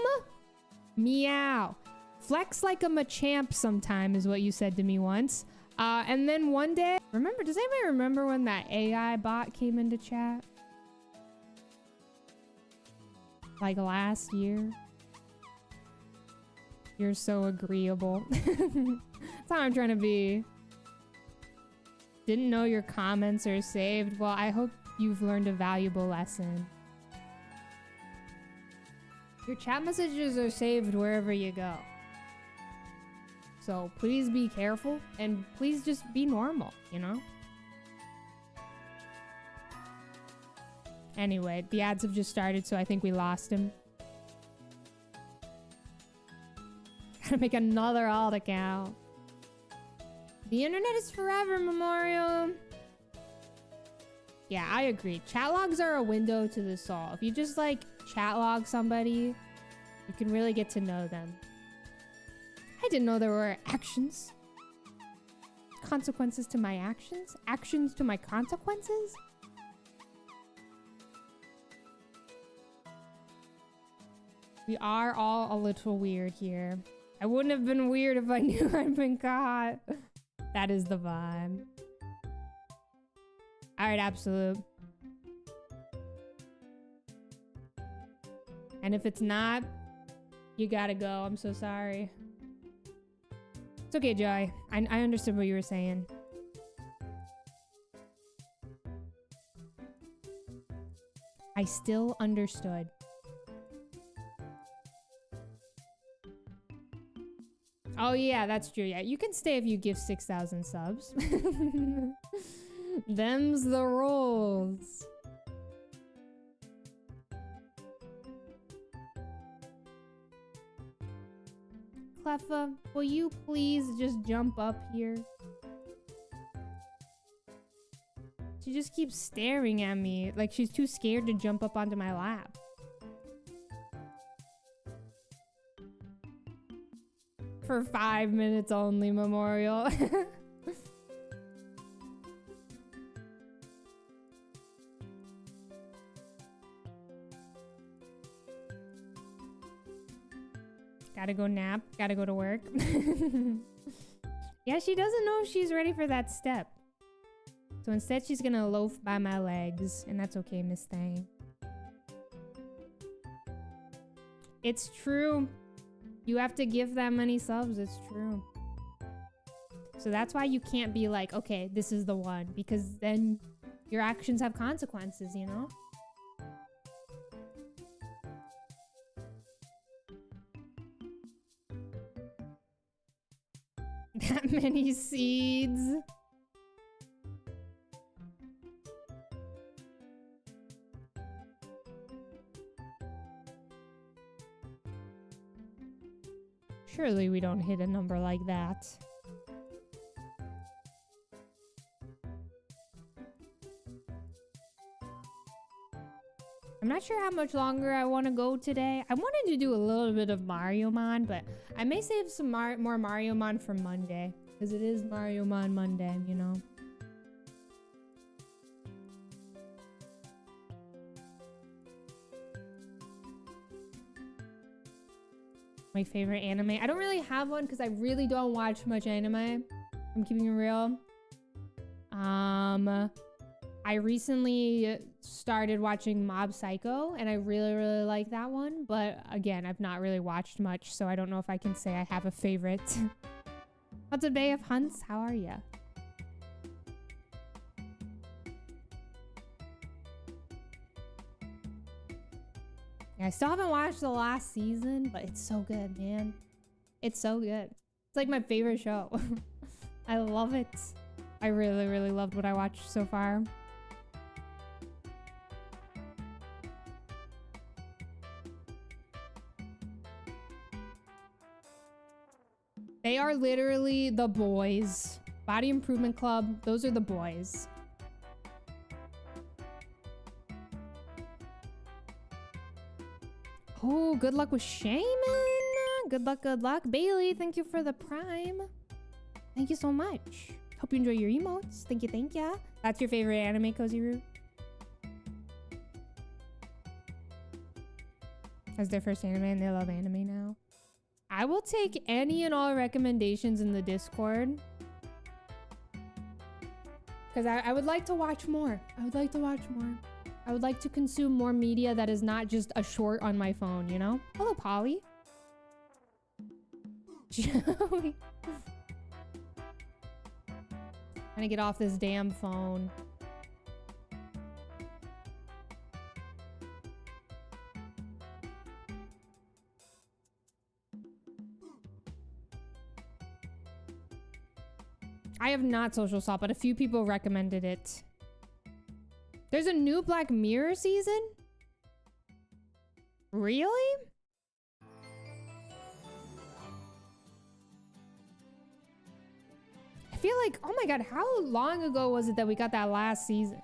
Meow. Flex like a Machamp sometime is what you said to me once. And then one day, does anybody remember when that AI bot came into chat? Like last year? You're so agreeable. That's how I'm trying to be. Didn't know your comments are saved. Well, I hope you've learned a valuable lesson. Your chat messages are saved wherever you go. So please be careful and please just be normal, you know? Anyway, the ads have just started, so I think we lost him. Gotta make another alt account. The internet is forever, Memorial. Yeah, I agree. Chat logs are a window to the soul. If you just like chat log somebody, you can really get to know them. I didn't know there were actions. Consequences to my actions? Actions to my consequences? We are all a little weird here. I wouldn't have been weird if I knew I'd been caught. That is the vibe. Alright, Absolute. And if it's not, you gotta go. I'm so sorry. It's okay, Joy. I understood what you were saying. I still understood. Oh yeah, that's true. Yeah, you can stay if you give 6,000 subs. Them's the rules. Cleffa, will you please just jump up here? She just keeps staring at me like she's too scared to jump up onto my lap. For 5 minutes only, Memorial. Gotta go nap, gotta go to work. Yeah, she doesn't know if she's ready for that step. So instead she's gonna loaf by my legs, and that's okay, Miss Thang. It's true. You have to give that many subs, it's true. So that's why you can't be like, okay, this is the one, because then your actions have consequences, you know? That many seeds. Surely we don't hit a number like that. I'm not sure how much longer I want to go today. I wanted to do a little bit of Mario Mon, but I may save some more Mario Mon for Monday. Because it is Mario Mon Monday, you know. My favorite anime. I don't really have one because I really don't watch much anime. I'm keeping it real. I recently started watching Mob Psycho, and I really, really like that one. But again, I've not really watched much, so I don't know if I can say I have a favorite. What's up, Bay of Hunts? How are ya? Yeah, I still haven't watched the last season, but it's so good, man. It's so good. It's like my favorite show. I love it. I really, really loved what I watched so far. They are literally the boys. Body Improvement Club, those are the boys. Oh, good luck with Shaman. Good luck, good luck. Bailey, thank you for the prime. Thank you so much. Hope you enjoy your emotes. Thank you, thank ya. That's your favorite anime, Cozy Root? That's their first anime and they love anime now. I will take any and all recommendations in the Discord. Because I would like to watch more. I would like to watch more. I would like to consume more media that is not just a short on my phone, you know? Hello, Polly. Joey. I'm gonna get off this damn phone. I have not social saw, but a few people recommended it. There's a new Black Mirror season? Really? I feel like, oh my god, how long ago was it that we got that last season?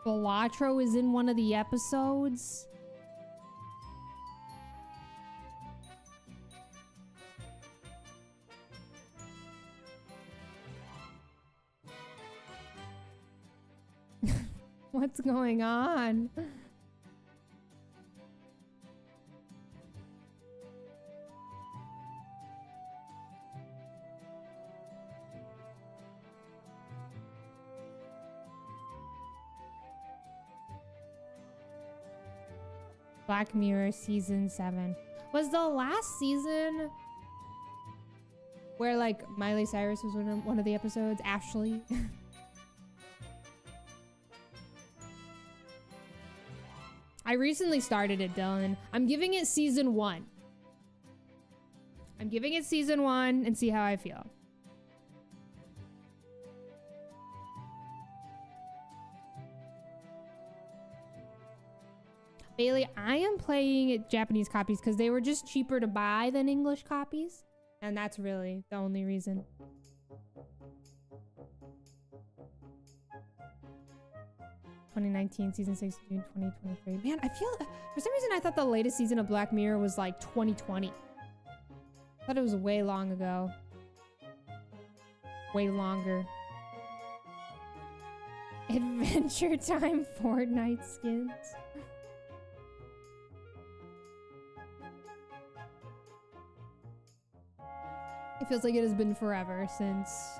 Belatro is in one of the episodes. What's going on? Black Mirror season 7 was the last season where like Miley Cyrus was one of the episodes. Ashley. I recently started it, Dylan. I'm giving it season 1. I'm giving it season 1 and see how I feel. Bailey, I am playing Japanese copies because they were just cheaper to buy than English copies. And that's really the only reason. (2019) season 6, June 2023. Man, I feel for some reason I thought the latest season of Black Mirror was like 2020. I thought it was way long ago. Way longer. Adventure Time Fortnite skins. It feels like it has been forever since.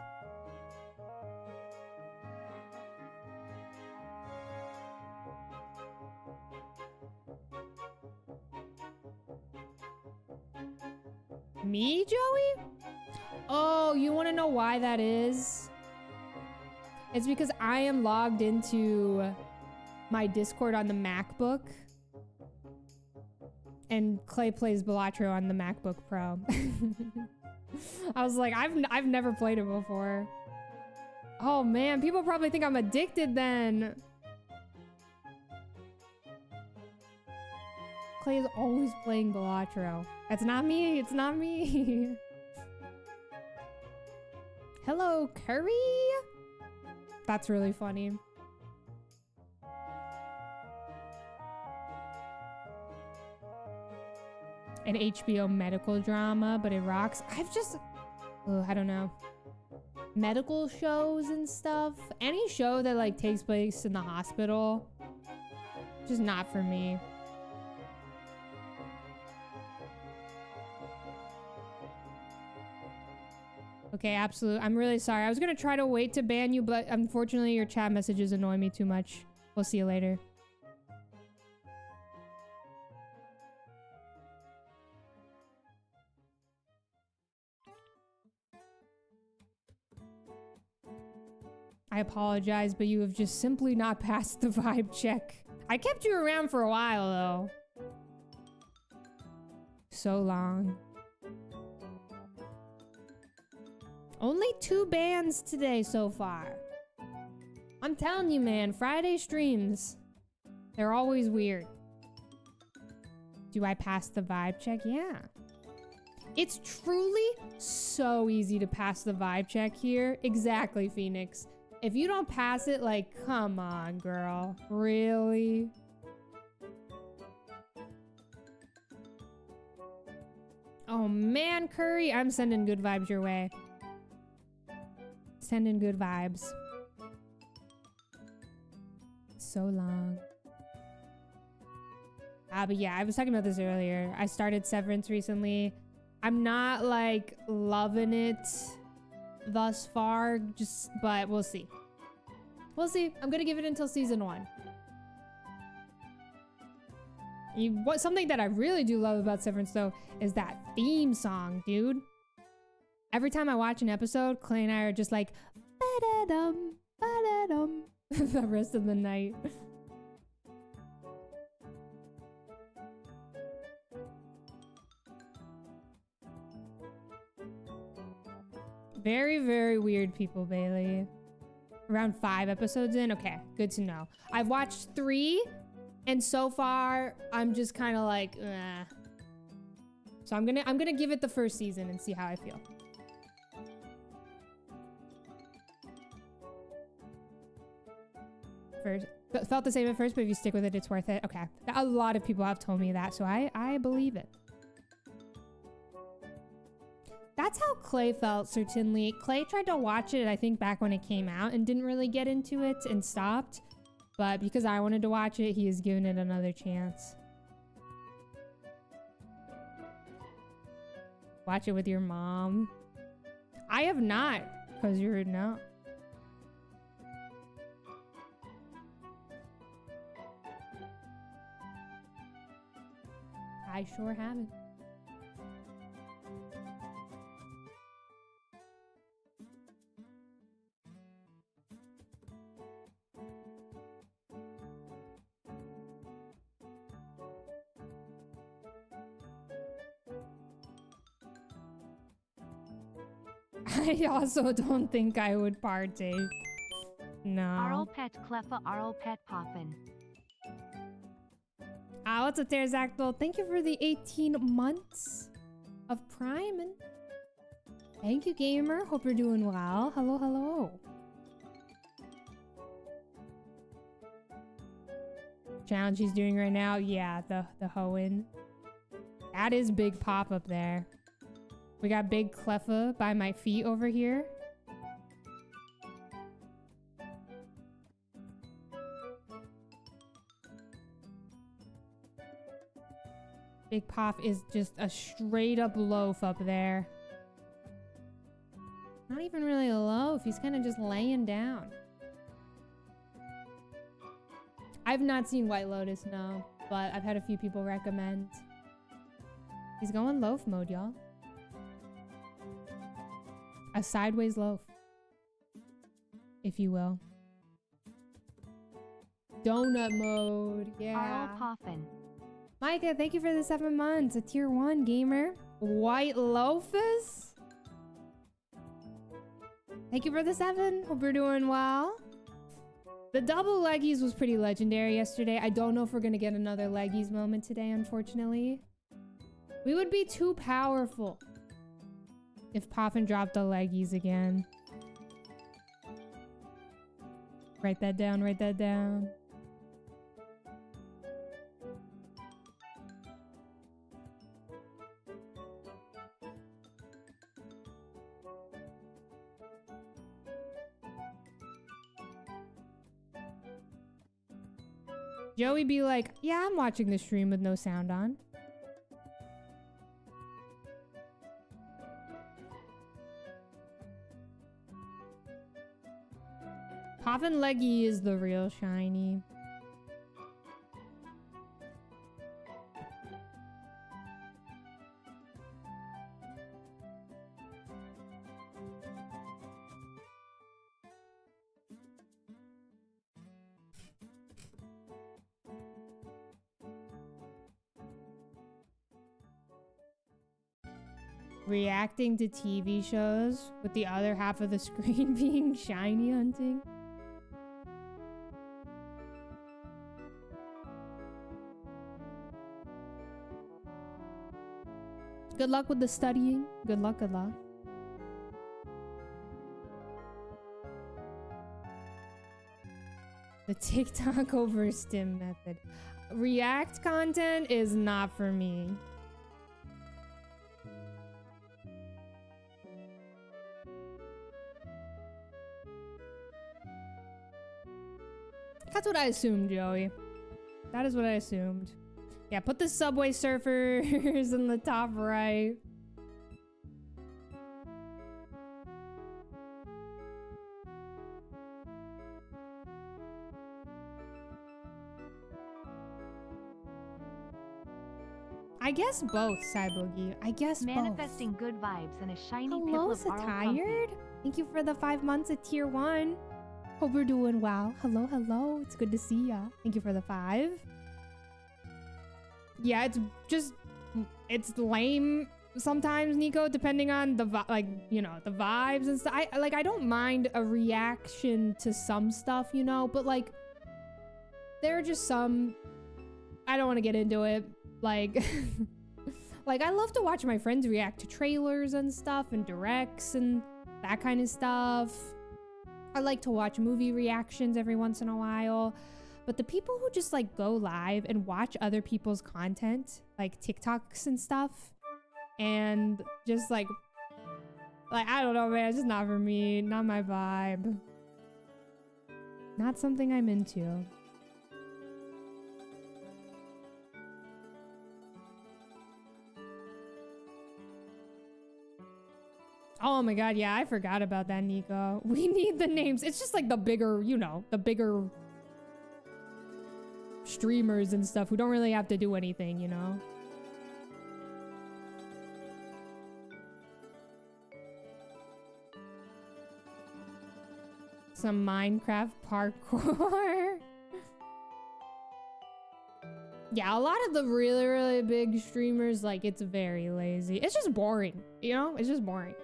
Me, Joey? Oh, you want to know why that is? It's because I am logged into my Discord on the MacBook. And Clay plays Belatro on the MacBook Pro. I was like, I've never played it before. Oh man, people probably think I'm addicted then. Clay is always playing Belatro. That's not me, it's not me. Hello, Curry. That's really funny. An HBO medical drama, but it rocks. I don't know. Medical shows and stuff. Any show that like takes place in the hospital, just not for me. Okay, absolute. I'm really sorry. I was gonna try to wait to ban you, but unfortunately your chat messages annoy me too much. We'll see you later. I apologize, but you have just simply not passed the vibe check. I kept you around for a while, though. So long. Only 2 bans today so far. I'm telling you, man, Friday streams, they're always weird. Do I pass the vibe check? Yeah. It's truly so easy to pass the vibe check here. Exactly, Phoenix. If you don't pass it, like, come on, girl. Really? Oh, man, Curry. I'm sending good vibes your way. Sending good vibes. So long. But yeah, I was talking about this earlier. I started Severance recently. I'm not, like, loving it thus far, but we'll see. We'll see. I'm gonna give it until season 1. Something that I really do love about Severance though is that theme song, dude. Every time I watch an episode, Clay and I are just like ba-da-dum, ba-da-dum the rest of the night. Very, very weird people, Bailey. Around 5 episodes in? Okay, good to know. I've watched 3, and so far, I'm just kind of like, eh. So I'm gonna give it the first season and see how I feel. Felt the same at first, but if you stick with it, it's worth it. Okay. A lot of people have told me that, so I believe it. That's how Clay felt, certainly. Clay tried to watch it, I think, back when it came out and didn't really get into it and stopped. But because I wanted to watch it, he has given it another chance. Watch it with your mom. I have not, because you're no. I sure haven't. I also don't think I would partake. No. Arl pet cleffa Arl pet poppin. Ah, what's a pterodactyl? Thank you for the 18 months of Prime. And thank you, gamer. Hope you're doing well. Hello, hello. Challenge he's doing right now. Yeah, the Hoenn. That is big pop up there. We got big cleffa by my feet over here. Big Pop is just a straight up loaf up there. Not even really a loaf. He's kind of just laying down. I've not seen White Lotus, no. But I've had a few people recommend. He's going loaf mode, y'all. A sideways loaf, if you will. Donut mode, yeah. Arl Poffin. Micah, thank you for the 7 months. A tier 1 gamer. White Loafus. Thank you for the 7. Hope you're doing well. The double leggies was pretty legendary yesterday. I don't know if we're gonna get another leggies moment today, unfortunately. We would be too powerful if Poffin dropped the leggies again. Write that down, write that down. Joey be like, yeah, I'm watching the stream with no sound on. Poffin leggy is the real shiny. Reacting to TV shows with the other half of the screen being shiny hunting. Good luck with the studying. Good luck, good luck. The TikTok over stim method. React content is not for me. That's what I assumed, Joey. That is what I assumed. Yeah, put the Subway Surfers in the top right. I guess both, Cyborgy. I guess Manifesting both. good vibes and a shiny Hello, Piplup Arl Satired. Thank you for the 5 months at tier 1. Hope you're doing well. Hello, hello. It's good to see ya. Thank you for the 5. Yeah, it's lame sometimes, Nico, depending on the the vibes and stuff. I don't mind a reaction to some stuff, but like there are just some, I don't want to get into it. Like like I love to watch my friends react to trailers and stuff and directs and that kind of stuff. I like to watch movie reactions every once in a while. but the people who just like go live and watch other people's content, like TikToks and stuff, and just like I don't know, man, it's just not for me, not my vibe. Not something I'm into. Oh my god, yeah, I forgot about that, Nico. We need the names. It's just like the bigger, you know, the bigger streamers and stuff who don't really have to do anything, you know? Some Minecraft parkour. Yeah, a lot of the really, really big streamers, like, it's very lazy. It's just boring, you know? It's just boring.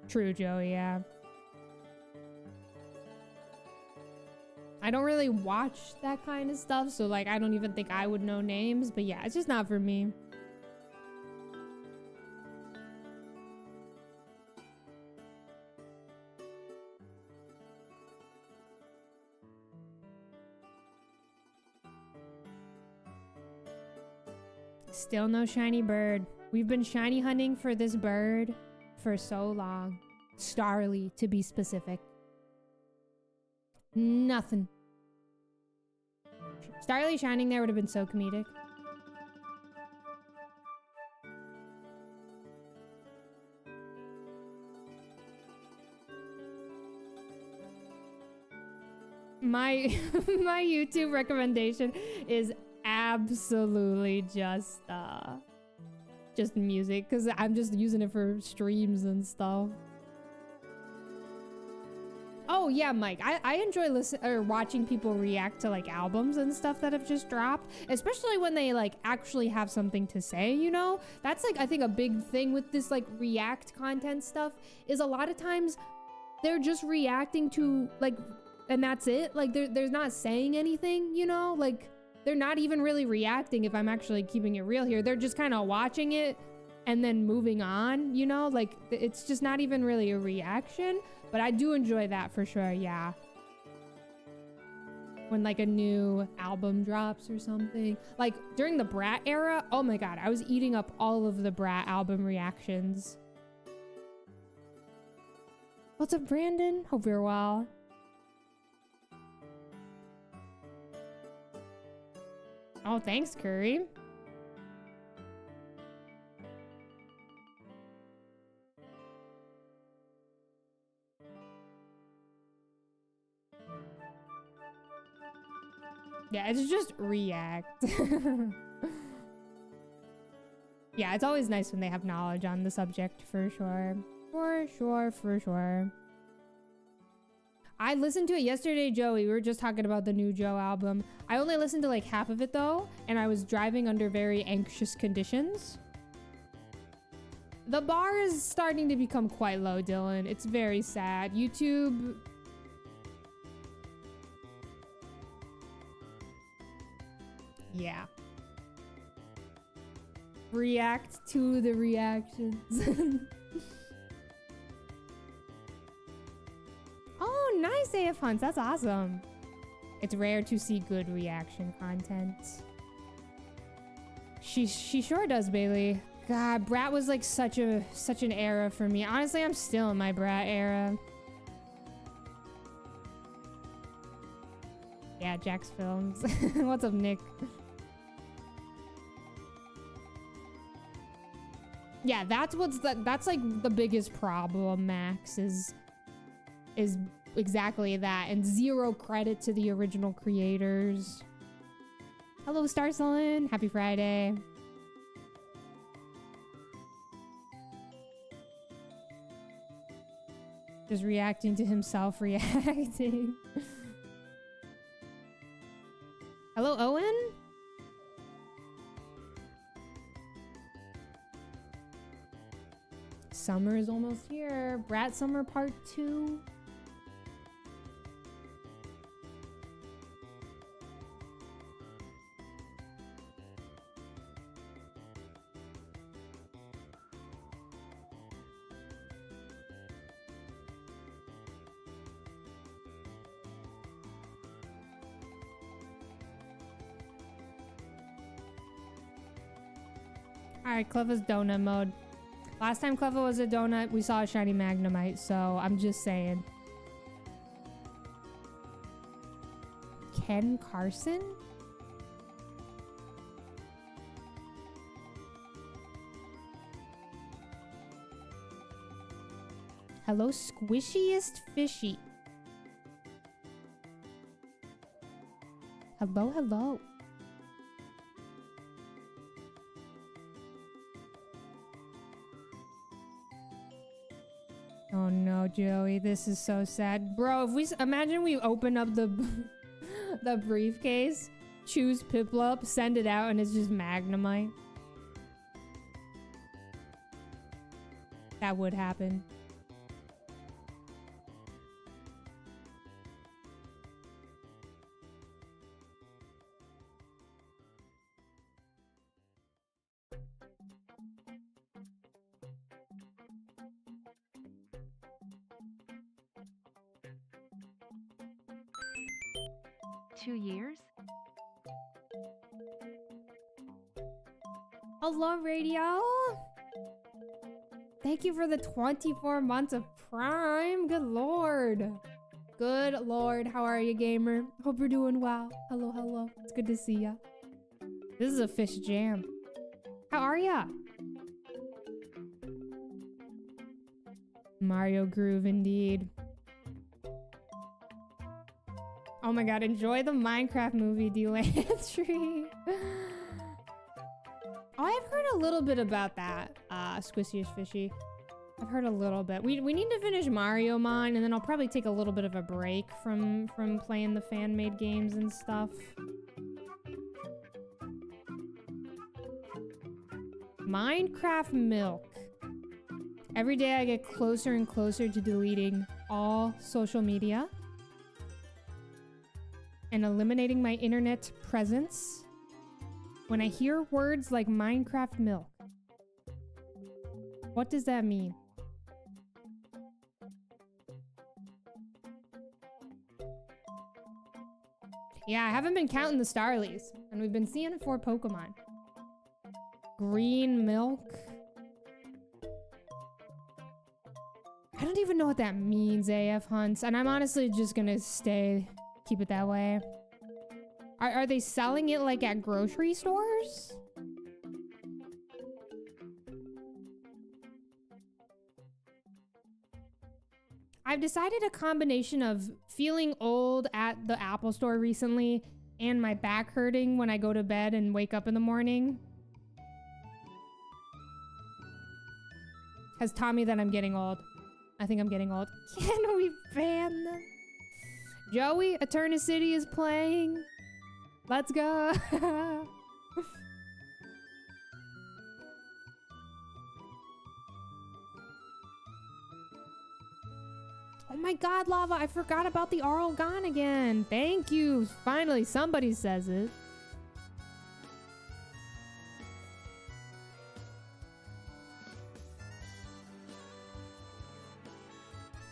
True, Joey, yeah. I don't really watch that kind of stuff, so, like, I don't even think I would know names, but yeah, it's just not for me. Still no shiny bird. We've been shiny hunting for this bird for so long. Starly, to be specific. Nothing. Starly shining there would have been so comedic. My my YouTube recommendation is absolutely just music, because I'm just using it for streams and stuff. Oh yeah, Mike, I enjoy watching people react to like albums and stuff that have just dropped, especially when they like actually have something to say, you know? That's like, I think a big thing with this like react content stuff is a lot of times they're just reacting to like, and that's it. Like they're not saying anything, you know? Like they're not even really reacting, if I'm actually keeping it real here. They're just kind of watching it and then moving on, you know? Like it's just not even really a reaction. But I do enjoy that for sure, yeah. When like a new album drops or something. Like during the Brat era, oh my god, I was eating up all of the Brat album reactions. What's up, Brandon? Hope you're well. Oh, thanks, Curry. Yeah, it's just react. Yeah, it's always nice when they have knowledge on the subject, for sure. For sure, for sure. I listened to it yesterday, Joey. We were just talking about the new Joe album. I only listened to like half of it though, and I was driving under very anxious conditions. The bar is starting to become quite low, Dylan. It's very sad. YouTube... Yeah. React to the reactions. Oh, nice, AF Hunts. That's awesome. It's rare to see good reaction content. She sure does, Bailey. God, Brat was like such an era for me. Honestly, I'm still in my Brat era. Yeah, Jack's Films. What's up, Nick? Yeah, that's like the biggest problem, Max, is exactly that, and zero credit to the original creators. Hello, Star Sullen. Happy Friday. Just reacting to himself reacting. Hello, Owen? Summer is almost here. Brat Summer Part 2. Alright, Cleva's donut mode. Last time Cleva was a donut, we saw a shiny Magnemite, so I'm just saying. Ken Carson? Hello, squishiest fishy. Hello, hello. Oh no, Joey, this is so sad. Bro, if we imagine we open up the the briefcase, choose Piplup, send it out, and it's just Magnemite. That would happen. Two years? Hello, radio. Thank you for the 24 months of Prime. Good lord. Good lord. How are you, gamer? Hope you're doing well. Hello, hello. It's good to see ya. This is a fish jam. How are ya? Mario Groove, indeed. Oh my god, enjoy the Minecraft movie, Delandry. Oh, I've heard a little bit about that, Squishiest Fishy. I've heard a little bit. We need to finish Mario Mine, and then I'll probably take a little bit of a break from playing the fan-made games and stuff. Minecraft Milk. Every day I get closer and closer to deleting all social media and eliminating my internet presence when I hear words like Minecraft Milk. What does that mean? Yeah, I haven't been counting the Starlies, and we've been seeing 4 Pokemon. Green milk. I don't even know what that means, AF Hunts, and I'm honestly just gonna keep it that way. Are they selling it like at grocery stores? I've decided a combination of feeling old at the Apple store recently and my back hurting when I go to bed and wake up in the morning has taught me that I'm getting old. I think I'm getting old. Can we ban them? Joey, Eternicity is playing. Let's go. Oh my god, Lava, I forgot about the Arlgon again. Thank you. Finally, somebody says it.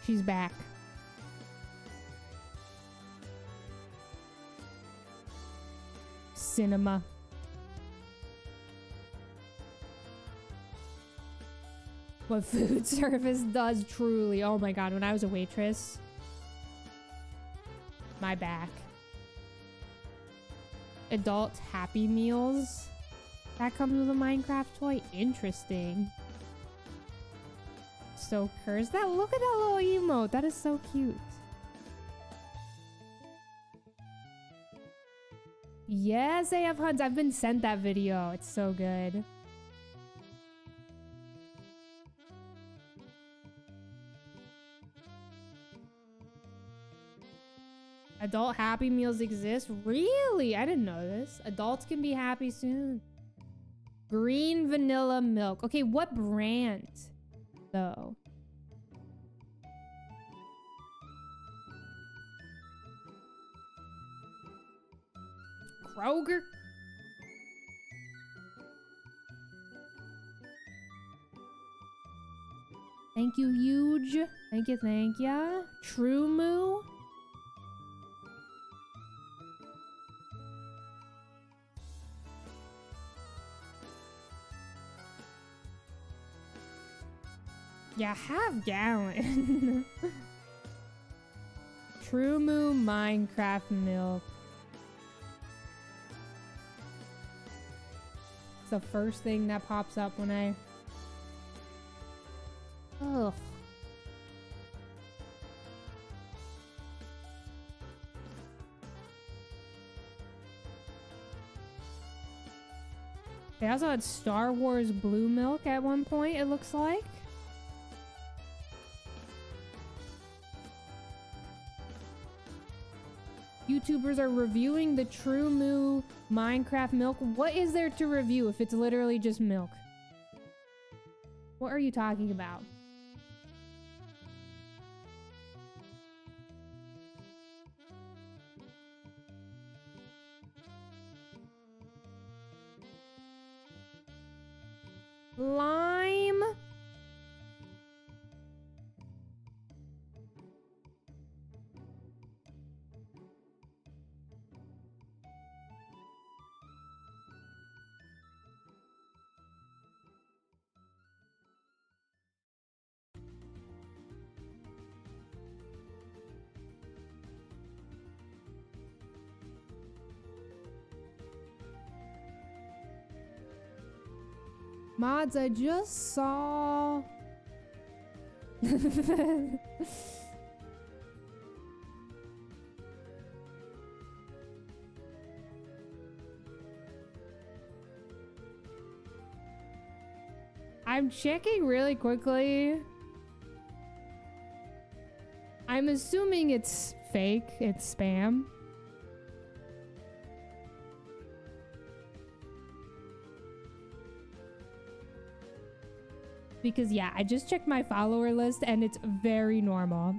She's back. Cinema. What food service does truly. Oh my god, when I was a waitress. My back. Adult Happy Meals. That comes with a Minecraft toy. Interesting. So cursed. Look at that little emote. That is so cute. Yes, AF Hunts. I've been sent that video. It's so good. Adult Happy Meals exist? Really? I didn't know this. Adults can be happy soon. Green vanilla milk. Okay, what brand though? Kroger? Thank you, Huge. Thank you, thank ya. True Moo? Yeah, half gallon. True Moo Minecraft milk. It's the first thing that pops up when I... Ugh. They also had Star Wars blue milk at one point, it looks like. YouTubers are reviewing the True Moo Minecraft milk. What is there to review if it's literally just milk? What are you talking about? Lime? Mods, I just saw... I'm checking really quickly. I'm assuming it's fake, it's spam. Because yeah, I just checked my follower list and it's very normal.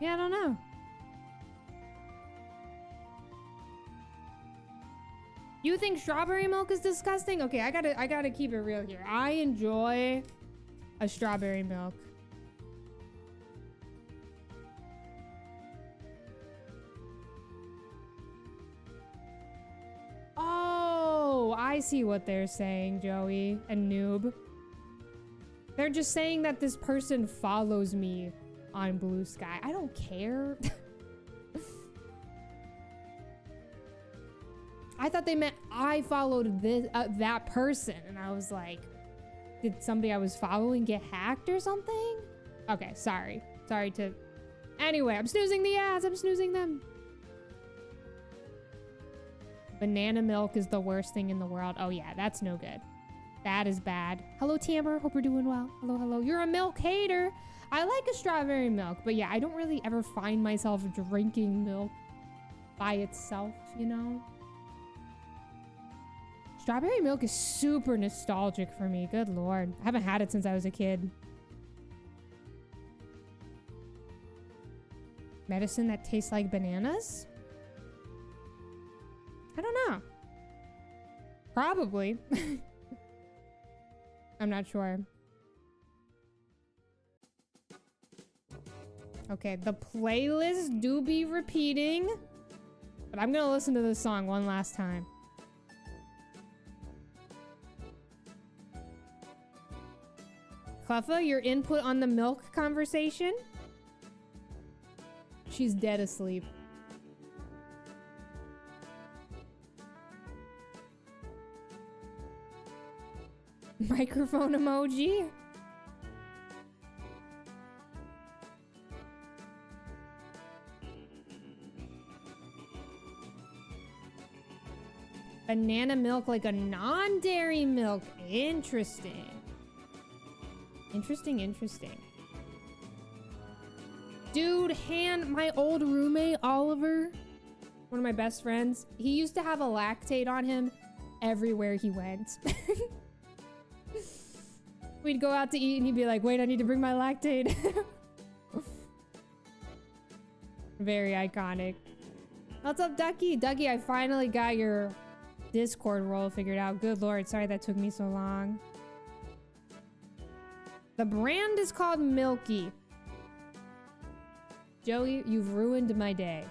Yeah, I don't know. You think strawberry milk is disgusting? Okay, I gotta keep it real here. I enjoy a strawberry milk. Oh, I see what they're saying, Joey and Noob. They're just saying that this person follows me on Blue Sky. I don't care. I thought they meant I followed this that person, and I was like, did somebody I was following get hacked or something? Okay, sorry. Sorry to... Anyway, I'm snoozing the ads. I'm snoozing them. Banana milk is the worst thing in the world. Oh yeah, that's no good. That is bad. Hello, Tamber. Hope you're doing well. Hello, hello. You're a milk hater. I like a strawberry milk, but yeah, I don't really ever find myself drinking milk by itself, you know? Strawberry milk is super nostalgic for me. Good lord. I haven't had it since I was a kid. Medicine that tastes like bananas? I don't know. Probably. I'm not sure. Okay, the playlist do be repeating, but I'm gonna listen to this song one last time. Cleffa, your input on the milk conversation? She's dead asleep. Microphone emoji? Banana milk like a non-dairy milk. Interesting. Interesting. Dude, my old roommate, Oliver, one of my best friends, he used to have a lactate on him everywhere he went. We'd go out to eat and he'd be like, wait, I need to bring my lactate. Very iconic. What's up, Ducky? Ducky, I finally got your Discord role figured out. Good lord, sorry that took me so long. The brand is called Milky. Joey, you've ruined my day.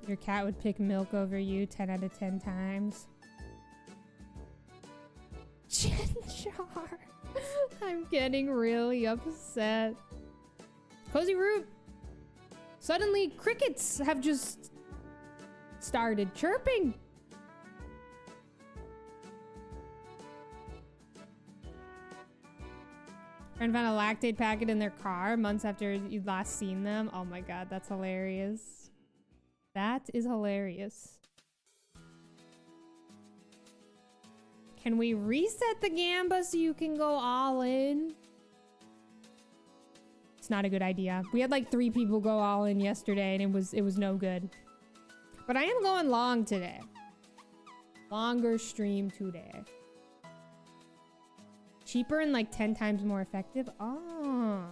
Your cat would pick milk over you 10 out of 10 times. Chinchar. I'm getting really upset. Cozy Root. Suddenly, crickets have just started chirping. Friend found a lactate packet in their car months after you'd last seen them. Oh my god, that's hilarious. That is hilarious. Can we reset the gamba so you can go all in? It's not a good idea. We had like 3 people go all in yesterday and it was no good. But I am going long today. Longer stream today. Cheaper and like 10 times more effective. Oh.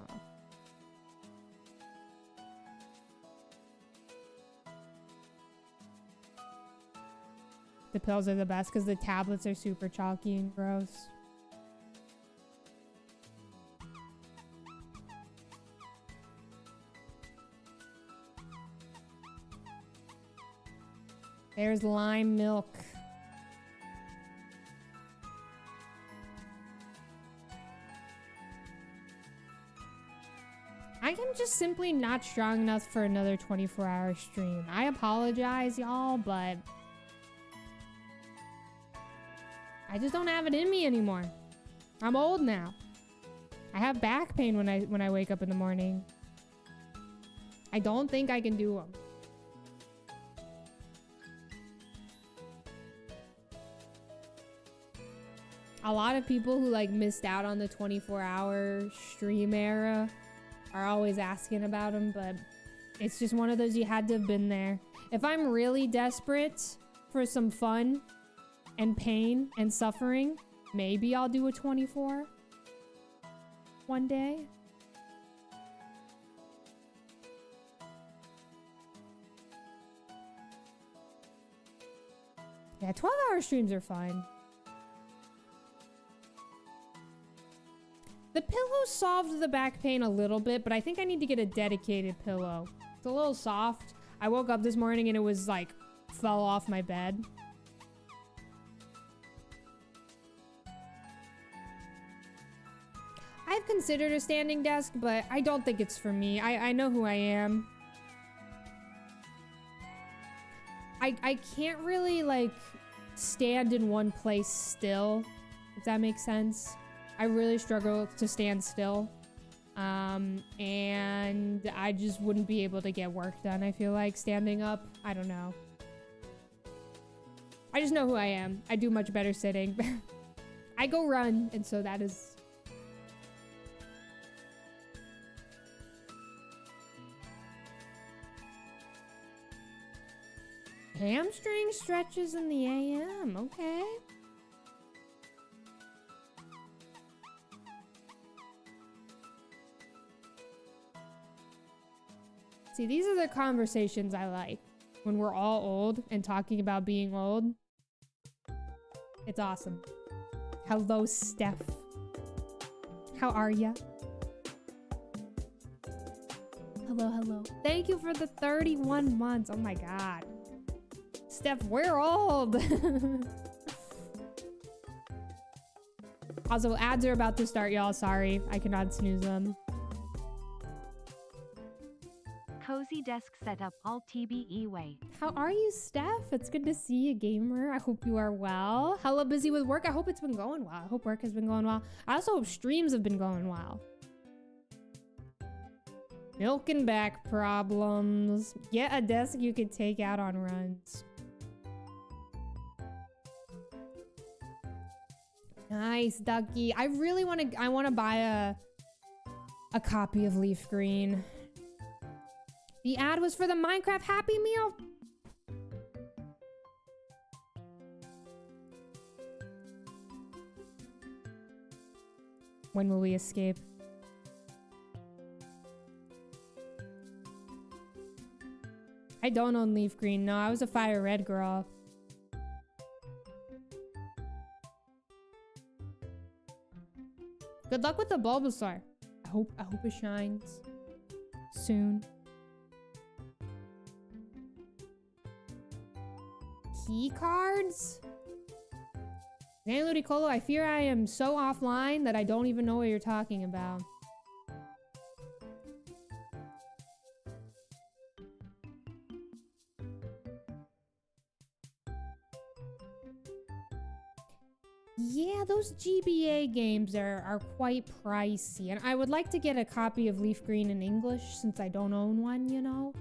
The pills are the best because the tablets are super chalky and gross. There's lime milk. I am just simply not strong enough for another 24-hour stream. I apologize, y'all, but I just don't have it in me anymore. I'm old now. I have back pain when I wake up in the morning. I don't think I can do them. A lot of people who like missed out on the 24-hour stream era are always asking about them, but it's just one of those you had to have been there. If I'm really desperate for some fun and pain and suffering, maybe I'll do a 24 one day. Yeah, 12-hour streams are fine. The pillow solved the back pain a little bit, but I think I need to get a dedicated pillow. It's a little soft. I woke up this morning and it was like, fell off my bed. I've considered a standing desk, but I don't think it's for me. I know who I am. I can't really like stand in one place still, if that makes sense. I really struggle to stand still. And I just wouldn't be able to get work done, I feel like, standing up. I don't know. I just know who I am. I do much better sitting. I go run, and so that is... Hamstring stretches in the AM, okay. See, these are the conversations I like. When we're all old and talking about being old. It's awesome. Hello, Steph. How are ya? Hello, hello. Thank you for the 31 months. Oh my god. Steph, we're old. Also, ads are about to start, y'all. Sorry, I cannot snooze them. Cozy desk setup all TBE way. How are you, Steph? It's good to see you, gamer. I hope you are well. Hella busy with work. I hope it's been going well. I hope work has been going well. I also hope streams have been going well. Milk and back problems. Get a desk you could take out on runs. Nice, Ducky. I really want to buy a copy of Leaf Green. The ad was for the Minecraft Happy Meal. When will we escape? I don't own Leaf Green. No, I was a Fire Red girl. Good luck with the Bulbasaur. I hope it shines soon. key cards? Hey, Ludicolo, I fear I am so offline that I don't even know what you're talking about. Yeah, those GBA games are quite pricey, and I would like to get a copy of Leaf Green in English since I don't own one, you know?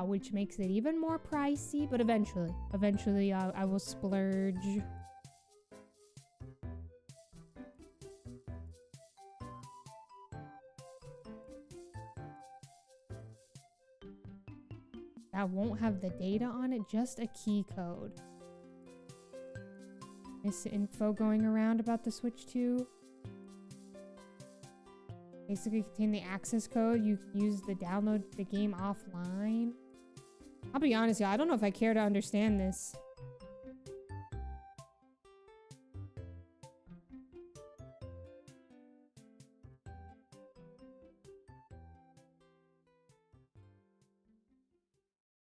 Which makes it even more pricey, but eventually I will splurge. That won't have the data on it, just a key code. Is info going around about the Switch 2? Basically contain the access code. You use the download the game offline. I'll be honest, y'all, I don't know if I care to understand this.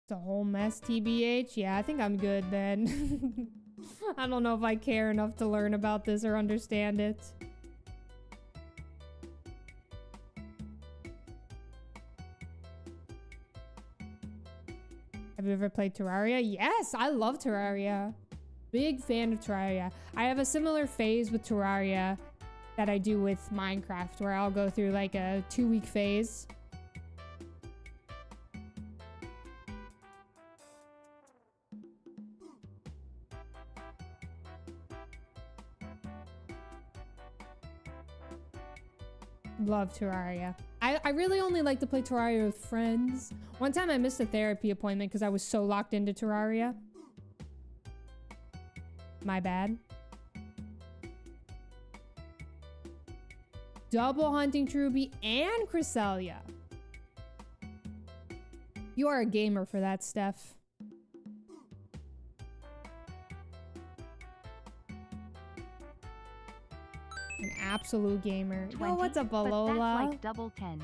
It's a whole mess, TBH. Yeah, I think I'm good then. I don't know if I care enough to learn about this or understand it. Have you ever played Terraria? Yes, I love Terraria. Big fan of Terraria. I have a similar phase with Terraria that I do with Minecraft, where I'll go through like a 2-week phase. Love Terraria. I really only like to play Terraria with friends. One time I missed a therapy appointment because I was so locked into Terraria. My bad. Double hunting Truby and Cresselia. You are a gamer for that, Steph. An absolute gamer. 20, Oh, what's up, Alola? But that's like double tens.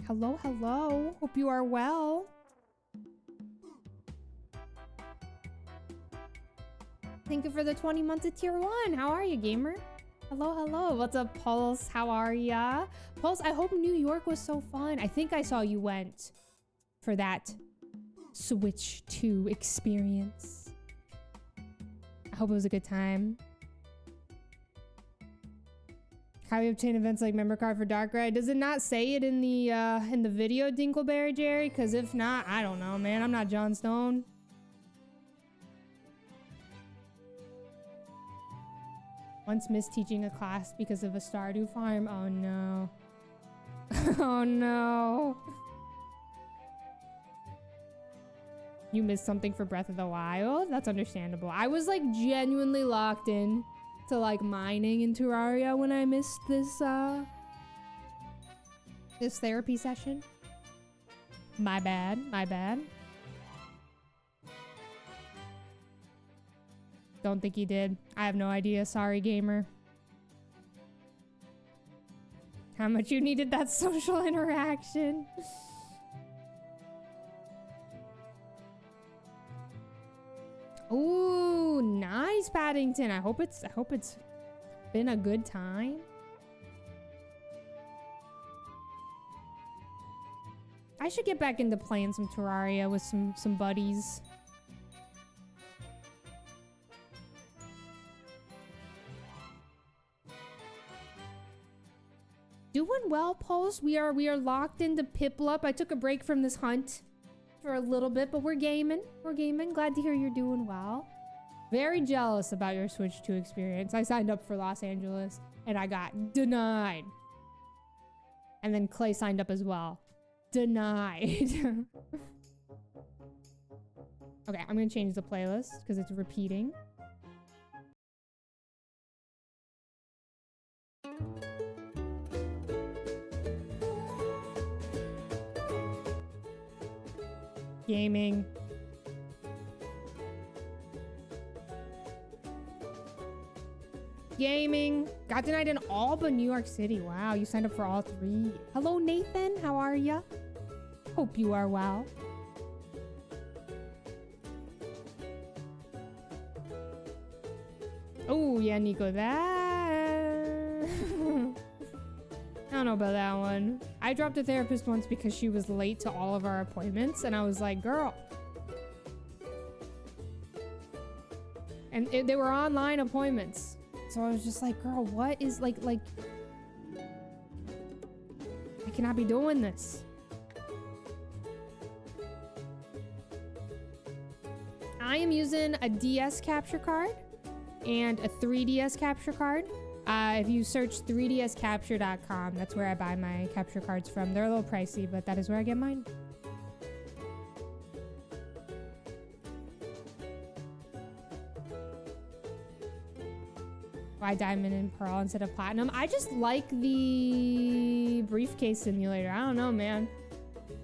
Hello, hello. Hope you are well. Thank you for the 20 months of tier 1. How are you, gamer? Hello, hello. What's up, Pulse? How are ya? Pulse, I hope New York was so fun. I think I saw you went for that Switch 2 experience. I hope it was a good time. How you obtain events like member card for Darkrai? Does it not say it in the video, Dinkleberry Jerry? Because if not, I don't know, man. I'm not Jon Stone. Once missed teaching a class because of a Stardew farm. Oh no. Oh no. You missed something for Breath of the Wild? That's understandable. I was like genuinely locked in to like mining in Terraria when I missed this this therapy session. My bad, my bad. Don't think he did. I have no idea. Sorry, gamer. How much you needed that social interaction. Ooh, nice, Paddington. I hope it's been a good time. I should get back into playing some Terraria with some buddies. Doing well, Pulse. We are locked into Piplup. I took a break from this hunt for a little bit, but we're gaming. We're gaming. Glad to hear you're doing well. Very jealous about your Switch 2 experience. I signed up for Los Angeles and I got denied. And then Clay signed up as well. Denied. Okay, I'm gonna change the playlist because it's repeating. Gaming. Gaming. Got denied in all but New York City. Wow, you signed up for all 3. Hello, Nathan. How are ya? Hope you are well. Oh, yeah, Nico, that... I don't know about that one. I dropped a therapist once because she was late to all of our appointments, and I was like, girl. And they were online appointments. So I was just like, girl, what is, like, I cannot be doing this. I am using a DS capture card and a 3DS capture card. If you search 3dscapture.com, that's where I buy my capture cards from. They're a little pricey, but that is where I get mine. Why diamond and pearl instead of platinum? I just like the briefcase simulator. I don't know, man.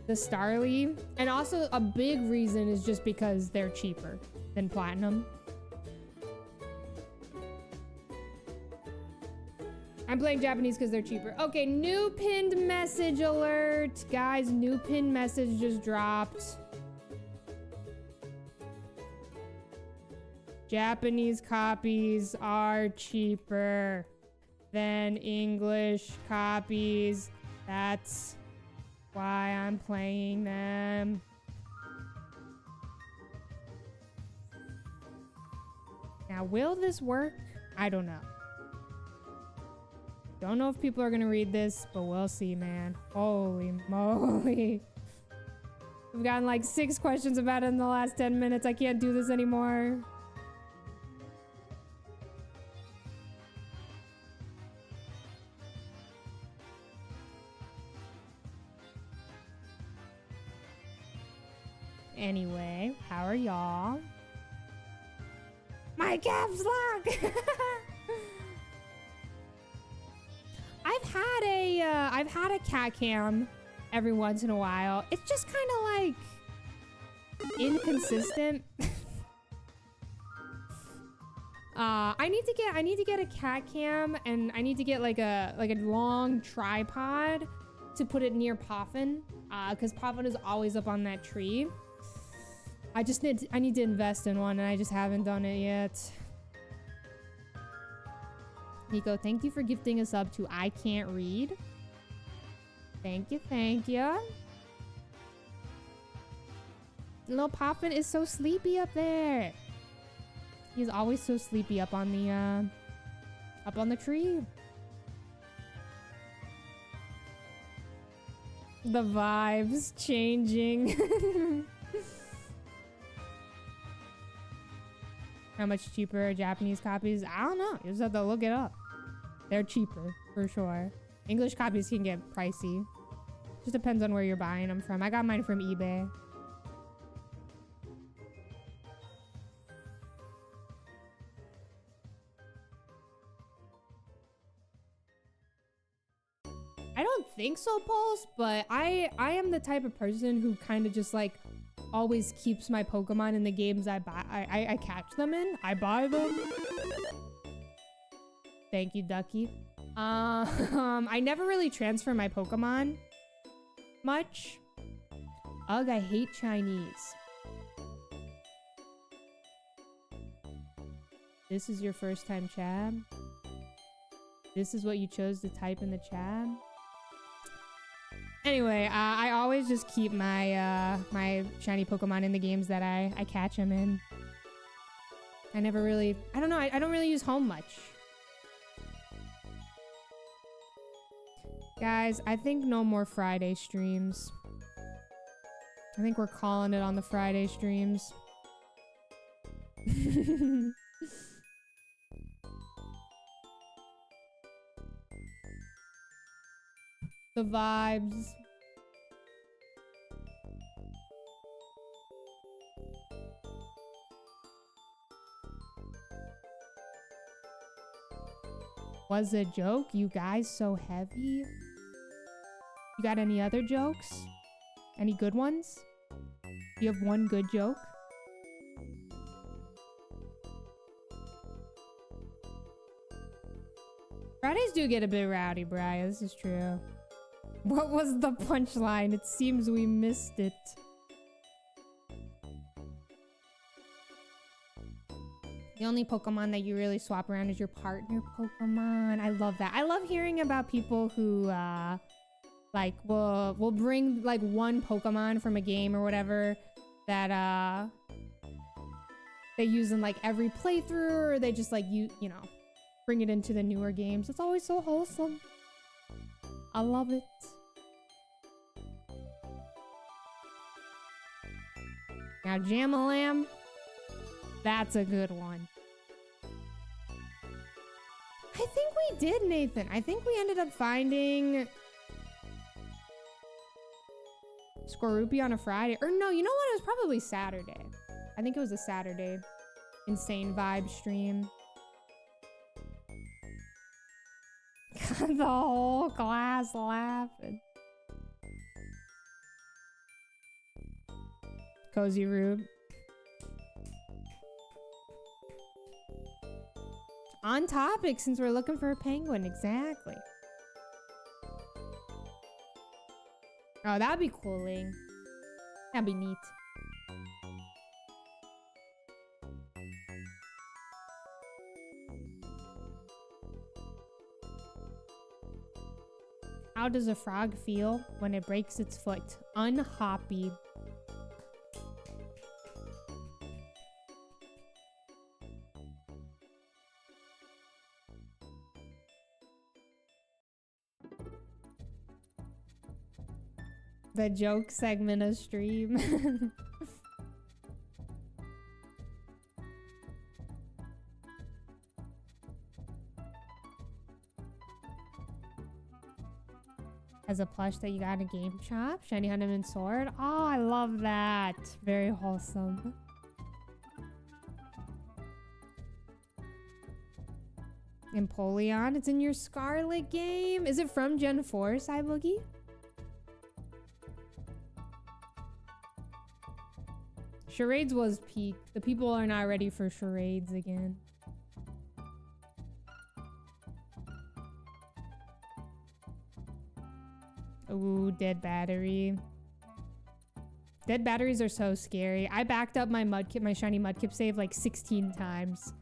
The Starly. And also a big reason is just because they're cheaper than platinum. I'm playing Japanese because they're cheaper. Okay, new pinned message alert. Guys, new pinned message just dropped. Japanese copies are cheaper than English copies. That's why I'm playing them. Now, will this work? I don't know. Don't know if people are gonna read this, but we'll see, man. Holy moly. We've gotten like 6 questions about it in the last 10 minutes. I can't do this anymore. Anyway, how are y'all? My caps lock! I've had a cat cam every once in a while. It's just kind of like inconsistent. I need to get a cat cam, and I need to get like a long tripod to put it near Poffin, because Poffin is always up on that tree. I need to invest in one, and I just haven't done it yet. Nico, thank you for gifting us up to I Can't Read. Thank you, thank you. Little Poffin is so sleepy up there. He's always so sleepy up on the tree. The vibes changing. How much cheaper are Japanese copies? I don't know. You just have to look it up. They're cheaper, for sure. English copies can get pricey. Just depends on where you're buying them from. I got mine from eBay. I don't think so, Pulse, but I am the type of person who kind of just like always keeps my Pokemon in the games I buy. I catch them in. I buy them. Thank you, Ducky. I never really transfer my Pokemon much. Ugh, I hate Chinese. This is your first time chat? This is what you chose to type in the chat? Anyway, I always just keep my my shiny Pokemon in the games that I catch them in. I never really, I don't know, I don't really use home much. Guys, I think no more Friday streams. I think we're calling it on the Friday streams. The vibes. Was a joke? You guys so heavy? You got any other jokes? Any good ones? You have one good joke? Fridays do get a bit rowdy, Brian. This is true. What was the punchline? It seems we missed it. The only Pokemon that you really swap around is your partner Pokemon. I love that. I love hearing about people who like will bring like one Pokemon from a game or whatever that they use in like every playthrough, or they just like you know, bring it into the newer games. It's always so wholesome. I love it. Now Jamalam, that's a good one. I think we did, Nathan. I think we ended up finding Skorupi on a Friday. Or no, you know what? It was probably Saturday. I think it was a Saturday insane vibe stream. Got the whole class laughing. Cozy Rube. On topic, since we're looking for a penguin. Exactly. Oh, that'd be cool, Ling. That'd be neat. How does a frog feel when it breaks its foot? Unhappy. The joke segment of stream. As a plush that you got in a game shop, shiny Hunterman sword. Oh, I love that. Very wholesome. Empoleon, it's in your Scarlet game. Is it from Gen 4, Cyboogie? Charades was peak. The people are not ready for charades again. Ooh, dead battery. Dead batteries are so scary. I backed up my Mudkip, my shiny Mudkip save like 16 times.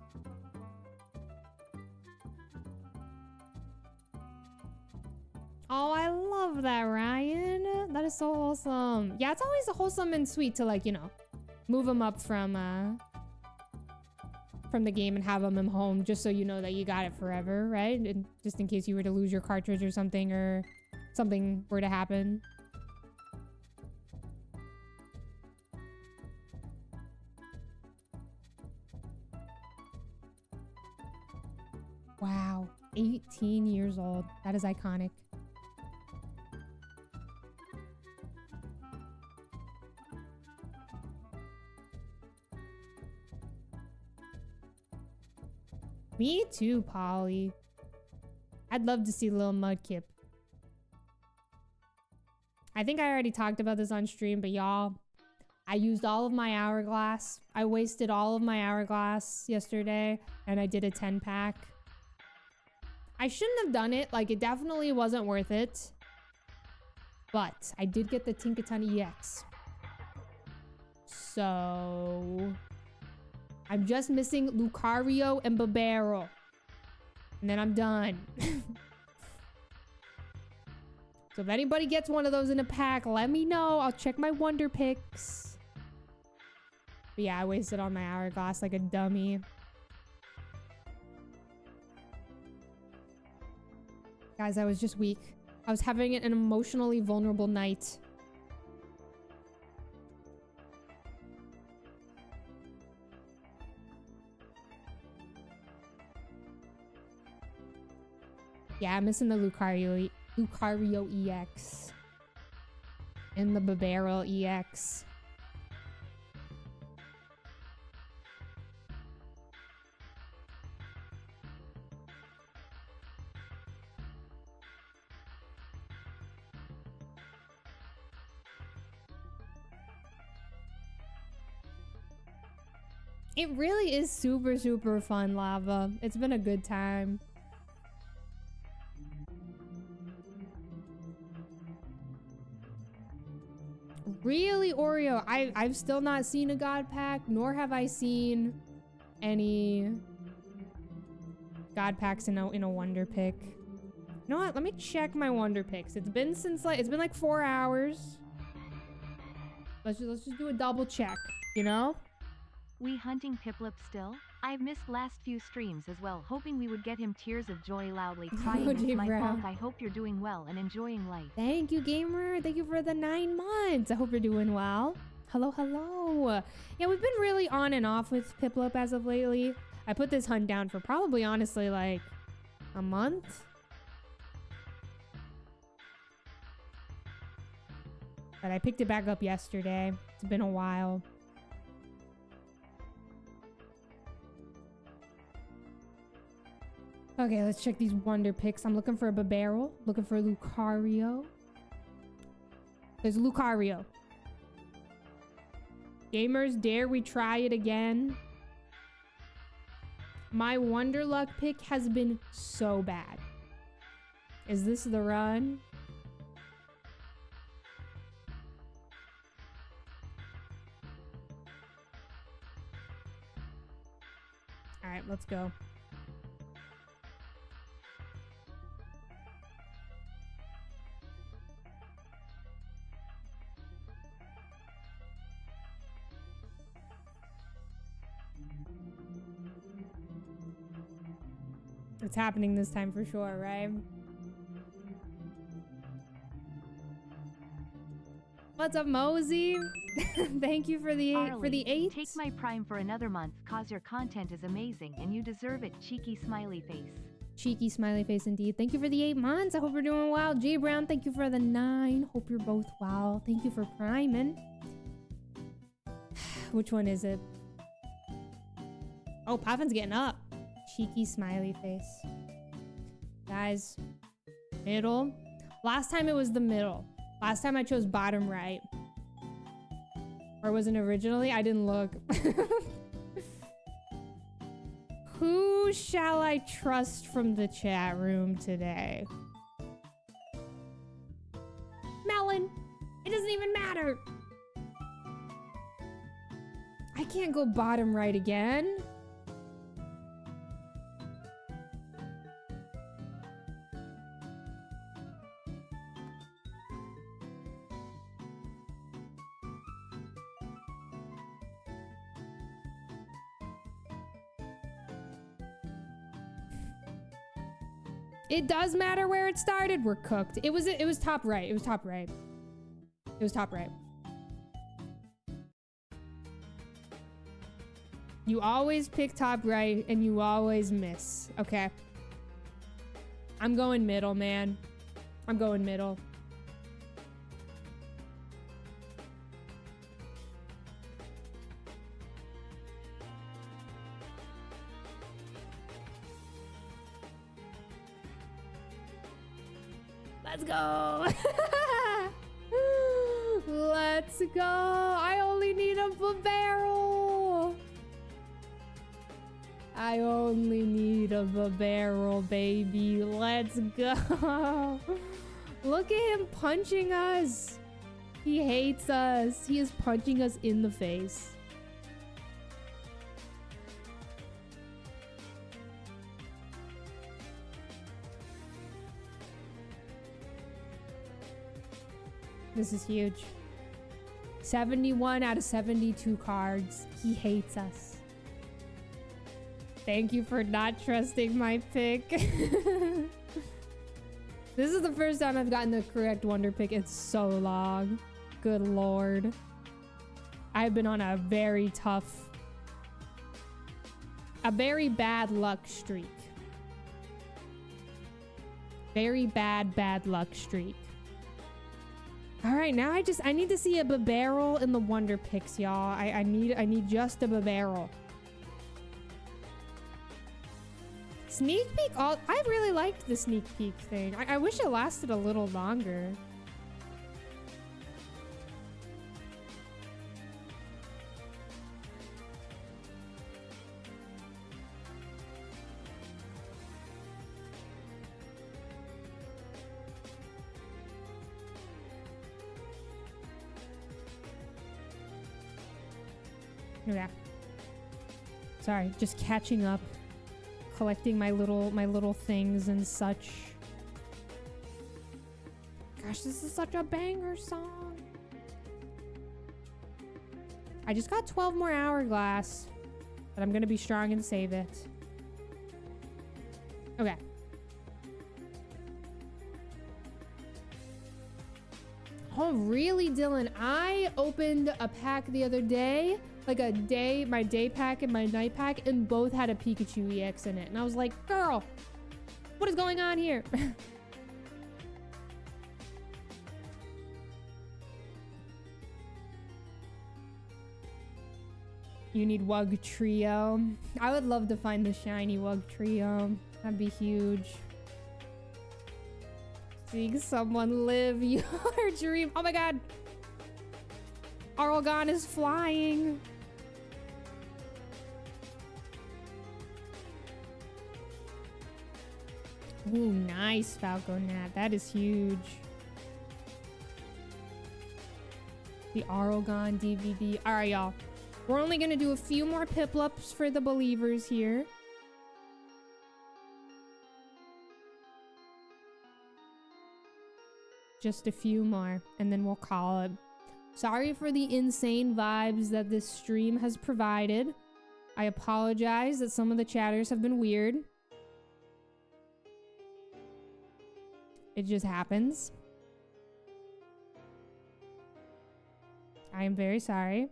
Oh, I love that, Ryan. That is so wholesome. Yeah, it's always wholesome and sweet to, like, you know, move them up from the game and have them in home, just so you know that you got it forever, right? And just in case you were to lose your cartridge or something, or something were to happen. Wow, 18 years old. That is iconic. Me too, Polly. I'd love to see Lil Mudkip. I think I already talked about this on stream, but y'all, I used all of my hourglass. I wasted all of my hourglass yesterday, and I did a 10-pack. I shouldn't have done it. Like, it definitely wasn't worth it. But I did get the Tinkaton EX. So I'm just missing Lucario and Babero. And then I'm done. So if anybody gets one of those in a pack, let me know. I'll check my Wonder Picks. But yeah, I wasted all my hourglass like a dummy. Guys, I was just weak. I was having an emotionally vulnerable night. Yeah, I'm missing the Lucario EX. And the Babero EX. It really is super, super fun, Lava. It's been a good time. Really, Oreo? I've still not seen a God Pack, nor have I seen any God packs in a wonder pick. You know what? Let me check my wonder picks. It's been like 4 hours. Let's just do a double check, you know? We hunting Piplup still? I've missed last few streams as well, hoping we would get him tears of joy loudly crying. It's my fault. I hope you're doing well and enjoying life. Thank you, gamer. Thank you for the 9 months. I hope you're doing well. Hello, hello. Yeah, we've been really on and off with Piplup as of lately. I put this hunt down for probably, honestly, like a month. But I picked it back up yesterday. It's been a while. Okay, let's check these wonder picks. I'm looking for a Babarrel. Looking for a Lucario. There's Lucario. Gamers, dare we try it again? My Wonder Luck pick has been so bad. Is this the run? All right, let's go. It's happening this time for sure, right? What's up, Mosey? Thank you for the Arlie, 8. Take my prime for another month, cause your content is amazing and you deserve it. Cheeky smiley face. Cheeky smiley face indeed. Thank you for the 8 months. I hope you're doing well. J Brown, thank you for the 9. Hope you're both well. Thank you for priming. Which one is it? Oh, Puffin's getting up. Cheeky smiley face. Guys, middle. Last time it was the middle. Last time I chose bottom right. Or wasn't originally? I didn't look. Who shall I trust from the chat room today? Melon! It doesn't even matter! I can't go bottom right again. It does matter where it started. We're cooked. It was top right. It was top right. It was top right. You always pick top right and you always miss. Okay. I'm going middle, man. I'm going middle. Let's go. Let's go. I only need a Babarrel. I only need a Babarrel, baby. Let's go. Look at him punching us. He hates us. He is punching us in the face. This is huge. 71 out of 72 cards. He hates us. Thank you for not trusting my pick. This is the first time I've gotten the correct wonder pick in so long. Good lord. I've been on a very bad luck streak. Very bad luck streak. All right, now I need to see a Babarrel in the wonder picks, y'all. I need just a Babarrel. Sneak peek, I really liked the sneak peek thing. I wish it lasted a little longer. Yeah. Sorry, just catching up, collecting my little things and such. Gosh, this is such a banger song. I just got 12 more hourglass, but I'm gonna be strong and save it. Okay. Oh, really, Dylan? I opened a pack the other day, like my day pack and my night pack, and both had a Pikachu EX in it. And I was like, girl, what is going on here? You need Wug Trio. I would love to find the shiny Wug Trio. That'd be huge. Seeing someone live your dream. Oh my god. Arlgon is flying. Ooh, nice Falconat. That is huge. The Arlgon DVD. All right, y'all. We're only going to do a few more Piplups for the believers here. Just a few more, and then we'll call it. Sorry for the insane vibes that this stream has provided. I apologize that some of the chatters have been weird. It just happens. I am very sorry.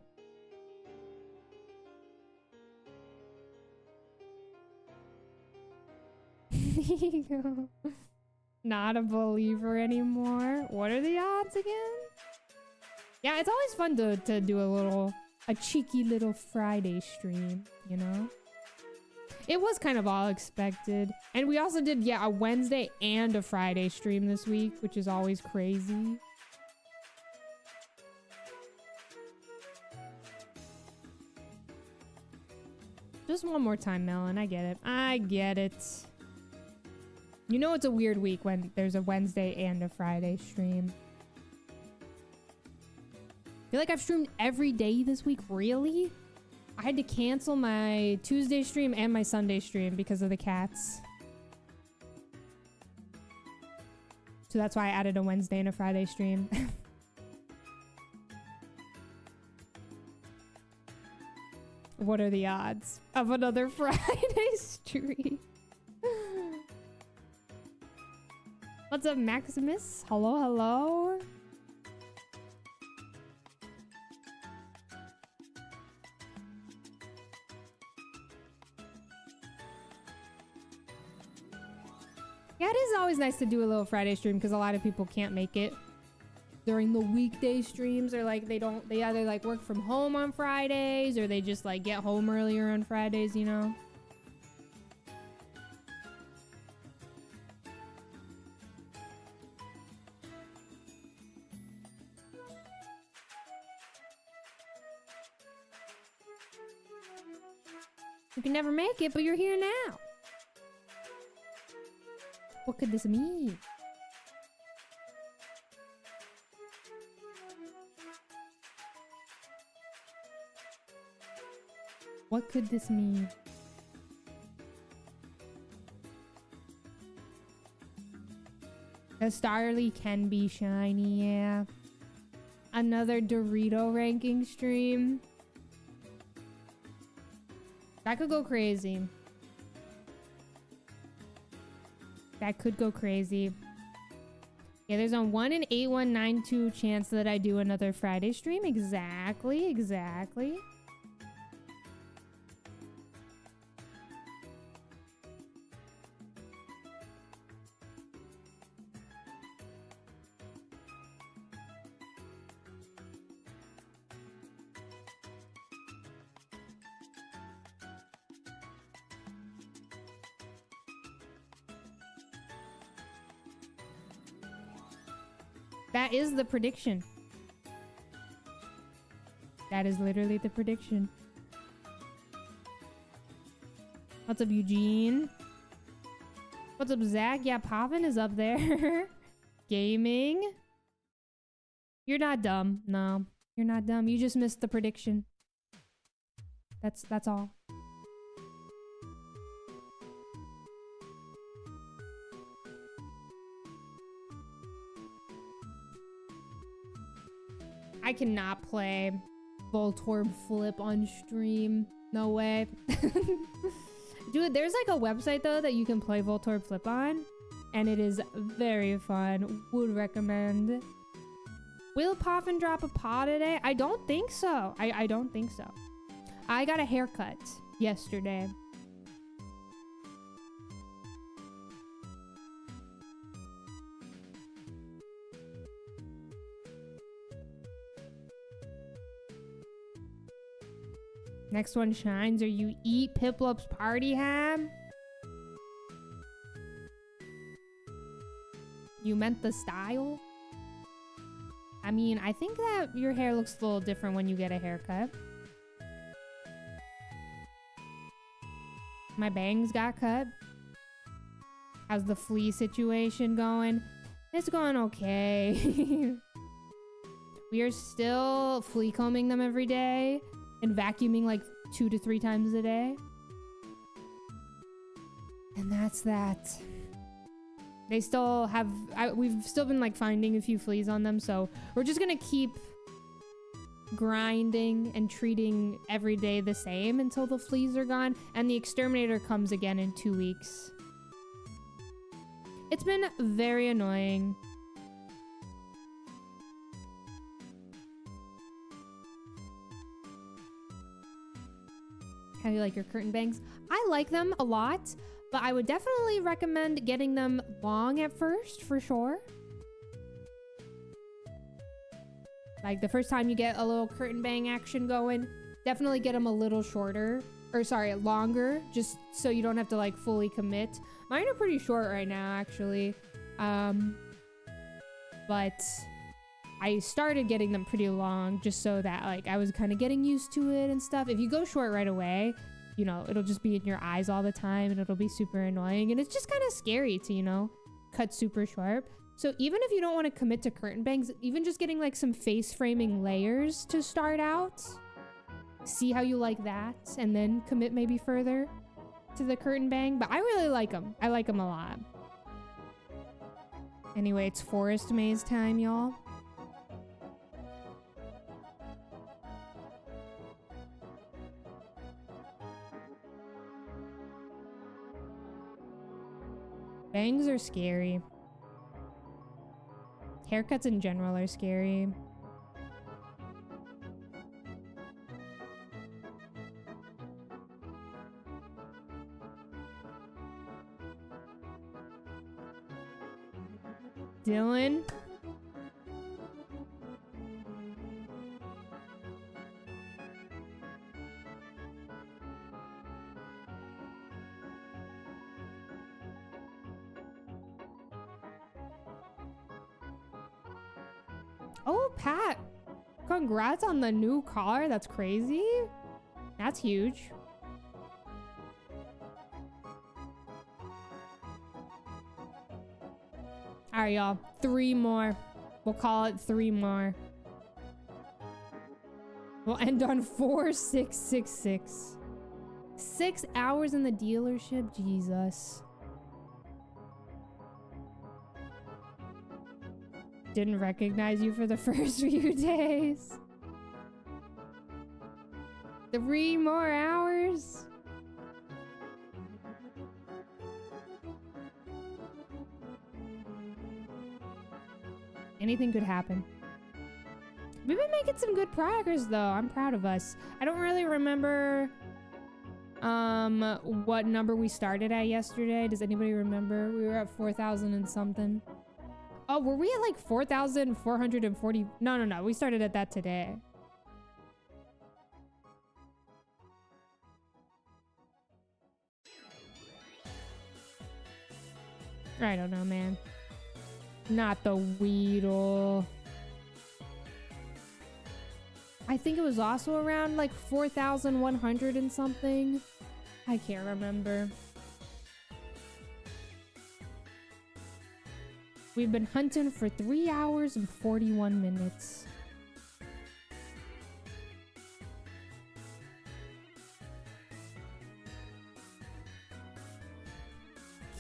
Not a believer anymore. What are the odds again? Yeah, it's always fun to do a cheeky little Friday stream, you know? It was kind of all expected. And we also did, yeah, a Wednesday and a Friday stream this week, which is always crazy. Just one more time, Melon. I get it. I get it. You know it's a weird week when there's a Wednesday and a Friday stream. I feel like I've streamed every day this week. Really? I had to cancel my Tuesday stream and my Sunday stream because of the cats. So that's why I added a Wednesday and a Friday stream. What are the odds of another Friday stream? What's up, Maximus? Hello, hello. Yeah, it is always nice to do a little Friday stream because a lot of people can't make it during the weekday streams, or like they either like work from home on Fridays or they just like get home earlier on Fridays, you know? You can never make it, but you're here now. What could this mean? What could this mean? The Starly can be shiny, yeah. Another Dorito ranking stream. That could go crazy. That could go crazy. Yeah, there's a 1 in 8192 chance that I do another Friday stream. Exactly, exactly. That is the prediction. That is literally the prediction. What's up, Eugene? What's up, Zach? Yeah, Pavin is up there. Gaming. You're not dumb. No, you're not dumb. You just missed the prediction. That's all. I cannot play Voltorb Flip on stream. No way. Dude, there's like a website though that you can play Voltorb Flip on, and it is very fun. Would recommend. Will Poffin drop a paw today? I don't think so. I don't think so. I got a haircut yesterday. Next one shines, or you eat Piplup's party ham? You meant the style? I mean, I think that your hair looks a little different when you get a haircut. My bangs got cut. How's the flea situation going? It's going okay. We are still flea combing them every day and vacuuming like 2 to 3 times a day. And that's that. They still have, we've still been like finding a few fleas on them, so we're just gonna keep grinding and treating every day the same until the fleas are gone, and the exterminator comes again in 2 weeks. It's been very annoying. How do you like your curtain bangs? I like them a lot, but I would definitely recommend getting them long at first, for sure. Like the first time you get a little curtain bang action going, definitely get them a little shorter, or sorry, longer, just so you don't have to like fully commit. Mine are pretty short right now, actually. But I started getting them pretty long just so that like I was kind of getting used to it and stuff. If you go short right away, you know, it'll just be in your eyes all the time and it'll be super annoying, and it's just kind of scary to, you know, cut super sharp. So even if you don't want to commit to curtain bangs, even just getting like some face framing layers to start out, see how you like that, and then commit maybe further to the curtain bang. But I really like them. I like them a lot. Anyway, it's forest maze time, y'all. Bangs are scary. Haircuts in general are scary. Dylan? Oh, Pat, congrats on the new car. That's crazy. That's huge. All right, y'all. 3 more. We'll call it 3 more. We'll end on 4666. 6 hours in the dealership. Jesus. Didn't recognize you for the first few days. 3 more hours. Anything could happen. We've been making some good progress though. I'm proud of us. I don't really remember what number we started at yesterday. Does anybody remember? We were at 4,000 and something. Oh, were we at like 4,440? No. We started at that today. I don't know, man. Not the Weedle. I think it was also around like 4,100 and something. I can't remember. We've been hunting for 3 hours and 41 minutes.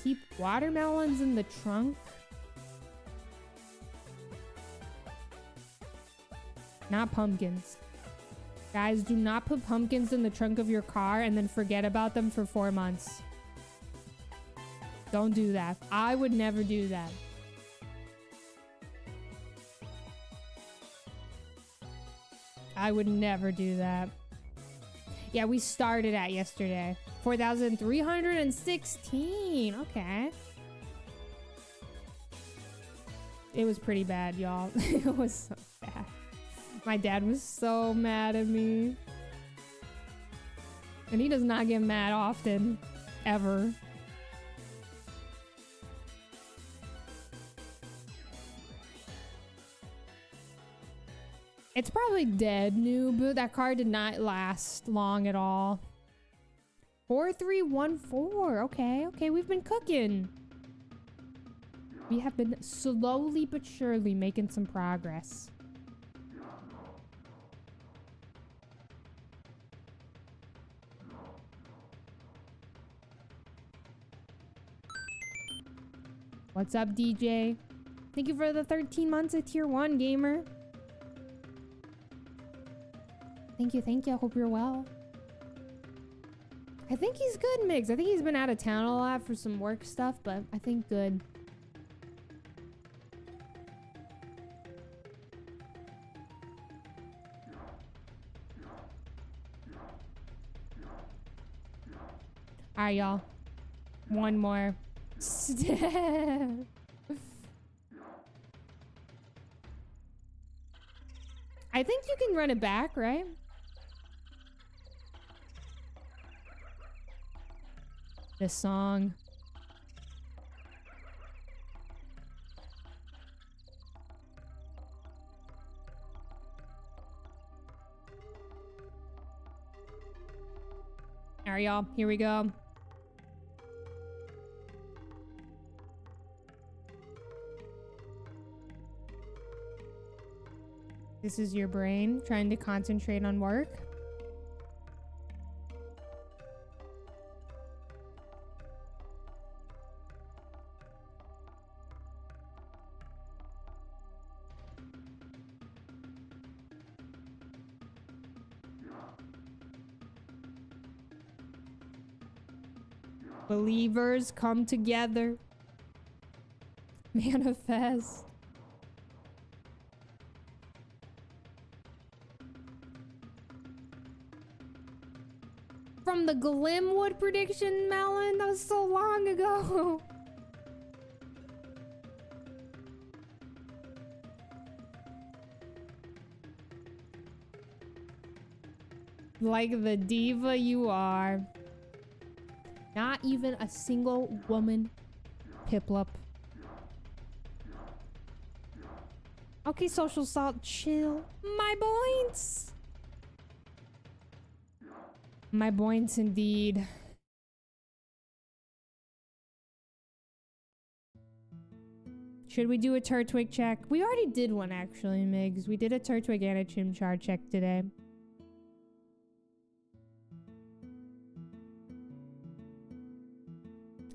Keep watermelons in the trunk. not pumpkins. Guys, do not put pumpkins in the trunk of your car and then forget about them for 4 months. Don't do that. I would never do that. I would never do that. Yeah, we started at yesterday. 4,316. Okay. It was pretty bad, y'all. It was so bad. My dad was so mad at me. And he does not get mad often. Ever. It's probably dead, noob. That car did not last long at all. 4314. Okay, we've been cooking. We have been slowly but surely making some progress. What's up, DJ? Thank you for the 13 months of tier 1, gamer. Thank you. Hope you're well. I think he's good, Migs. I think he's been out of town a lot for some work stuff, but I think good. Alright, y'all. One more. I think you can run it back, right? This song. Alright, y'all. Here we go. This is your brain trying to concentrate on work. Believers come together. Manifest. From the Glimwood prediction, Melon? That was so long ago. Like the diva you are. Not even a single woman Piplup. Okay, social salt, chill. My points. My points indeed. Should we do a Turtwig check? We already did one actually, Migs. We did a Turtwig and a Chimchar check today.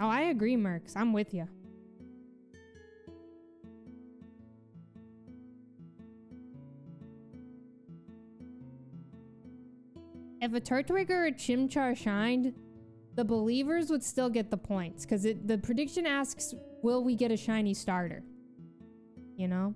Oh, I agree, Mercs. I'm with you. If a Turtwig or a Chimchar shined, the believers would still get the points. Because the prediction asks, will we get a shiny starter? You know?